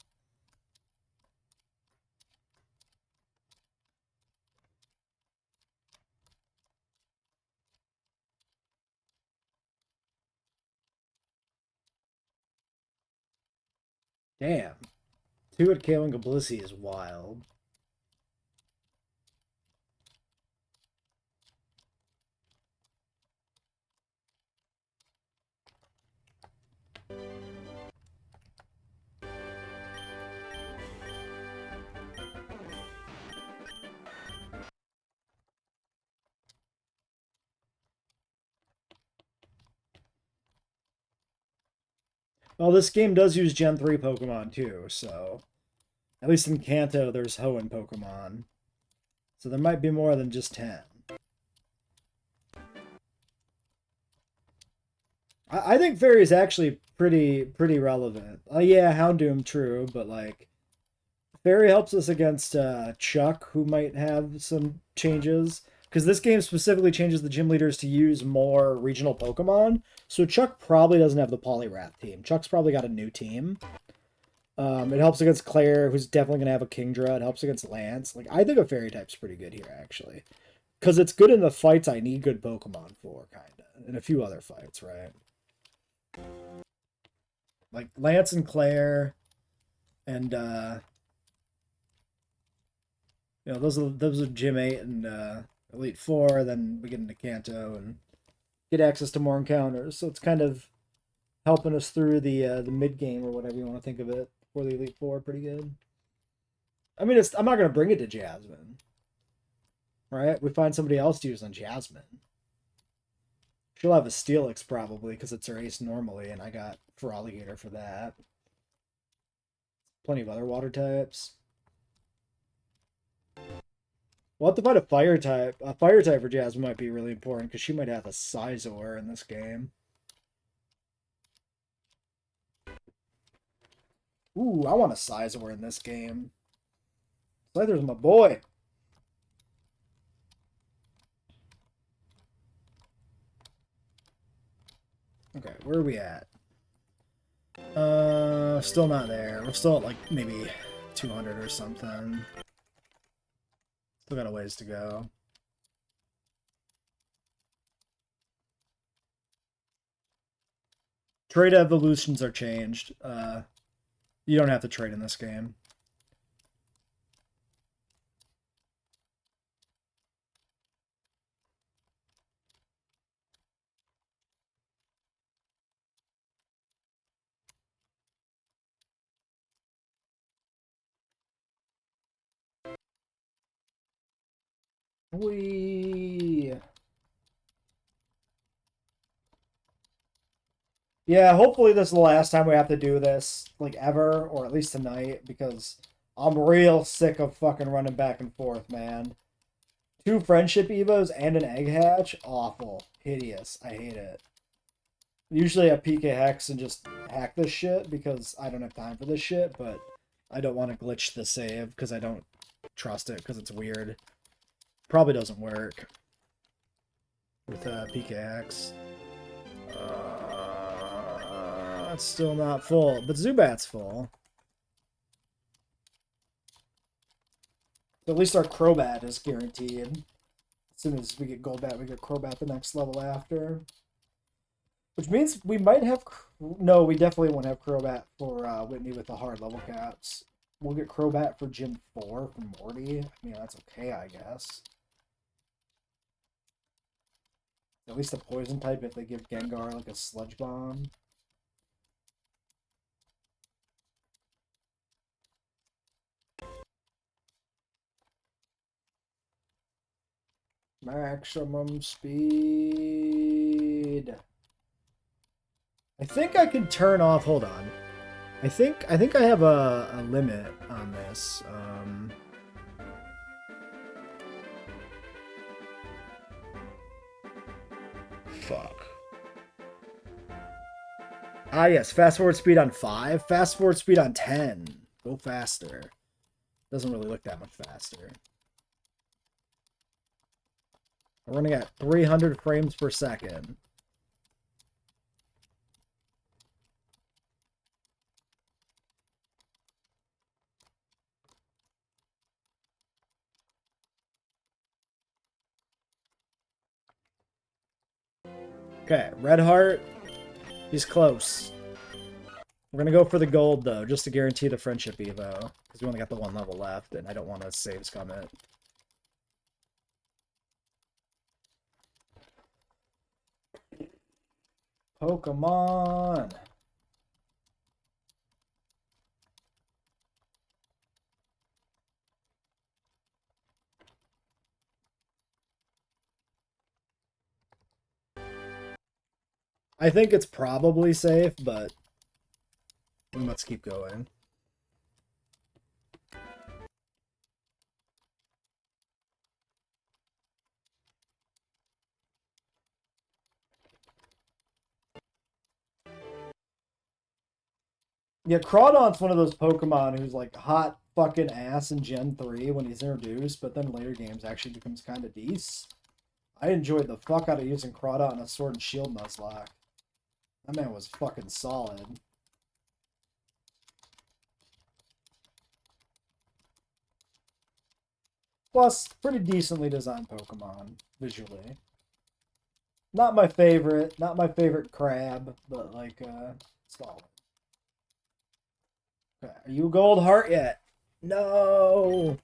Damn. 2 at KO and Gablissi is wild. Well, this game does use Gen 3 Pokemon too, so... At least in Kanto, there's Hoenn Pokemon. So there might be more than just 10. I think Fairy is actually pretty relevant. Yeah, Houndoom, true, but like... Fairy helps us against Chuck, who might have some changes. Because this game specifically changes the gym leaders to use more regional Pokemon. So Chuck probably doesn't have the Poliwrath team. Chuck's probably got a new team. It helps against Claire, who's definitely going to have a Kingdra. It helps against Lance. Like, I think a Fairy type's pretty good here, actually. Because it's good in the fights I need good Pokemon for, kind of. And a few other fights, right? Like, Lance and Claire. And, you know, those are Gym 8 and Elite 4. Then we get into Kanto and get access to more encounters. So it's kind of helping us through the mid-game or whatever you want to think of it. For the Elite Four, pretty good. I mean, I'm not going to bring it to Jasmine. Right? We find somebody else to use on Jasmine. She'll have a Steelix probably, because it's her ace normally, and I got Feraligatr for that. Plenty of other water types. We'll have to find a fire type. A fire type for Jasmine might be really important, because she might have a Scizor in this game. Ooh, I want a Scizor in this game. Scizor's my boy. Okay, where are we at? Still not there. We're still at like maybe 200 or something. Still got a ways to go. Trade evolutions are changed. You don't have to trade in this game. Yeah, hopefully this is the last time we have to do this, like, ever, or at least tonight, because I'm real sick of fucking running back and forth, man. 2 friendship evos and an egg hatch? Awful. Hideous. I hate it. Usually I PK Hex and just hack this shit, because I don't have time for this shit, but I don't want to glitch the save because I don't trust it because it's weird. Probably doesn't work with PKX. It's still not full, but Zubat's full. At least our Crobat is guaranteed. As soon as we get Golbat, we get Crobat the next level after. Which means we might have... No, we definitely won't have Crobat for Whitney with the hard level caps. We'll get Crobat for Gym 4 from Morty. I mean, that's okay, I guess. At least a poison type if they give Gengar like a Sludge Bomb. Maximum speed. I think I can turn off. Hold on. I think I have a limit on this. Fuck. Ah, yes. Fast forward speed on 5. Fast forward speed on 10. Go faster. Doesn't really look that much faster. We're running at 300 frames per second. Okay, Red Heart. He's close. We're gonna go for the gold though, just to guarantee the friendship evo, because we only got the 1 level left, and I don't want to save scum it. Pokemon. I think it's probably safe, but let's keep going. Yeah, Crawdon's one of those Pokemon who's like hot fucking ass in Gen 3 when he's introduced, but then later games actually becomes kind of decent. I enjoyed the fuck out of using Crawdon in a Sword and Shield Nuzlocke. That man was fucking solid. Plus, pretty decently designed Pokemon, visually. Not my favorite crab, but like, solid. Okay, are you a gold heart yet? No!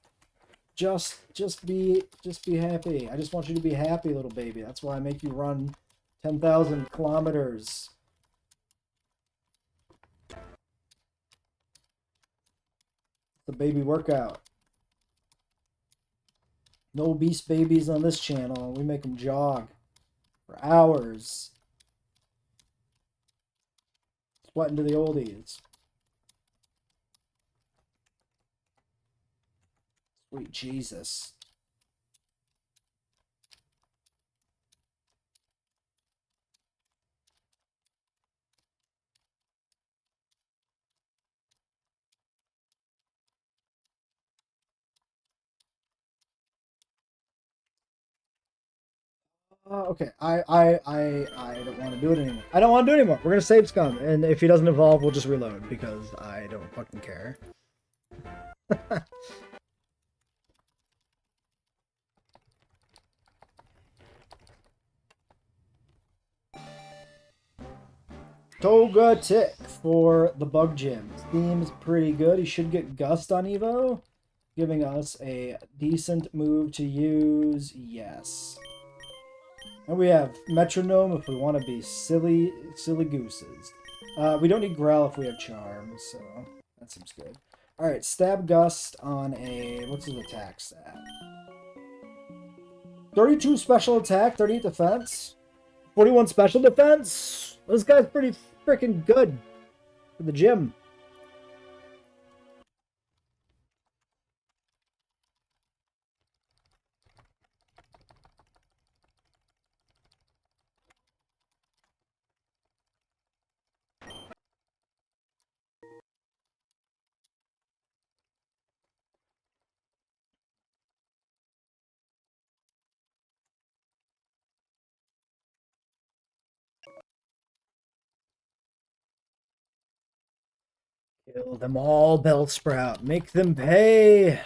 Just be happy. I just want you to be happy, little baby. That's why I make you run 10,000 kilometers. The baby workout. No beast babies on this channel. We make them jog for hours. Sweating to the oldies. Sweet Jesus. Okay, I don't want to do it anymore. I don't want to do it anymore. We're gonna save scum, and if he doesn't evolve, we'll just reload because I don't fucking care. Togetic for the Bug Gym. Seems pretty good. He should get Gust on Evo, giving us a decent move to use. Yes. And we have Metronome if we want to be silly gooses. We don't need Growl if we have Charm, so that seems good. Alright, Stab Gust on a... What's his attack stat? 32 special attack, 38 defense, 41 special defense. This guy's pretty freaking good for the gym. Kill them all, Bellsprout. Make them pay.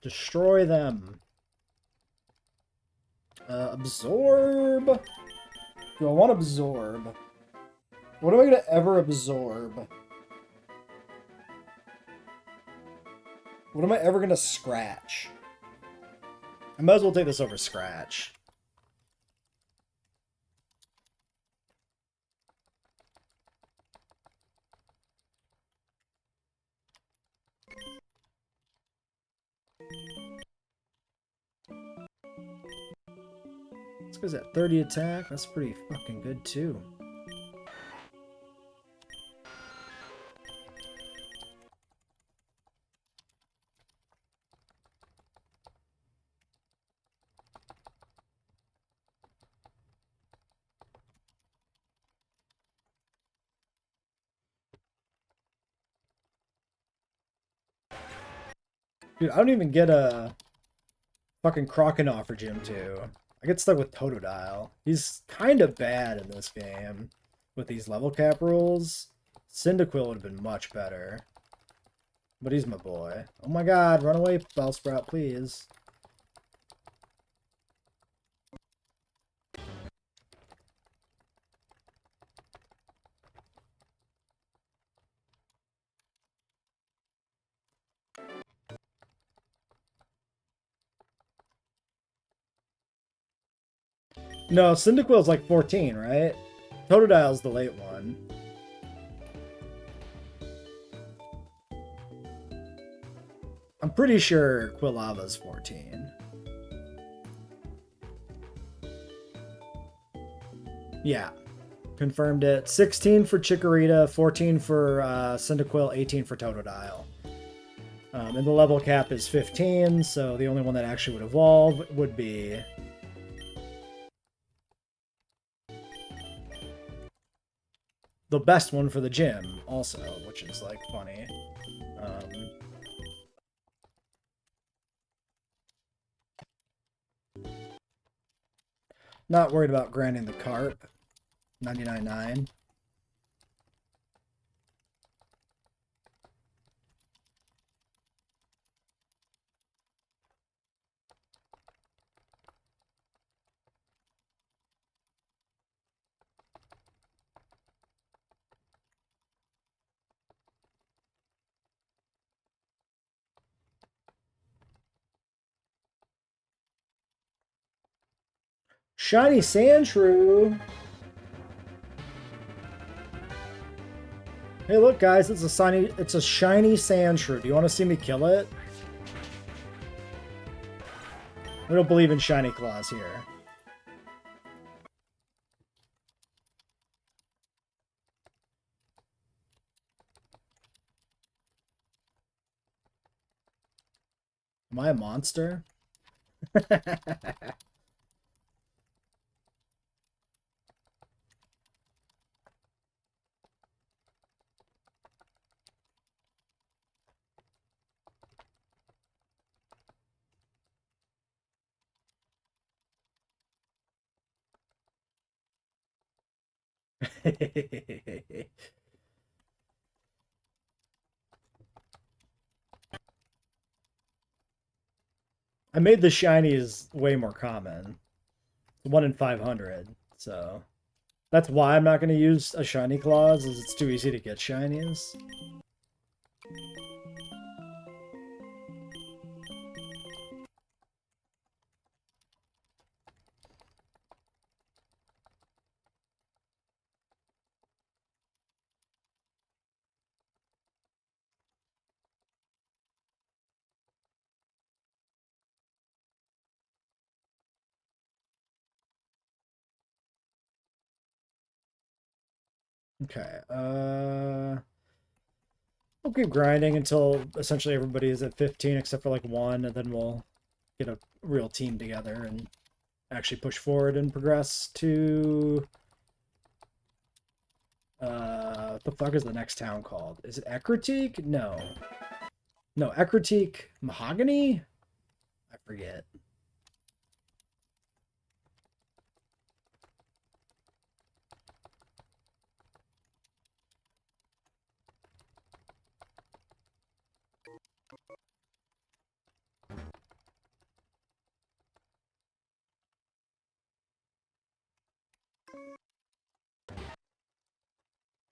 Destroy them. Absorb. Do I want to absorb? What am I going to ever absorb? What am I ever going to scratch? I might as well take this over scratch. This guy's at 30 attack. That's pretty fucking good too. Dude, I don't even get a fucking Croconaw for Gym 2. I get stuck with Totodile. He's kind of bad in this game with these level cap rules. Cyndaquil would have been much better. But he's my boy. Oh my god, run away, Bellsprout, please. No, Cyndaquil's like 14, right? Totodile's the late one. I'm pretty sure Quilava's 14. Yeah. Confirmed it. 16 for Chikorita, 14 for Cyndaquil, 18 for Totodile. And the level cap is 15, so the only one that actually would evolve would be... the best one for the gym, also, which is, like, funny. Not worried about grinding the carp. 99.9. Shiny Sandshrew! Hey, look, guys, it's a shiny Sandshrew. Do you want to see me kill it? We don't believe in shiny claws here. Am I a monster? I made the shinies way more common. 1 in 500, so... That's why I'm not going to use a shiny claws, is it's too easy to get shinies. Okay, we'll keep grinding until essentially everybody is at 15 except for like one, and then we'll get a real team together and actually push forward and progress to... what the fuck is the next town called? Is it Ecruteak? No. No, Ecruteak Mahogany? I forget.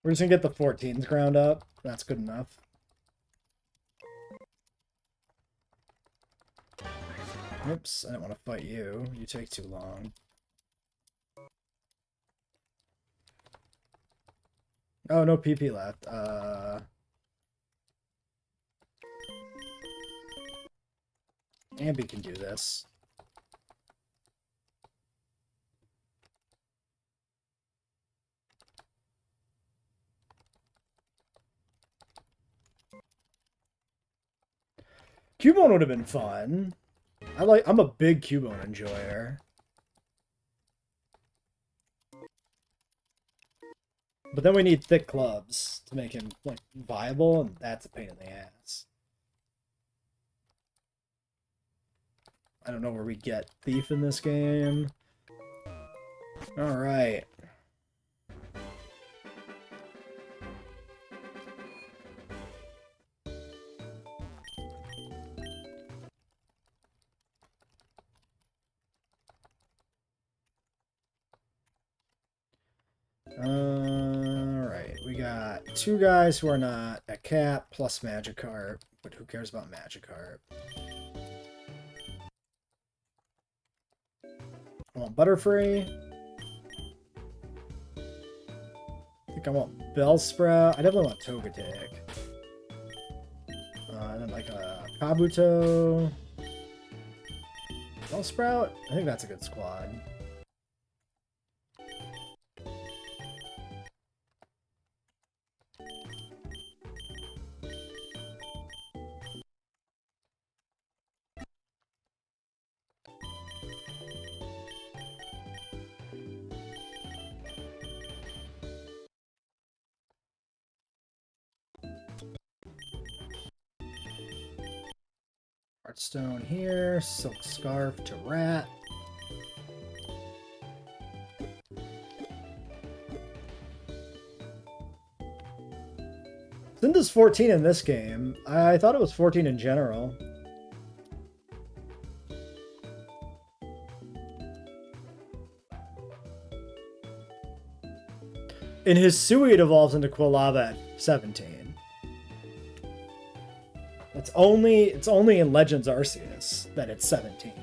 We're just gonna get the 14s ground up. That's good enough. Oops, I didn't want to fight you. You take too long. Oh, no PP left. Ambi can do this. Cubone would have been fun. I'm a big Cubone enjoyer. But then we need thick clubs to make him like viable, and that's a pain in the ass. I don't know where we get Thief in this game. Alright. Alright, we got two guys who are not a cat plus Magikarp, but who cares about Magikarp? I want Butterfree. I think I want Bellsprout. I definitely want Togetic. And then like a Kabuto. Bellsprout? I think that's a good squad. Heartstone here, Silk Scarf to Rat. Cinda's 14 in this game. I thought it was 14 in general. In his Sui, it evolves into Quilava at 17. It's only in Legends Arceus that it's 17.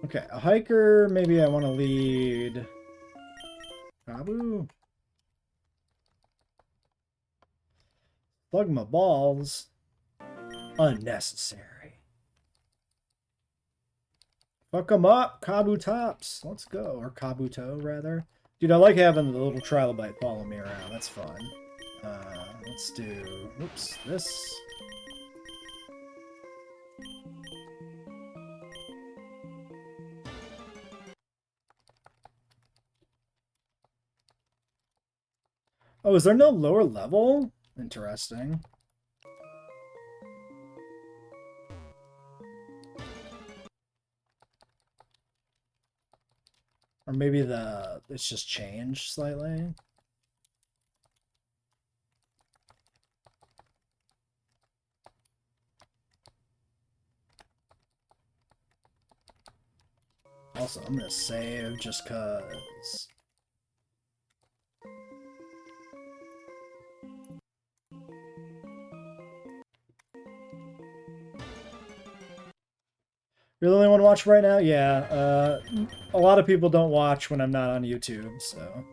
Okay, a hiker, maybe I want to lead Kabu. Plug my balls. Unnecessary. Fuck them up, Kabu tops. Let's go. Or Kabuto, rather. Dude, I like having the little Trilobite follow me around. That's fun. Let's do... Oops, this... Oh, is there no lower level? Interesting. Or maybe it's just changed slightly. Also, I'm gonna save just cause. You're the only one watching right now? Yeah. A lot of people don't watch when I'm not on YouTube, so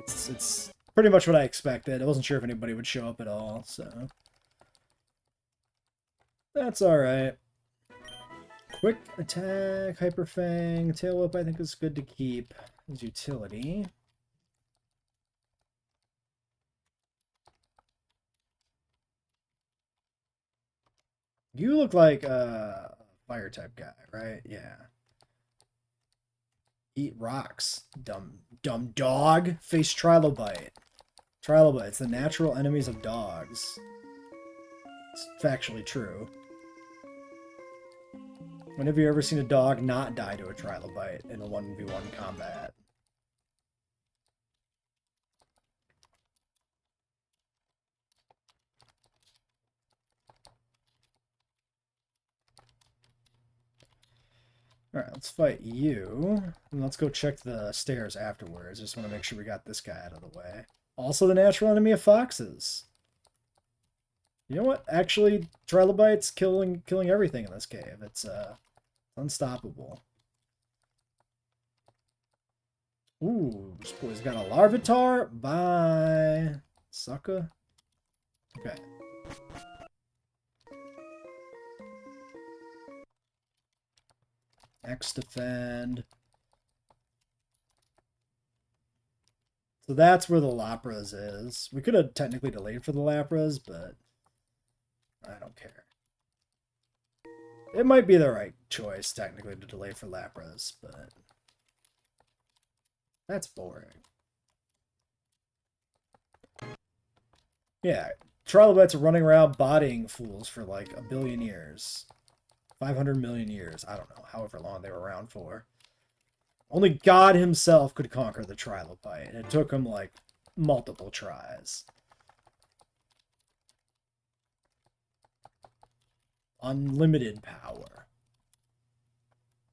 it's pretty much what I expected. I wasn't sure if anybody would show up at all, so that's alright. Quick attack, Hyper Fang, Tail Whip I think is good to keep as utility. You look like a fire type guy, right? Yeah. Eat rocks, dumb dog. Face Trilobite. Trilobites, the natural enemies of dogs. It's factually true. When have you ever seen a dog not die to a trilobite in a 1v1 combat? Alright, let's fight you. And let's go check the stairs afterwards. Just want to make sure we got this guy out of the way. Also the natural enemy of foxes. You know what? Actually, trilobites killing everything in this cave. It's unstoppable. Ooh, this boy's got a Larvitar. Bye, sucker. Okay. X defend. So that's where the Lapras is. We could have technically delayed for the Lapras, but I don't care. It might be the right choice, technically, to delay for Lapras, but that's boring. Yeah, trilobites are running around bodying fools for like 1 billion years. 500 million years. I don't know, however long they were around for. Only God himself could conquer the trilobite. It took him like multiple tries. Unlimited power.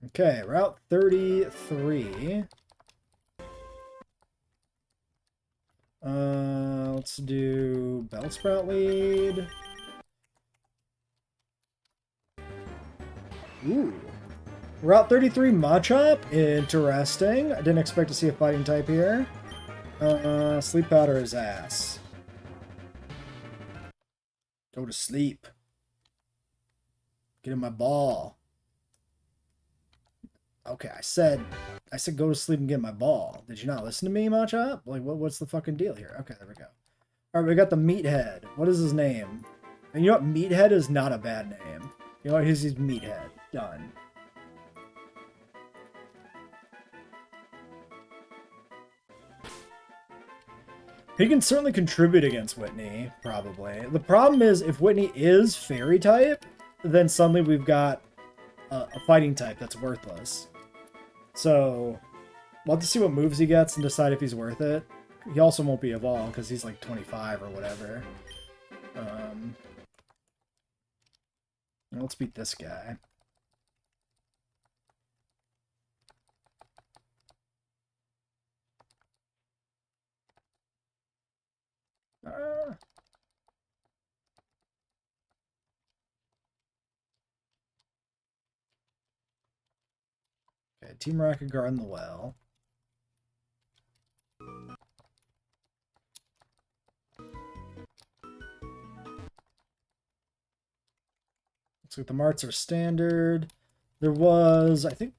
Okay, Route 33. Let's do Bellsprout lead. Ooh. Route 33 Machop. Interesting. I didn't expect to see a fighting type here. Sleep powder his ass. Go to sleep. Get in my ball. Okay, I said go to sleep and get in my ball. Did you not listen to me, Machop? Like, what's the fucking deal here? Okay, there we go. Alright, we got the Meathead. What is his name? And you know what? Meathead is not a bad name. You know what? He's Meathead. Done. He can certainly contribute against Whitney, probably. The problem is, if Whitney is fairy type, then suddenly we've got a fighting type that's worthless. So, we'll have to see what moves he gets and decide if he's worth it. He also won't be evolved because he's like 25 or whatever. Let's beat this guy. Okay, Team Rocket guarding the well. Looks like the marts are standard. There was, I think,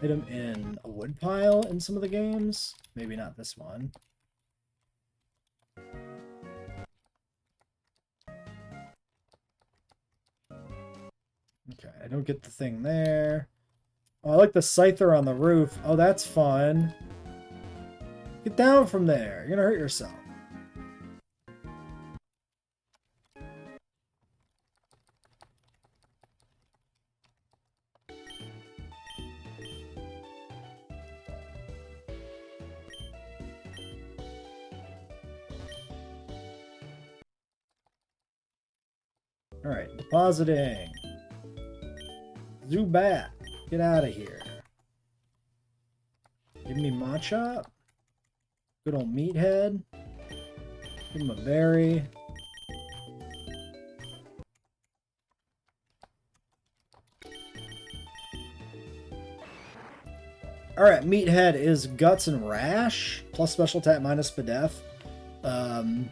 item in a wood pile in some of the games. Maybe not this one. Okay, I don't get the thing there. Oh, I like the Scyther on the roof. Oh, that's fun. Get down from there. You're gonna hurt yourself. Alright, depositing. Zubat, get out of here. Give me Machop. Good old Meathead. Give him a berry. Alright, Meathead is Guts and Rash, plus special attack minus Spadef.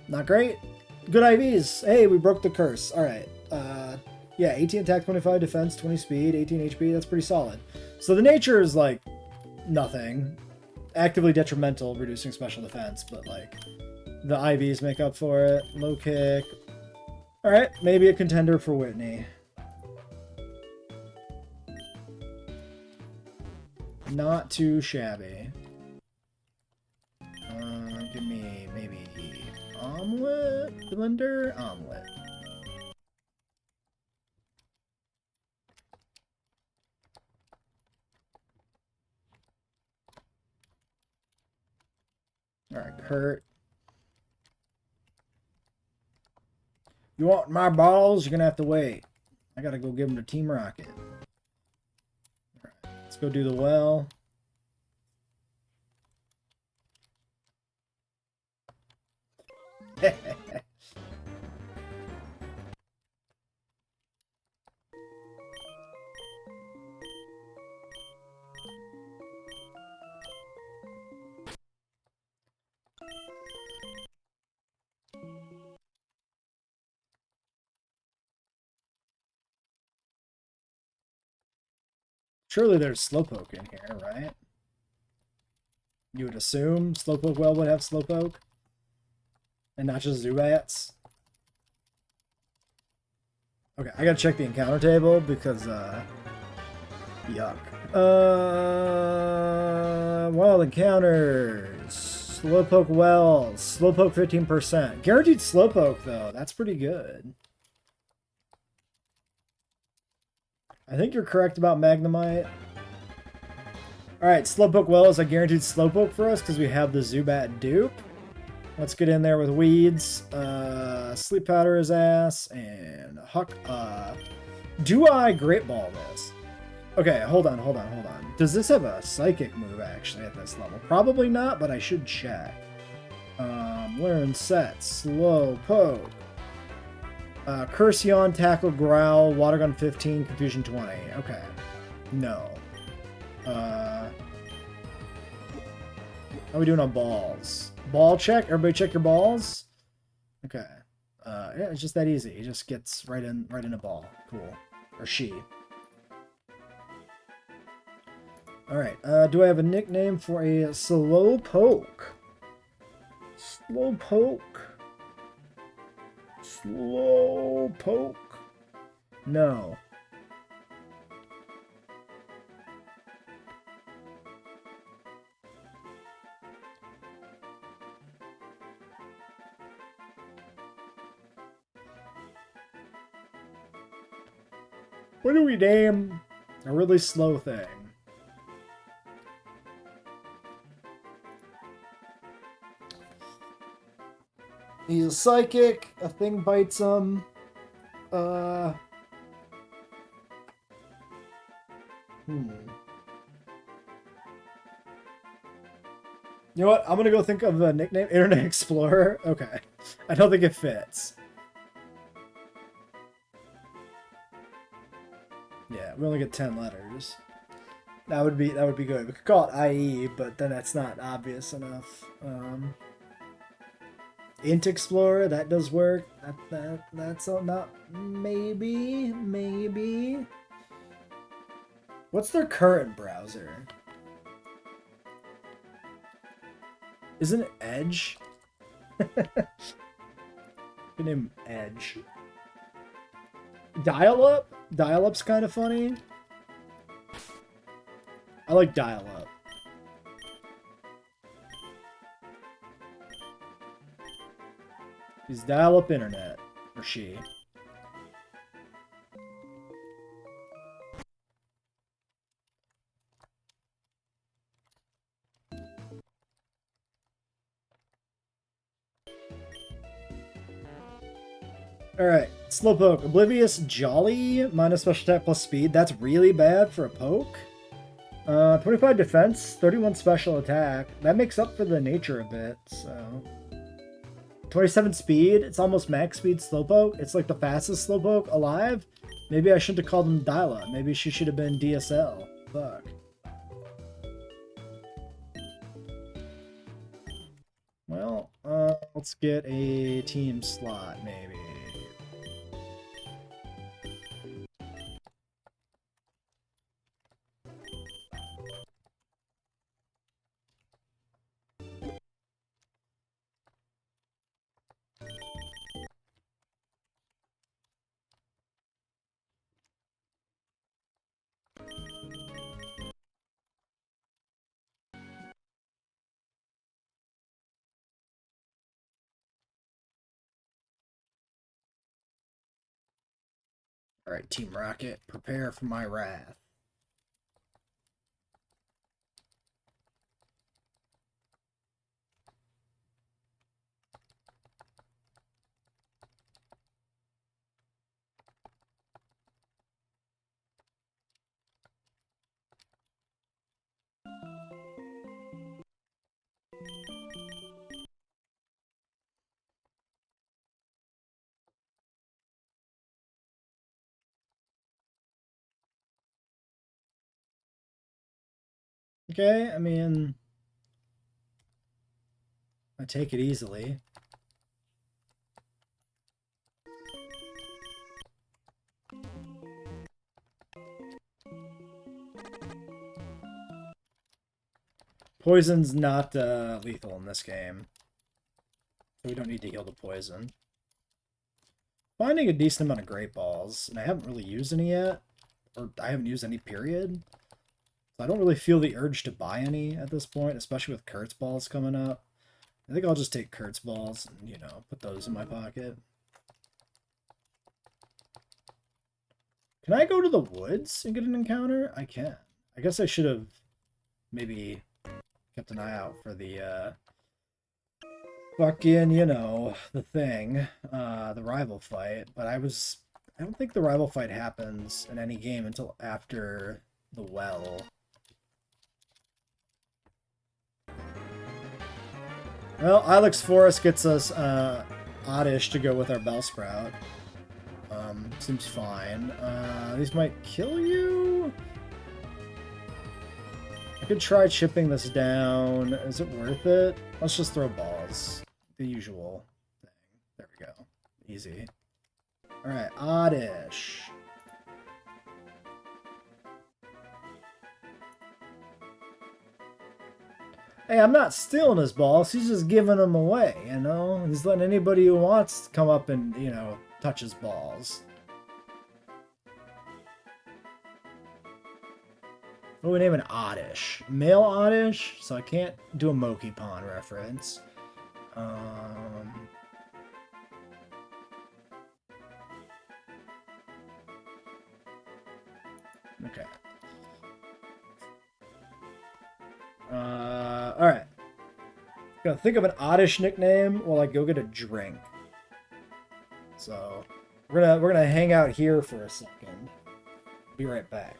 Not great. Good IVs. Hey, we broke the curse. Alright. Yeah, 18 attack, 25 defense, 20 speed, 18 HP. That's pretty solid. So the nature is like nothing. Actively detrimental, reducing special defense, but like the IVs make up for it. Low kick. Alright, maybe a contender for Whitney. Not too shabby. Give me maybe omelet? Blender? Omelet. Alright, Kurt. You want my balls? You're gonna have to wait. I gotta go give him to Team Rocket. Alright, let's go do the well. Surely there's Slowpoke in here, right? You would assume Slowpoke well would have Slowpoke? And not just Zubats? Okay, I gotta check the encounter table because, yuck. Wild encounters. Slowpoke Wells. Slowpoke 15%. Guaranteed Slowpoke, though. That's pretty good. I think you're correct about Magnemite. Alright, Slowpoke Wells, a guaranteed Slowpoke for us because we have the Zubat dupe. Let's get in there with Weeds. Sleep Powder his ass. And Huck. Do I Great Ball this? Okay, hold on. Does this have a Psychic move, actually, at this level? Probably not, but I should check. Learn Set. Slowpoke. Curse Yawn, Tackle, Growl, Water Gun 15, Confusion 20. Okay. No. How are we doing on balls? Ball check? Everybody check your balls? Okay. Yeah, it's just that easy. He just gets right in a ball. Cool. Or she. Alright, do I have a nickname for a Slowpoke? Slowpoke. Slowpoke. No. What do we name a really slow thing? He's a psychic. A thing bites him. You know what? I'm gonna go think of a nickname. Internet Explorer. Okay. I don't think it fits. Yeah, we only get 10 letters. That would be good. We could call it IE, but then that's not obvious enough. Int Explorer, that does work. That's not maybe. What's their current browser? Isn't it Edge? Good name Edge. Dial-Up? Dial-Up's kind of funny. I like Dial-Up. He's dial-up internet. Or she. Alright, Slowpoke. Oblivious Jolly, minus special attack plus speed. That's really bad for a poke. 25 defense, 31 special attack. That makes up for the nature a bit, so... 27 speed, it's almost max speed Slowpoke. It's like the fastest Slowpoke alive. Maybe I shouldn't have called him Dial-Up. Maybe she should have been DSL. Fuck. Well, let's get a team slot, maybe. Alright, Team Rocket, prepare for my wrath. Okay, I mean, I take it easily. Poison's not lethal in this game, so we don't need to heal the poison. Finding a decent amount of great balls, and I haven't really used any yet, or I haven't used any period. So I don't really feel the urge to buy any at this point, especially with Kurtz balls coming up. I think I'll just take Kurtz balls and, you know, put those in my pocket. Can I go to the woods and get an encounter? I can. I guess I should have maybe kept an eye out for the fucking, you know, the thing, the rival fight. But I don't think the rival fight happens in any game until after the well. Well, Ilex Forest gets us Oddish to go with our Bellsprout. Seems fine. These might kill you? I could try chipping this down. Is it worth it? Let's just throw balls. The usual thing. There we go. Easy. Alright, Oddish. Hey, I'm not stealing his balls. He's just giving them away, you know? He's letting anybody who wants come up and, you know, touch his balls. What do we name an Oddish? Male Oddish? So I can't do a Moki Pond reference. Okay. Alright. Gotta think of an Oddish nickname while I go get a drink. So we're gonna hang out here for a second. Be right back.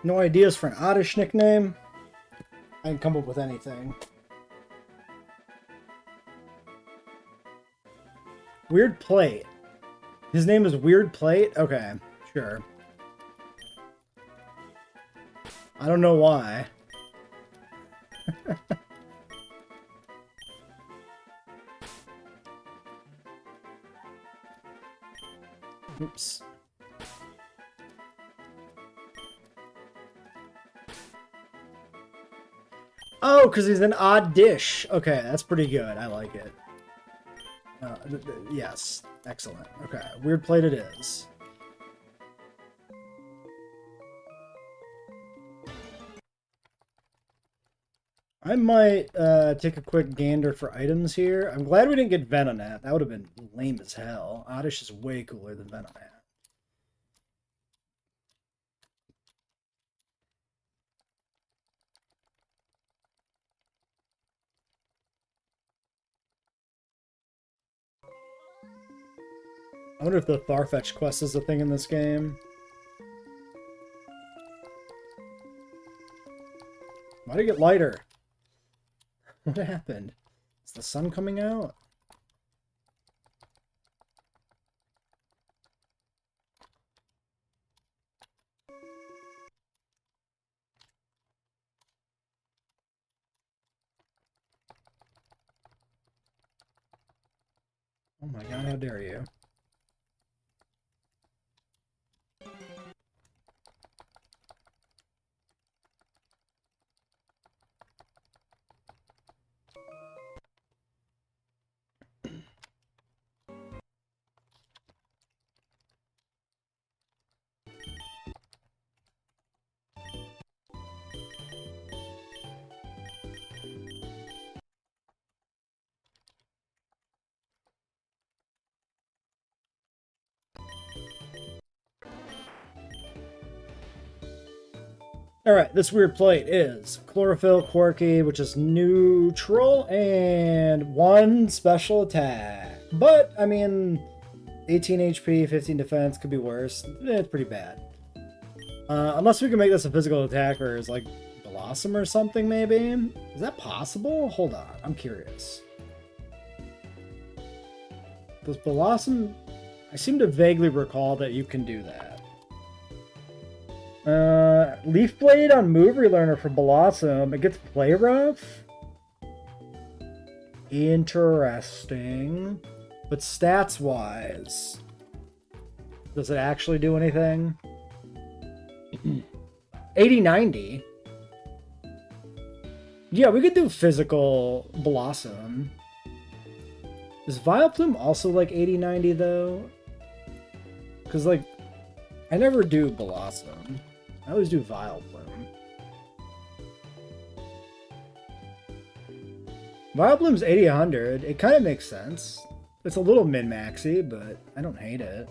No ideas for an Oddish nickname? I can come up with anything. Weird Plate. His name is Weird Plate? Okay, sure. I don't know why. Oops. Oh, because he's an odd dish. Okay, that's pretty good. I like it. Yes. Excellent. Okay. Weird plate it is. I might take a quick gander for items here. I'm glad we didn't get Venonat. That would have been lame as hell. Oddish is way cooler than Venonat. I wonder if the Farfetch quest is a thing in this game. Why'd it get lighter? What happened? Is the sun coming out? Oh my god, how dare you. Alright, this weird plate is Chlorophyll, Quirky, which is neutral, and 1 special attack. But, I mean, 18 HP, 15 defense, could be worse. It's pretty bad. Unless we can make this a physical attack, or is like Blossom or something, maybe? Is that possible? Hold on, I'm curious. Does Blossom... I seem to vaguely recall that you can do that. Leaf Blade on Move Relearner for Blossom. It gets Play Rough. Interesting. But stats-wise, does it actually do anything? 80-90. Yeah, we could do physical Blossom. Is Vileplume also like 80-90 though? Because like, I never do Blossom. I always do Vileplume. Vileplume's 80-100. It kind of makes sense. It's a little min-maxy, but I don't hate it.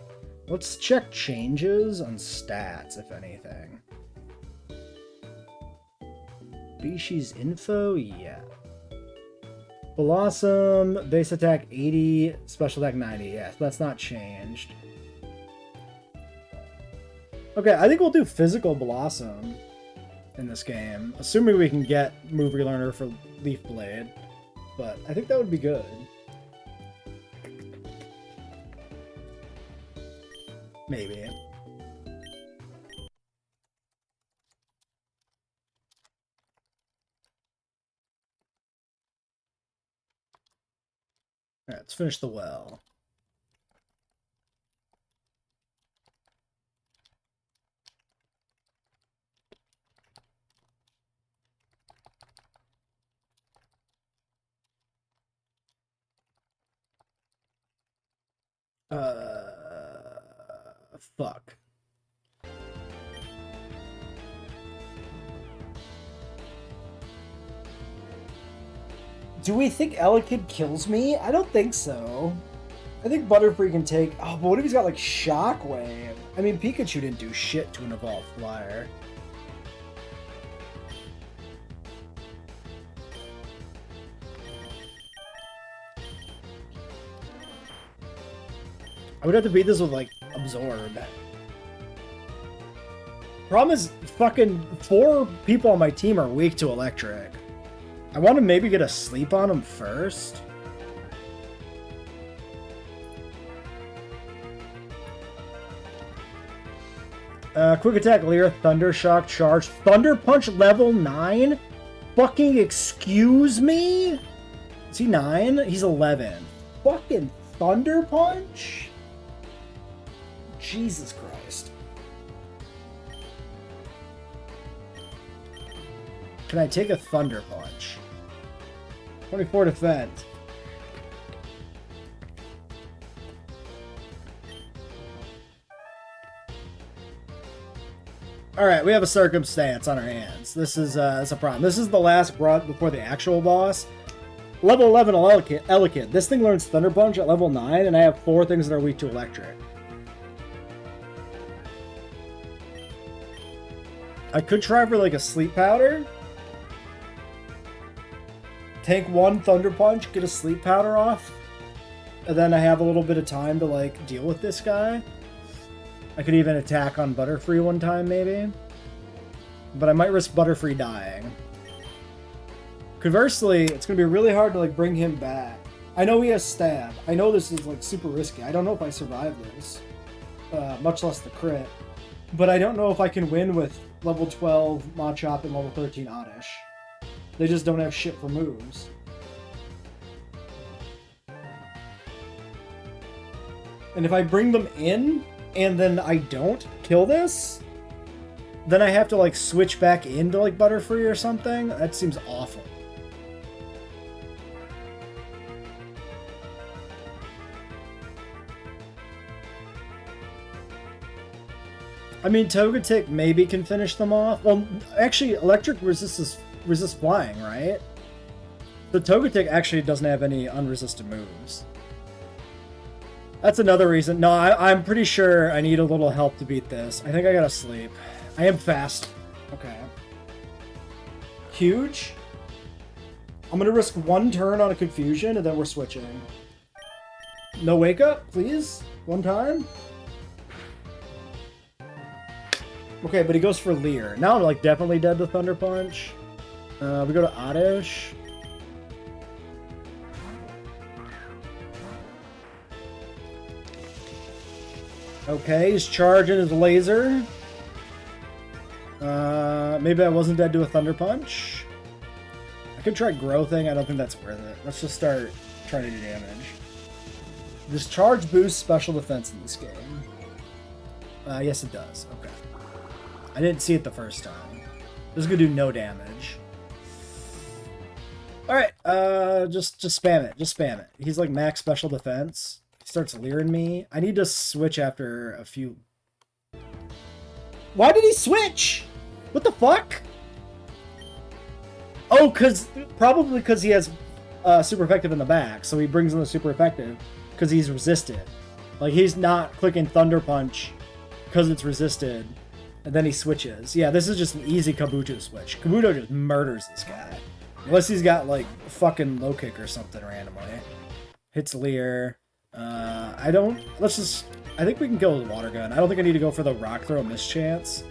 Let's check changes on stats, if anything. Species info? Yeah. Blossom, base attack 80, special attack 90. Yeah, that's not changed. Okay, I think we'll do physical Blossom in this game, assuming we can get Move Relearner for Leaf Blade. But I think that would be good. Maybe. Alright, let's finish the well. Fuck. Do we think Elekid kills me? I don't think so. I think Butterfree can take... Oh, but what if he's got, like, Shockwave? I mean, Pikachu didn't do shit to an Evolved Flyer. I would have to beat this with, like, Absorb. Problem is, fucking 4 people on my team are weak to Electric. I want to maybe get a sleep on them first. Quick attack, Leer, Thunder Shock, Charge, Thunder Punch level 9? Fucking excuse me? Is he 9? He's 11. Fucking Thunder Punch? Jesus Christ. Can I take a Thunder Punch? 24 defense. Alright, we have a circumstance on our hands. This is a problem. This is the last grunt before the actual boss. Level 11 Elekid. This thing learns Thunder Punch at level 9, and I have 4 things that are weak to electric. I could try for like a sleep powder. Tank 1 Thunder Punch, get a sleep powder off. And then I have a little bit of time to like deal with this guy. I could even attack on Butterfree one time, maybe. But I might risk Butterfree dying. Conversely, it's going to be really hard to like bring him back. I know he has Stab. I know this is like super risky. I don't know if I survive this. Much less the crit. But I don't know if I can win with level 12 Machop and level 13 Oddish. They just don't have shit for moves. And if I bring them in, and then I don't kill this, then I have to like switch back into like Butterfree or something. That seems awful. I mean, Togetic maybe can finish them off. Well, actually, Electric resists flying, right? The Togetic actually doesn't have any unresisted moves. That's another reason. No, I'm pretty sure I need a little help to beat this. I think I gotta sleep. I am fast. Okay. Huge. I'm gonna risk 1 turn on a Confusion, and then we're switching. No Wake Up, please? 1 time? Okay, but he goes for Leer. Now I'm like definitely dead to Thunder Punch. We go to Oddish. Okay, he's charging his laser. Maybe I wasn't dead to a Thunder Punch. I could try Growthing. I don't think that's worth it. Let's just start trying to do damage. Does charge boost special defense in this game? Yes, it does. Okay. I didn't see it the first time. This is gonna do no damage. Alright, just spam it. Just spam it. He's like max special defense. He starts leering me. I need to switch after a few... Why did he switch? What the fuck? Oh, probably because he has super effective in the back, so he brings in the super effective because he's resisted. Like, he's not clicking Thunder Punch because it's resisted, and then he switches. Yeah, this is just an easy Kabuto switch. Kabuto just murders this guy. Unless he's got, like, fucking low kick or something randomly. Hits Leer. I think we can kill with Water Gun. I don't think I need to go for the Rock Throw mischance.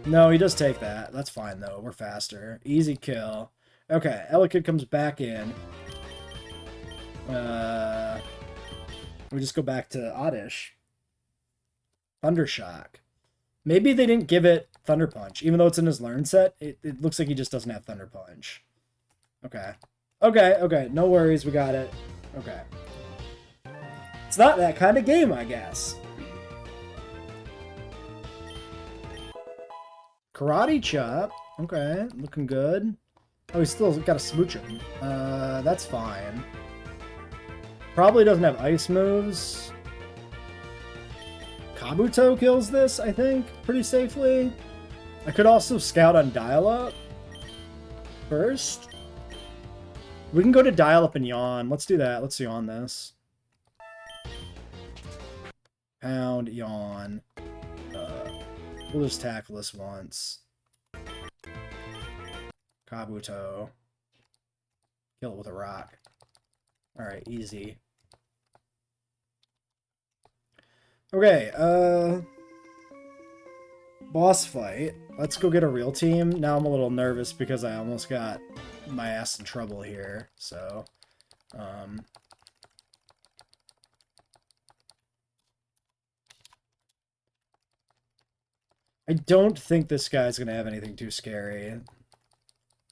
No, he does take that. That's fine, though. We're faster. Easy kill. Okay, Elekid comes back in. We just go back to Oddish. Thundershock. Maybe they didn't give it Thunder Punch. Even though it's in his learn set, it looks like he just doesn't have Thunder Punch. Okay. Okay. No worries. We got it. Okay. It's not that kind of game, I guess. Karate Chop. Okay. Looking good. Oh, he's still got a smooch him. That's fine. Probably doesn't have ice moves. Kabuto kills this, I think, pretty safely. I could also scout on Dial-Up first. We can go to Dial-Up and Yawn. Let's do that. Let's yawn this. Pound, Yawn. We'll just tackle this once. Kabuto. Kill it with a rock. Alright, easy. Okay, boss fight. Let's go get a real team. Now I'm a little nervous because I almost got my ass in trouble here, so... I don't think this guy's gonna have anything too scary.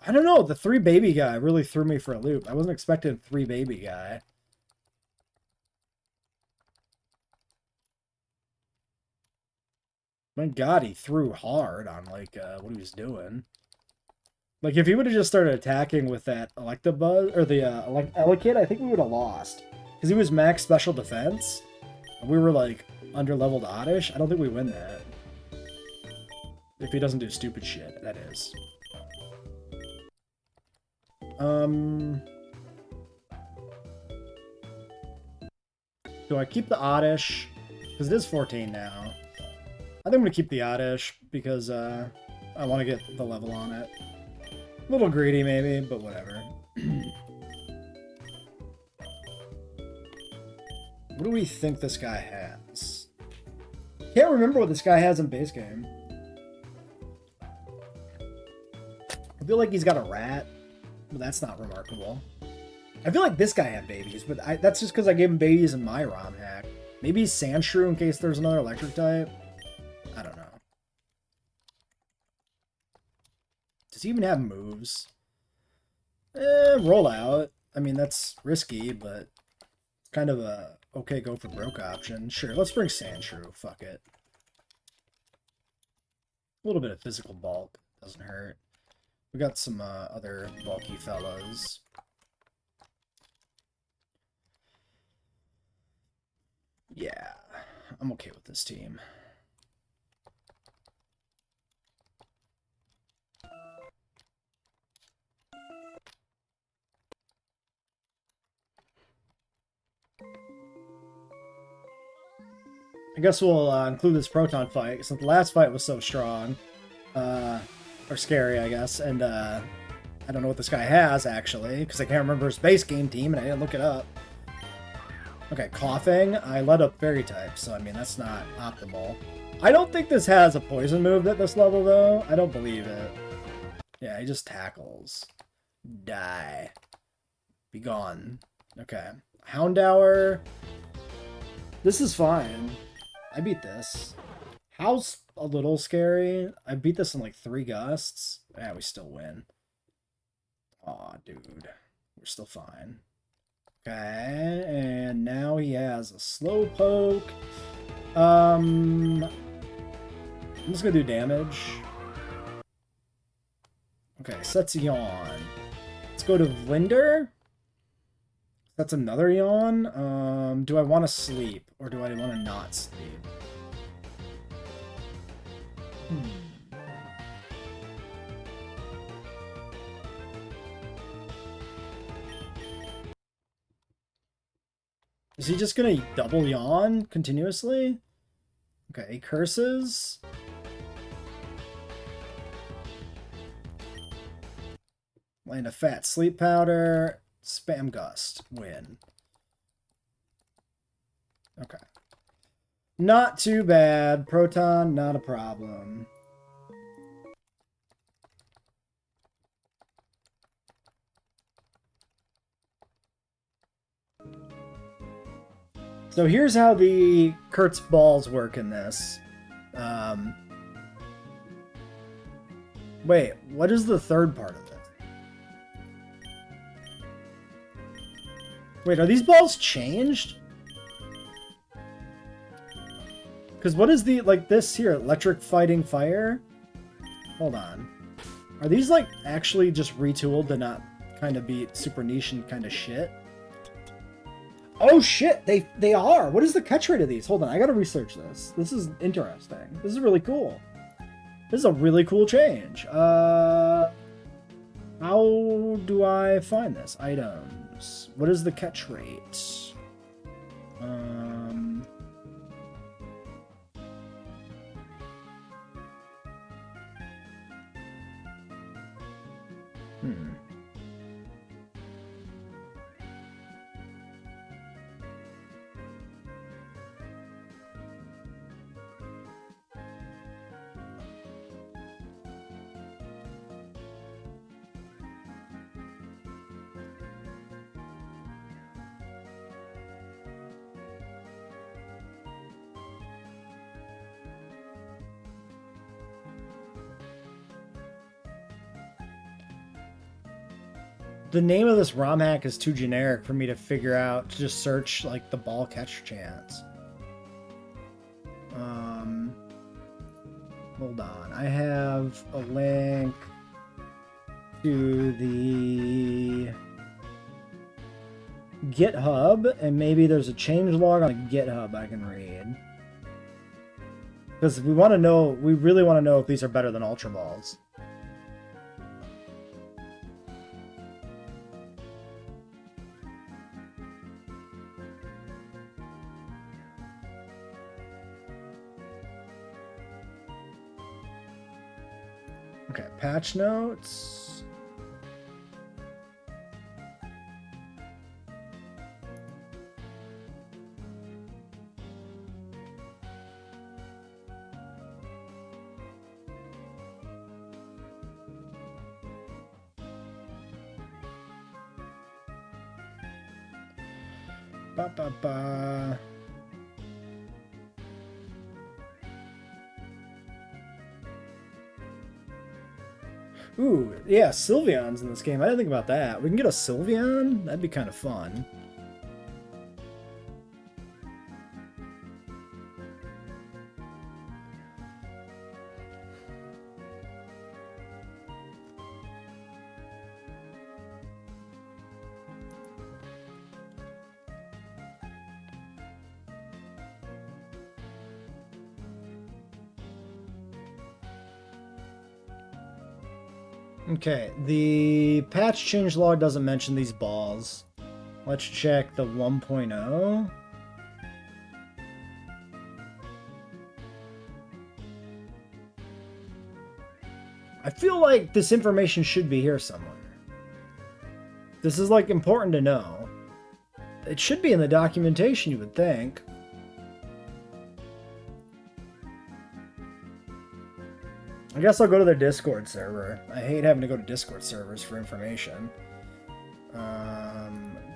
I don't know, the 3 baby guy really threw me for a loop. I wasn't expecting 3 baby guy. My god, he threw hard on, like, what he was doing. Like, if he would have just started attacking with that Electabuzz, or the, Elekid, I think we would have lost. Because he was max special defense, and we were, like, under-leveled Oddish. I don't think we win that. If he doesn't do stupid shit, that is. Do I keep the Oddish? Because it is 14 now. I think I'm going to keep the Oddish because I want to get the level on it. A little greedy maybe, but whatever. What do we think this guy has? Can't remember what this guy has in base game. I feel like he's got a rat, but that's not remarkable. I feel like this guy had babies, but that's just because I gave him babies in my ROM hack. Maybe he's Sandshrew in case there's another electric type. I don't know. Does he even have moves? Roll out. I mean, that's risky, but it's kind of a okay go for broke option. Sure, let's bring Sandshrew. Fuck it. A little bit of physical bulk. Doesn't hurt. We got some other bulky fellas. Yeah, I'm okay with this team. I guess we'll include this Proton fight, since the last fight was so strong. Or scary, I guess, and I don't know what this guy has, actually, because I can't remember his base game team, and I didn't look it up. Okay, coughing. I let up fairy type, so I mean, that's not optimal. I don't think this has a poison move at this level, though. I don't believe it. Yeah, he just tackles. Die. Be gone. Okay. Houndour. This is fine. I beat this. How's a little scary? I beat this in like 3 gusts. Yeah, we still win. Aw, dude. We're still fine. Okay, and now he has a Slowpoke. I'm just gonna do damage. Okay, sets Yawn. Let's go to Vlinder. That's another Yawn. Do I want to sleep or do I want to not sleep? Is he just gonna double Yawn continuously? Okay, he curses. Land a fat sleep powder. Spam gust. Win. Okay. Not too bad. Proton, not a problem. So here's how the Kurtz balls work in this. Wait, what is the third part of it? Wait, are these balls changed? Because what is the, like this here, electric fighting fire? Hold on. Are these like actually just retooled to not kind of be super niche and kind of shit? Oh shit, they are! What is the catch rate of these? Hold on, I gotta research this. This is interesting. This is really cool. This is a really cool change. How do I find this? Items. What is the catch rate? The name of this ROM hack is too generic for me to figure out, to just search, like, the ball catch chance. Hold on. I have a link to the GitHub, and maybe there's a changelog on GitHub I can read. Because we want to know, we really want to know if these are better than Ultra Balls. Okay, patch notes. Ba ba ba. Ooh, yeah, Sylveon's in this game. I didn't think about that. We can get a Sylveon? That'd be kind of fun. Okay, the patch change log doesn't mention these balls. Let's check the 1.0. I feel like this information should be here somewhere. This is, like, important to know. It should be in the documentation, you would think. I guess I'll go to their Discord server. I hate having to go to Discord servers for information.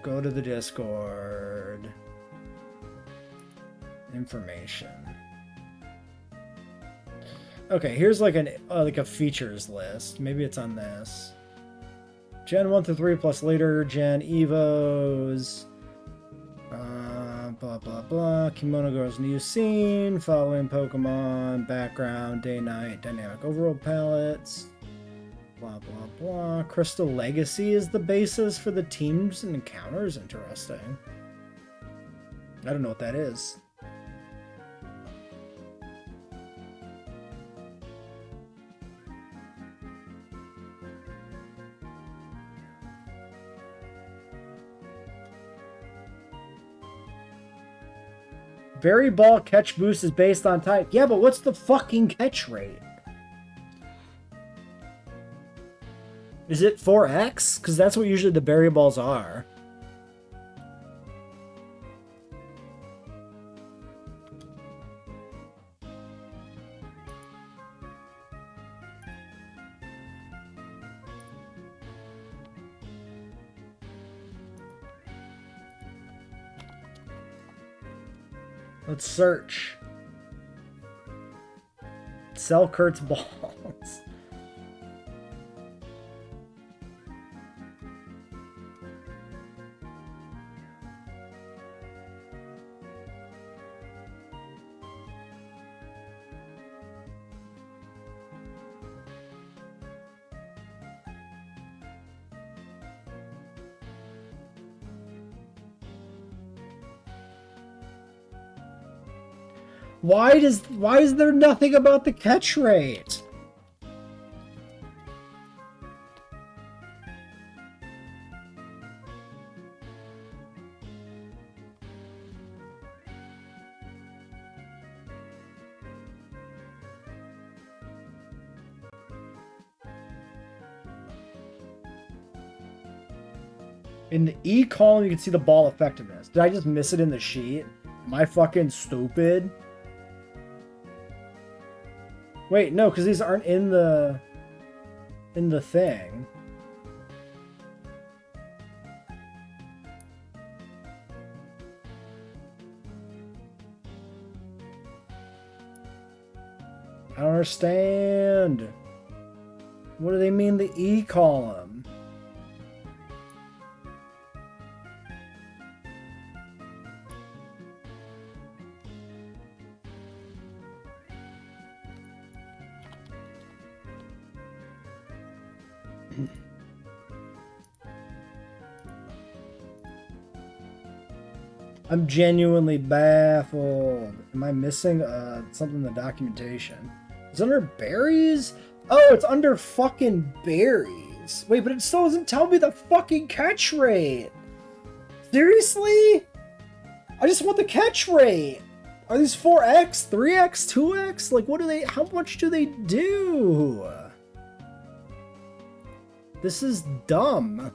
Go to the Discord. Information. Okay, here's like a features list. Maybe it's on this. Gen 1 through 3 plus later Gen Evos. Blah blah blah. Kimono Girl's new scene. Following Pokemon. Background. Day night. Dynamic overworld palettes. Blah blah blah. Crystal Legacy is the basis for the teams and encounters. Interesting. I don't know what that is. Berry Ball catch boost is based on type. Yeah, but what's the fucking catch rate? Is it 4x? Because that's what usually the Berry Balls are. Let's search. Sell Kurt's balls. Why is there nothing about the catch rate? In the E column, you can see the ball effectiveness. Did I just miss it in the sheet? Am I fucking stupid? Wait, no, because these aren't in the thing. I don't understand. What do they mean the E column? I'm genuinely baffled. Am I missing something in the documentation? It's under berries? Oh, it's under fucking berries. Wait, but it still doesn't tell me the fucking catch rate. Seriously? I just want the catch rate. Are these 4x, 3x, 2x? Like, what do they, how much do they do? This is dumb.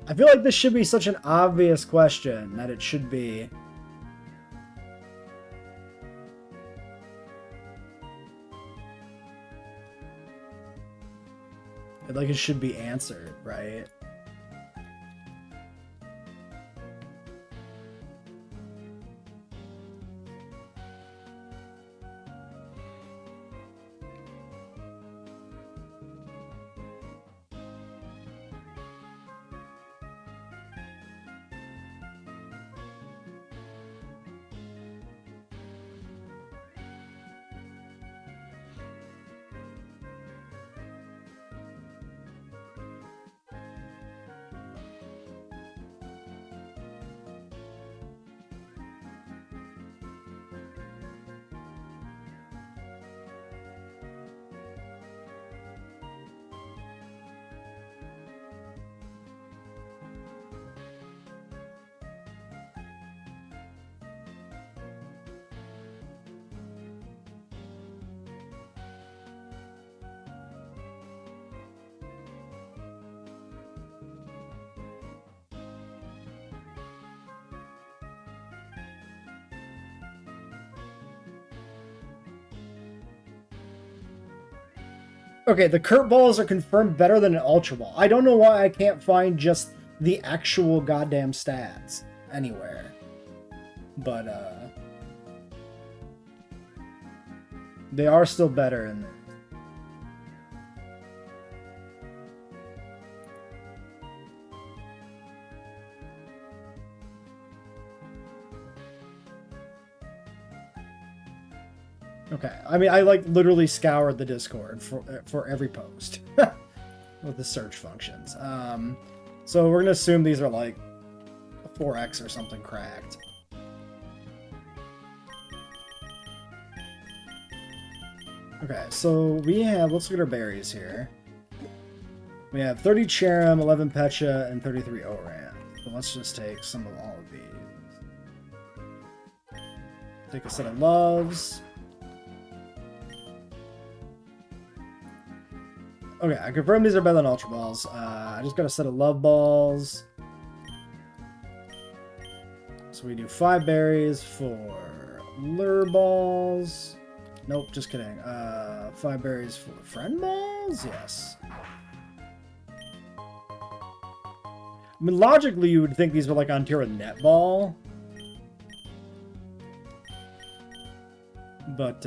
I feel like this should be such an obvious question that it should be. Like it should be answered, right? Okay, the Kurt balls are confirmed better than an Ultra Ball. I don't know why I can't find just the actual goddamn stats anywhere. But, they are still better in there. Okay, I mean, I like literally scoured the Discord for every post with the search functions. So we're gonna assume these are like a 4x or something cracked. Okay, so we have, let's look at our berries here. We have 30 Cherim, 11 Pecha, and 33 Oran. So let's just take some of all of these. Take a set of loves. Okay, I confirm these are better than Ultra Balls. I just got a set of Love Balls. So we do 5 berries for Lure Balls. Nope, just kidding. 5 berries for Friend Balls? Yes. I mean, logically, you would think these were like on tier with Netball. But,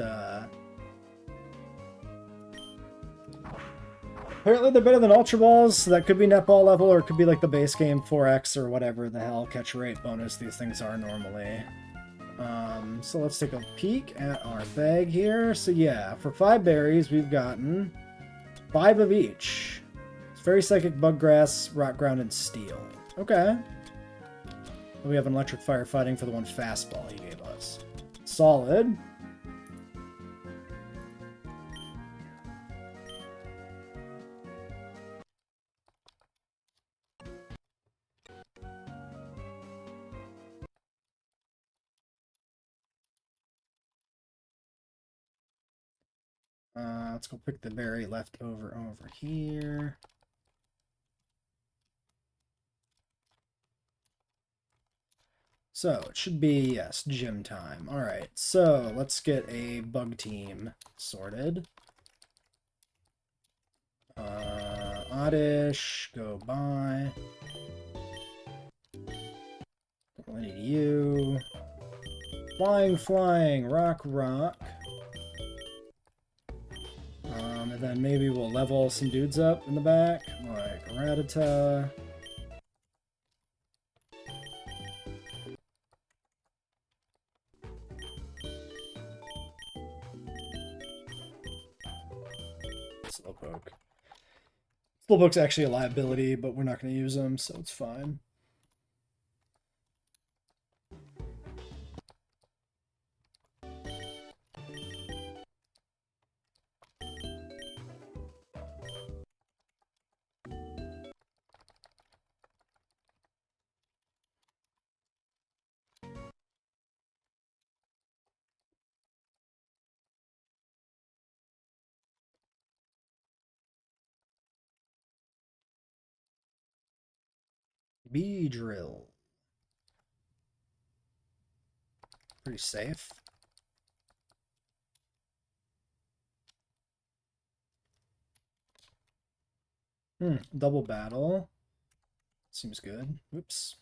apparently they're better than Ultra Balls, so that could be netball level, or it could be like the base game 4x or whatever the hell catch rate bonus these things are normally. So let's take a peek at our bag here. So yeah, for 5 berries, we've gotten 5 of each. It's Fairy Psychic, Buggrass, Rock Ground, and Steel. Okay. We have an Electric Firefighting for the one fastball he gave us. Solid. Let's go pick the berry left over here. So, it should be, yes, gym time. Alright, so let's get a bug team sorted. Oddish, go by. Don't really need you. Flying, rock. And then maybe we'll level some dudes up in the back, like Rattata. Slowpoke. Slowpoke's actually a liability, but we're not going to use him, so it's fine. Beedrill. Pretty safe. Double battle. Seems good. Whoops.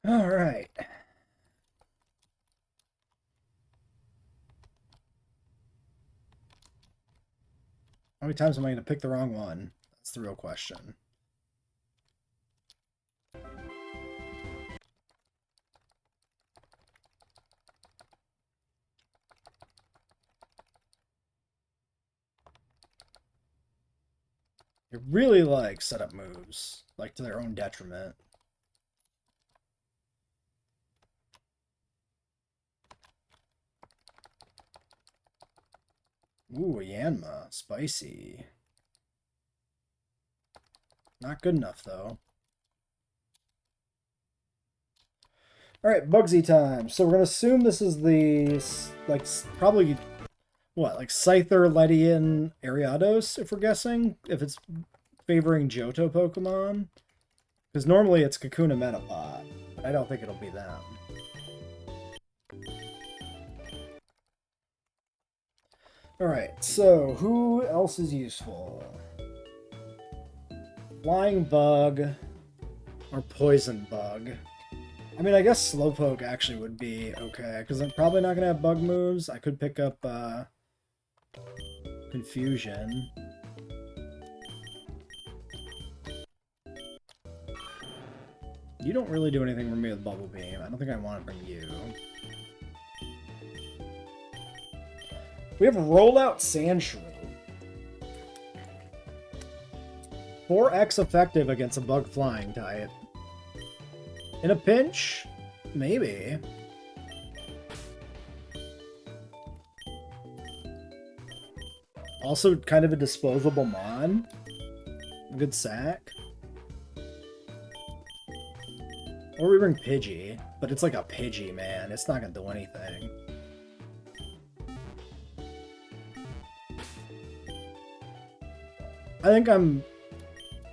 All right. How many times am I going to pick the wrong one? That's the real question. It really like setup moves, like to their own detriment. Ooh, a Yanma. Spicy. Not good enough, though. Alright, Bugsy time. So we're going to assume this is the, like, probably, what, like Scyther, Ledian, Ariados, if we're guessing? If it's favoring Johto Pokemon? Because normally it's Kakuna Metapod, but I don't think it'll be them. Alright, so who else is useful? Flying Bug or Poison Bug. I mean, I guess Slowpoke actually would be okay, because I'm probably not going to have bug moves. I could pick up Confusion. You don't really do anything for me with Bubble Beam. I don't think I want it from you. We have Rollout Sandshrew. 4x effective against a bug flying type. In a pinch? Maybe. Also kind of a disposable mon. Good sack. Or we bring Pidgey. But it's like a Pidgey, man. It's not going to do anything. I think I'm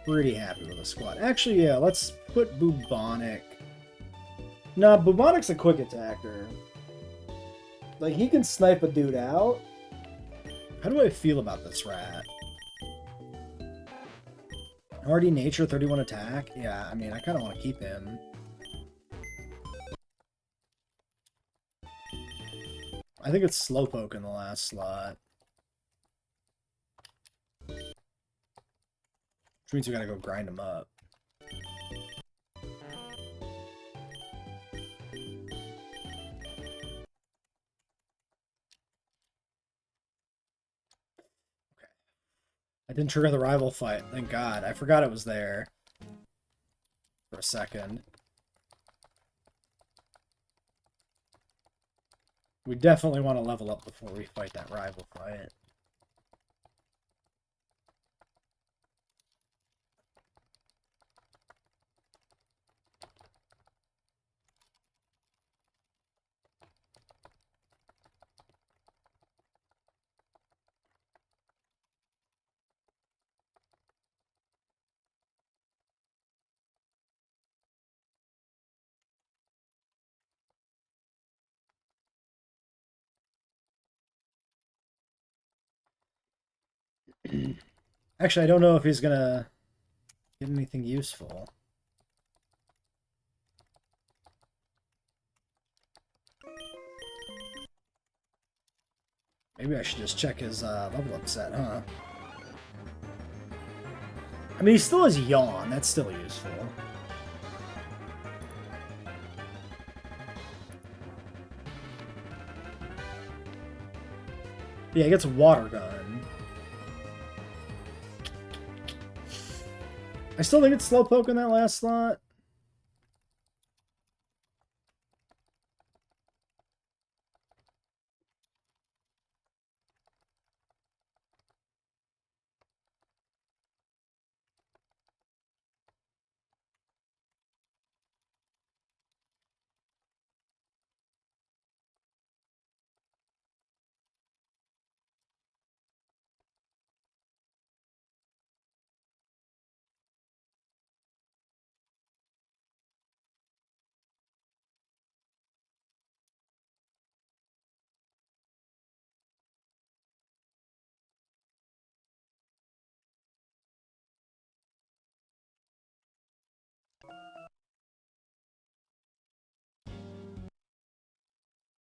pretty happy with the squad. Actually, yeah, let's put Bubonic. Nah, Bubonic's a quick attacker. Like, he can snipe a dude out. How do I feel about this rat? Hardy Nature, 31 attack? Yeah, I mean, I kind of want to keep him. I think it's Slowpoke in the last slot. Which means we gotta go grind him up. I didn't trigger the rival fight, thank God. I forgot it was there for a second. We definitely want to level up before we fight that rival fight. Actually, I don't know if he's gonna get anything useful. Maybe I should just check his level up set, huh? I mean, he still has Yawn. That's still useful. Yeah, he gets Water Gun. I still think it's Slowpoke in that last slot.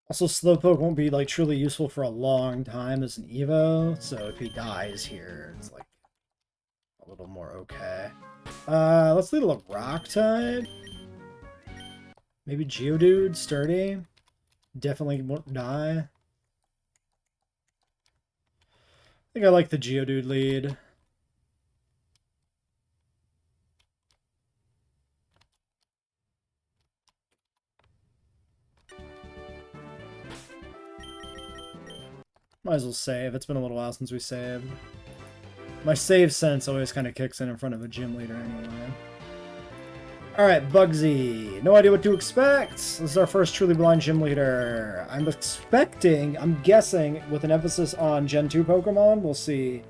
Also, Slowpoke won't be like truly useful for a long time as an Evo, so if he dies here, it's like a little more okay. Let's lead a Rock type. Maybe Geodude, sturdy. Definitely won't die. I think I like the Geodude lead. Might as well save. It's been a little while since we saved. My save sense always kind of kicks in front of a gym leader anyway. Alright, Bugsy. No idea what to expect. This is our first truly blind gym leader. I'm guessing, with an emphasis on Gen 2 Pokemon, we'll see,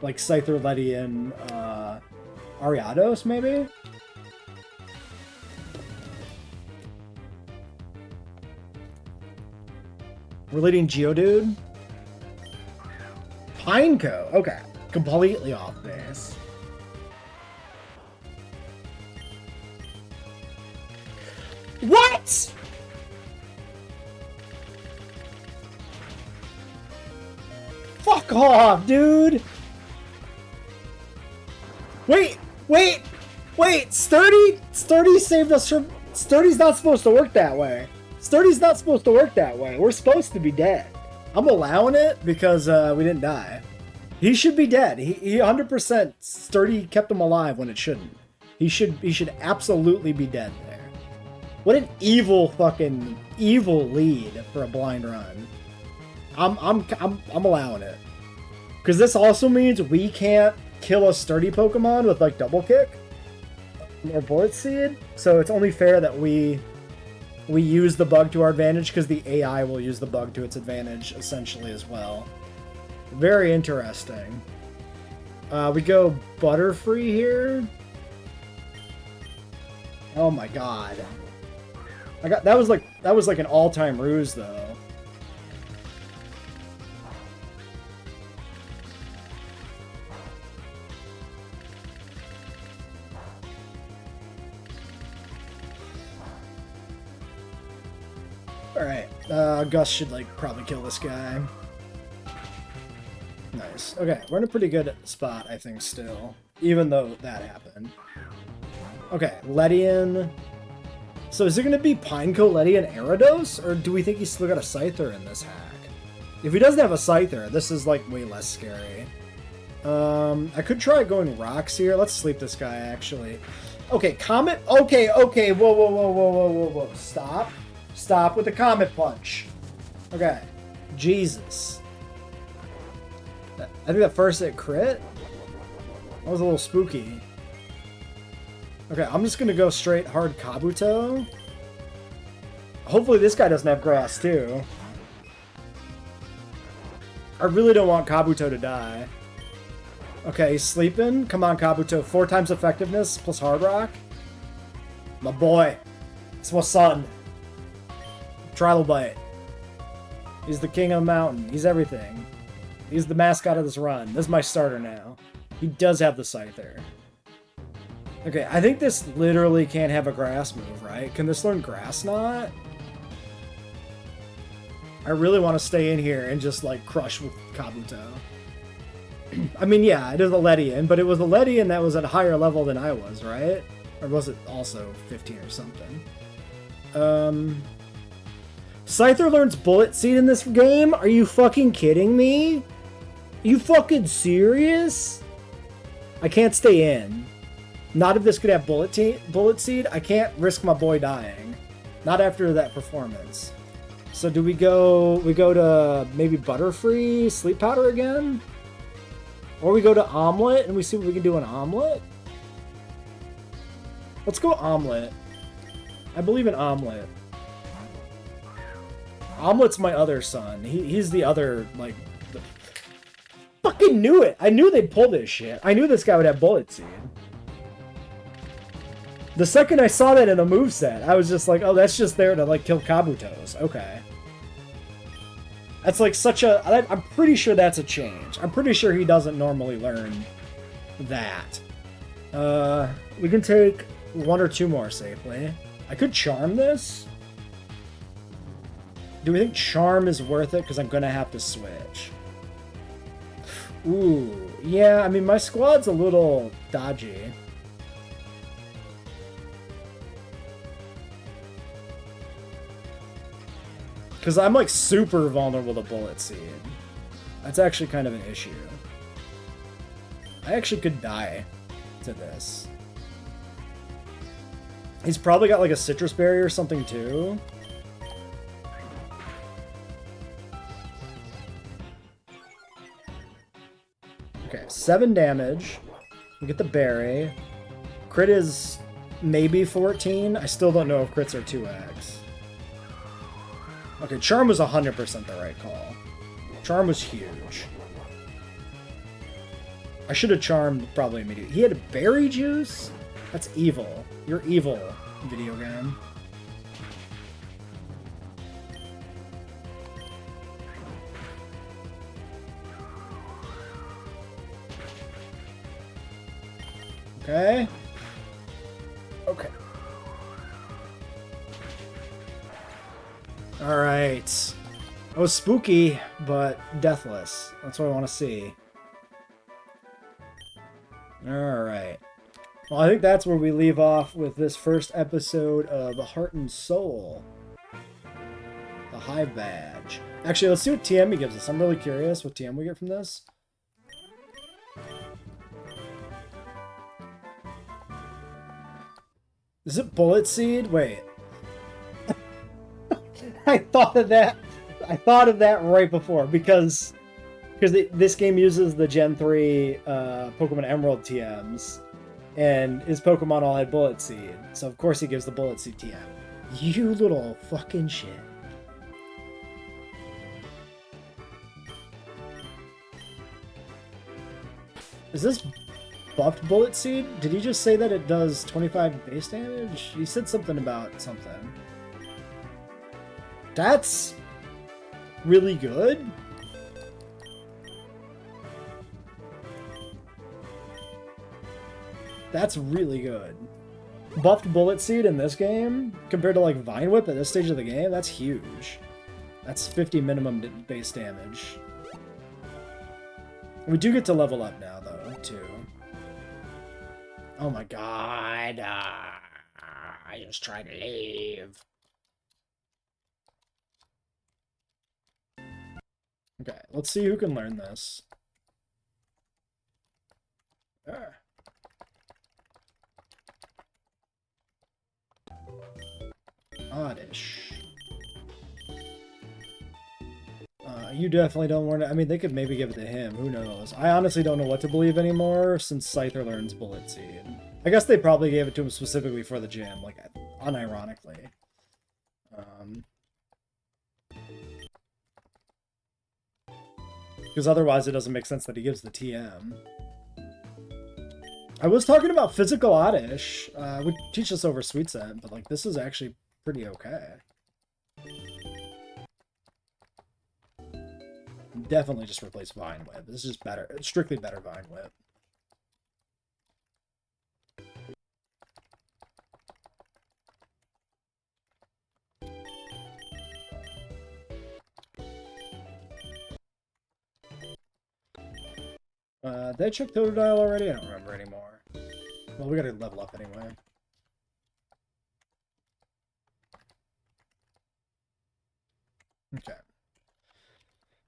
like, Scyther, Ledian, Ariados, maybe? We're leading Geodude. Pineco. Okay. Completely off base. What?! Fuck off, dude! Wait! Sturdy saved us from... Sturdy's not supposed to work that way. We're supposed to be dead. I'm allowing it because we didn't die. He should be dead. He 100% Sturdy kept him alive when it shouldn't. He should absolutely be dead there. What an evil lead for a blind run. I'm allowing it. Because this also means we can't kill a Sturdy Pokemon with like Double Kick or Bullet Seed. So it's only fair that we use the bug to our advantage, because the AI will use the bug to its advantage essentially as well. Very interesting. We go Butterfree here. Oh my god. That was like an all-time ruse though. Alright, Gus should, like, probably kill this guy. Nice. Okay, we're in a pretty good spot, I think, still. Even though that happened. Okay, Ledian. So is it going to be Pineco, Ledian, Ariados? Or do we think he's still got a Scyther in this hack? If he doesn't have a Scyther, this is, like, way less scary. I could try going Rocks here. Let's sleep this guy, actually. Okay, Comet. Okay. Whoa. Stop with the Comet Punch. Okay. Jesus. I think that first hit crit? That was a little spooky. Okay, I'm just gonna go straight hard Kabuto. Hopefully this guy doesn't have grass too. I really don't want Kabuto to die. Okay, he's sleeping. Come on, Kabuto. 4 times effectiveness plus Hard Rock. My boy. It's my son. Trilobite. He's the king of the mountain. He's everything. He's the mascot of this run. This is my starter now. He does have the Scyther. Okay, I think this literally can't have a grass move, right? Can this learn Grass Knot? I really want to stay in here and just, like, crush with Kabuto. I mean, yeah, it is a Ledian, but it was a Ledian that was at a higher level than I was, right? Or was it also 15 or something? Scyther learns Bullet Seed in this game? Are you fucking kidding me? You fucking serious? I can't stay in. Not if this could have Bullet Seed. I can't risk my boy dying. Not after that performance. So do we go to maybe Butterfree, Sleep Powder again? Or we go to Omelet and we see what we can do in Omelet? Let's go Omelet. I believe in Omelet. Omelet's my other son. He's the other, like... Fucking knew it! I knew they'd pull this shit. I knew this guy would have Bullet Seed. The second I saw that in a moveset, I was just like, oh, that's just there to, like, kill Kabutos. Okay. That's, like, such a... I'm pretty sure that's a change. I'm pretty sure he doesn't normally learn that. We can take one or two more safely. I could Charm this. Do we think Charm is worth it? Because I'm going to have to switch. Ooh. Yeah, I mean, my squad's a little dodgy. Because I'm, like, super vulnerable to Bullet Seed. That's actually kind of an issue. I actually could die to this. He's probably got, like, a Citrus Berry or something, too. Okay, 7 damage. We get the berry. Crit is maybe 14. I still don't know if crits are 2x. Okay, Charm was 100% the right call. Charm was huge. I should have Charmed probably immediately. He had a berry juice? That's evil. You're evil, video game. Okay. Okay. Alright. That was spooky, but deathless. That's what I want to see. Alright. Well, I think that's where we leave off with this first episode of Heart and Soul. The Hive Badge. Actually, let's see what TM he gives us. I'm really curious what TM we get from this. Is it Bullet Seed? Wait. I thought of that. I thought of that right before because this game uses the Gen 3 Pokemon Emerald TMs, and his Pokemon all had Bullet Seed, so of course he gives the Bullet Seed TM. You little fucking shit. Is this buffed Bullet Seed? Did he just say that it does 25 base damage? He said something about something. That's really good. That's really good. Buffed Bullet Seed in this game, compared to like Vine Whip at this stage of the game, that's huge. That's 50 minimum base damage. We do get to level up now, though, too. Oh my god. I just tried to leave. Okay, let's see who can learn this. Oddish. You definitely don't want to... I mean, they could maybe give it to him. Who knows? I honestly don't know what to believe anymore since Scyther learns Bullet Seed. I guess they probably gave it to him specifically for the gym, like, unironically. Because otherwise it doesn't make sense that he gives the TM. I was talking about Physical Oddish. Would teach us over Sweet Scent, but like this is actually pretty okay. Definitely just replace Vine Whip. This is just better. Strictly better Vine Whip. Did I check Totodile already? I don't remember anymore. Well, we gotta level up anyway. Okay.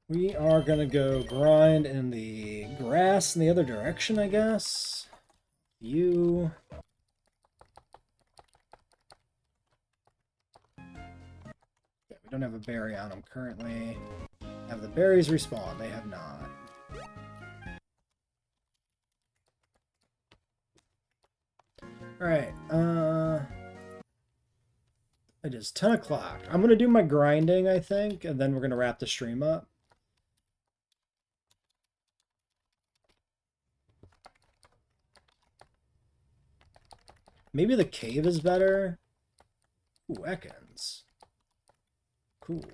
We are gonna go grind in the grass in the other direction, I guess. You. Okay, we don't have a berry on them currently. Have the berries respawn? They have not. Alright, it is 10 o'clock. I'm gonna do my grinding, I think, and then we're gonna wrap the stream up. Maybe the cave is better. Ooh, Ekans. Cool.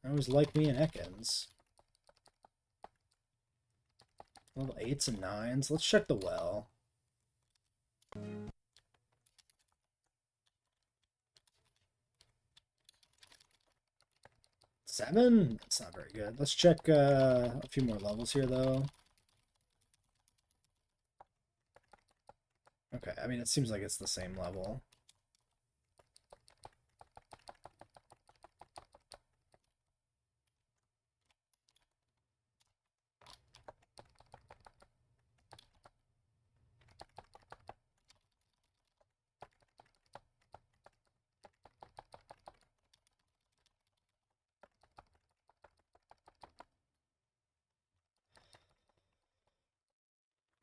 I always like me an Ekans. Level 8s and 9s. Let's check the well. Seven? That's not very good. Let's check a few more levels here, though. Okay, I mean, it seems like it's the same level.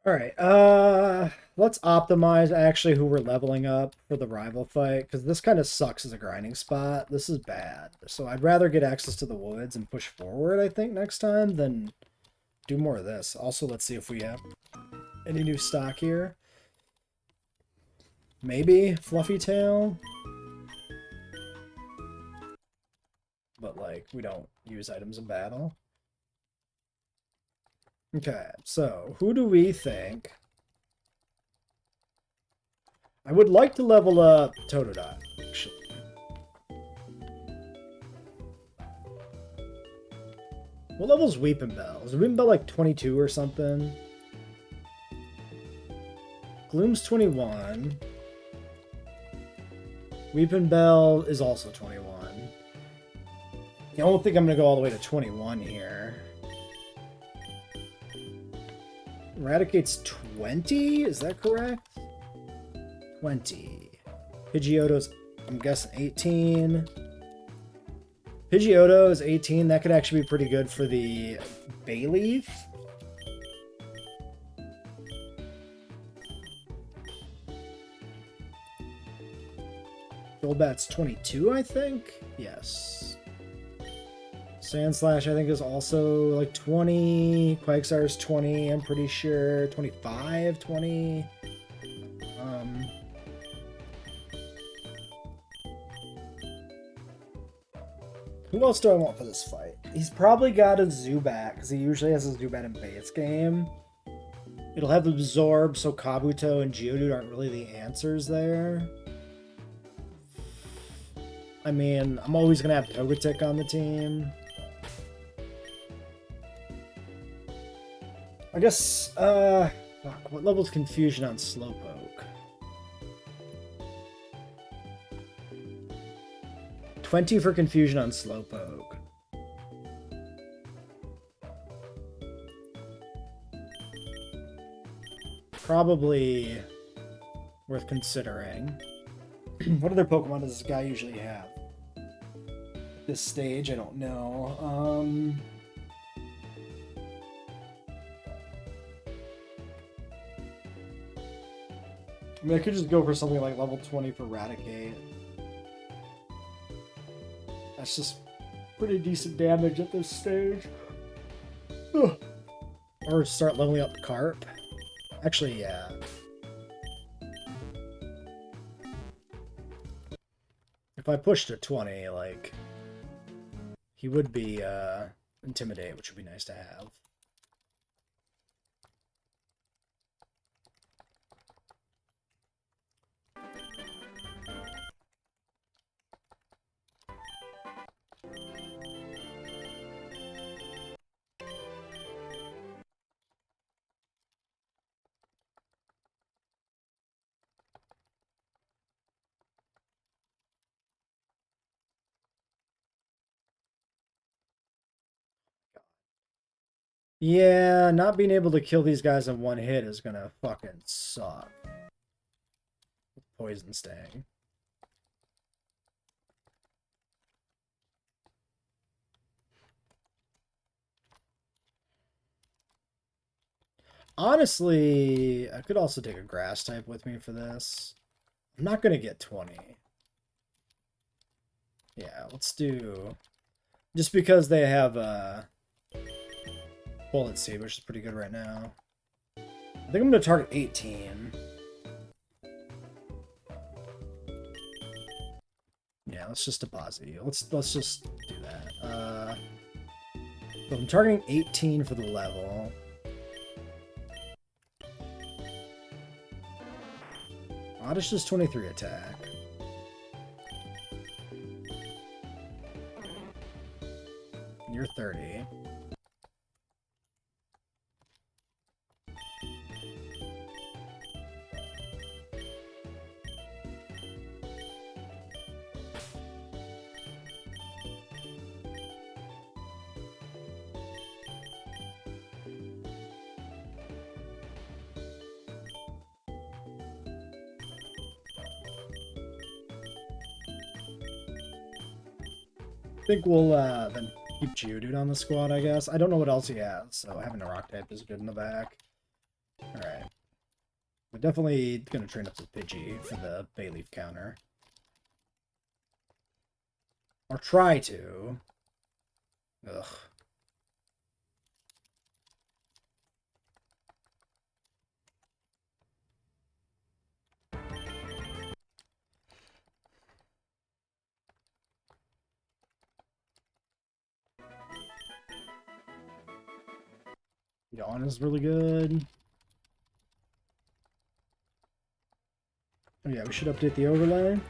Alright, let's optimize actually who we're leveling up for the rival fight, because this kind of sucks as a grinding spot. This is bad. So I'd rather get access to the woods and push forward, I think, next time, than do more of this. Also, let's see if we have any new stock here. Maybe Fluffy Tail. But, like, we don't use items in battle. Okay, so who do we think? I would like to level up Totodile, actually. What level's Weepin' Bell? Is Weepin' Bell like 22 or something? Gloom's 21. Weepin' Bell is also 21. I don't think I'm going to go all the way to 21 here. Eradicate's 20? Is that correct? 20. Pidgeotto's, I'm guessing, 18. Pidgeotto is 18. That could actually be pretty good for the Bayleaf. Golbat's 22, I think? Yes. Sandslash, I think, is also like 20. Quagsire is 20, I'm pretty sure. 25, 20. Who else do I want for this fight? He's probably got a Zubat, because he usually has a Zubat in base game. It'll have Absorb, so Kabuto and Geodude aren't really the answers there. I mean, I'm always going to have Togetic on the team. I guess, fuck, what level's Confusion on Slowpoke? $20 for Confusion on Slowpoke. Probably worth considering. What other Pokemon does this guy usually have? At this stage, I don't know. I mean, I could just go for something like level 20 for Raticate. That's just pretty decent damage at this stage. Ugh. Or start leveling up Carp. Actually, yeah. If I pushed to 20, like, he would be Intimidate, which would be nice to have. Yeah, not being able to kill these guys in one hit is gonna fucking suck. Poison Sting. Honestly, I could also take a grass type with me for this. I'm not gonna get 20. Yeah, let's do... Just because they have Bullet Seed, which is pretty good right now. I think I'm gonna target 18. Yeah, let's just deposit you. Let's just do that. So I'm targeting 18 for the level. Oddish is 23 attack. You're 30. I think we'll then keep Geodude on the squad, I guess. I don't know what else he has, so having a rock type is good in the back. Alright. We're definitely gonna train up to Pidgey for the Bayleaf counter. Or try to. Ugh. Yawn is really good. Oh yeah, we should update the overlay.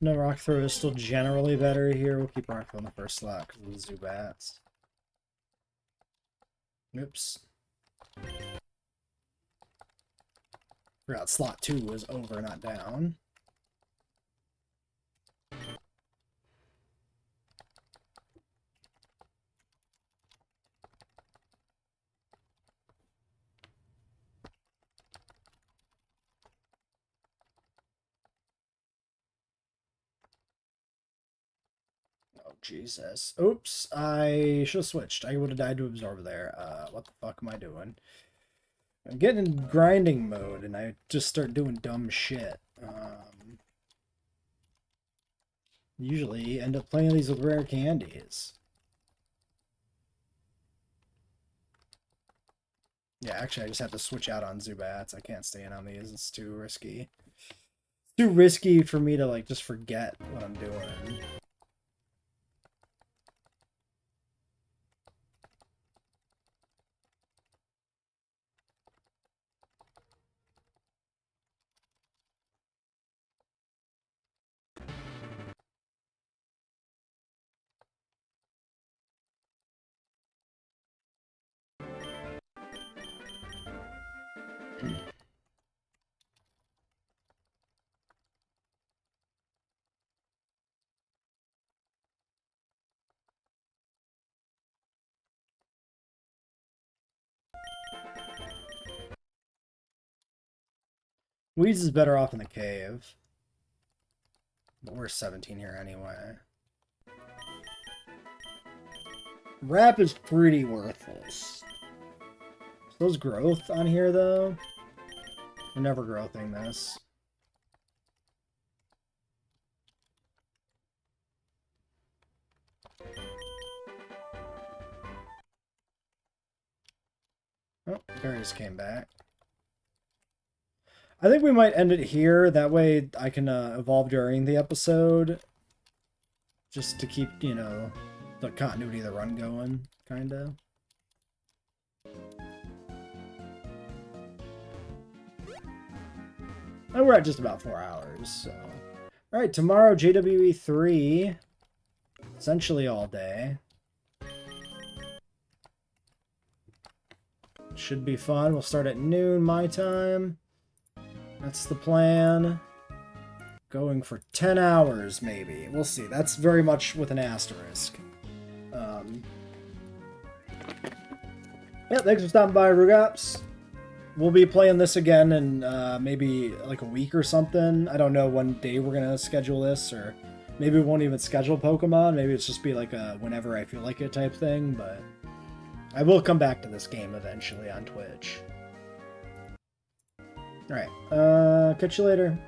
No, Rock Throw is still generally better here. We'll keep Rock Throw in the first slot because of the Zubats. Oops. Forgot slot 2 was over, not down. Oh, Jesus. Oops, I should have switched. I would have died to Absorb there. What the fuck am I doing? I'm getting in grinding mode, and I just start doing dumb shit. Usually end up playing these with rare candies. Yeah, actually, I just have to switch out on Zubats. I can't stay in on these. It's too risky. It's too risky for me to, like, just forget what I'm doing. Weeds is better off in the cave. But we're 17 here anyway. Wrap is pretty worthless. Those growth on here, though? We're never growthing this. Oh, berries came back. I think we might end it here. That way I can evolve during the episode. Just to keep, you know, the continuity of the run going, kind of. And we're at just about 4 hours, so... Alright, tomorrow, JWE 3. Essentially all day. Should be fun. We'll start at noon, my time. That's the plan. Going for 10 hours, maybe. We'll see. That's very much with an asterisk. Yeah, thanks for stopping by, Rugops. We'll be playing this again in maybe like a week or something. I don't know when day we're going to schedule this, or maybe we won't even schedule Pokemon. Maybe it's just be like a whenever I feel like it type thing, but I will come back to this game eventually on Twitch. Alright, catch you later.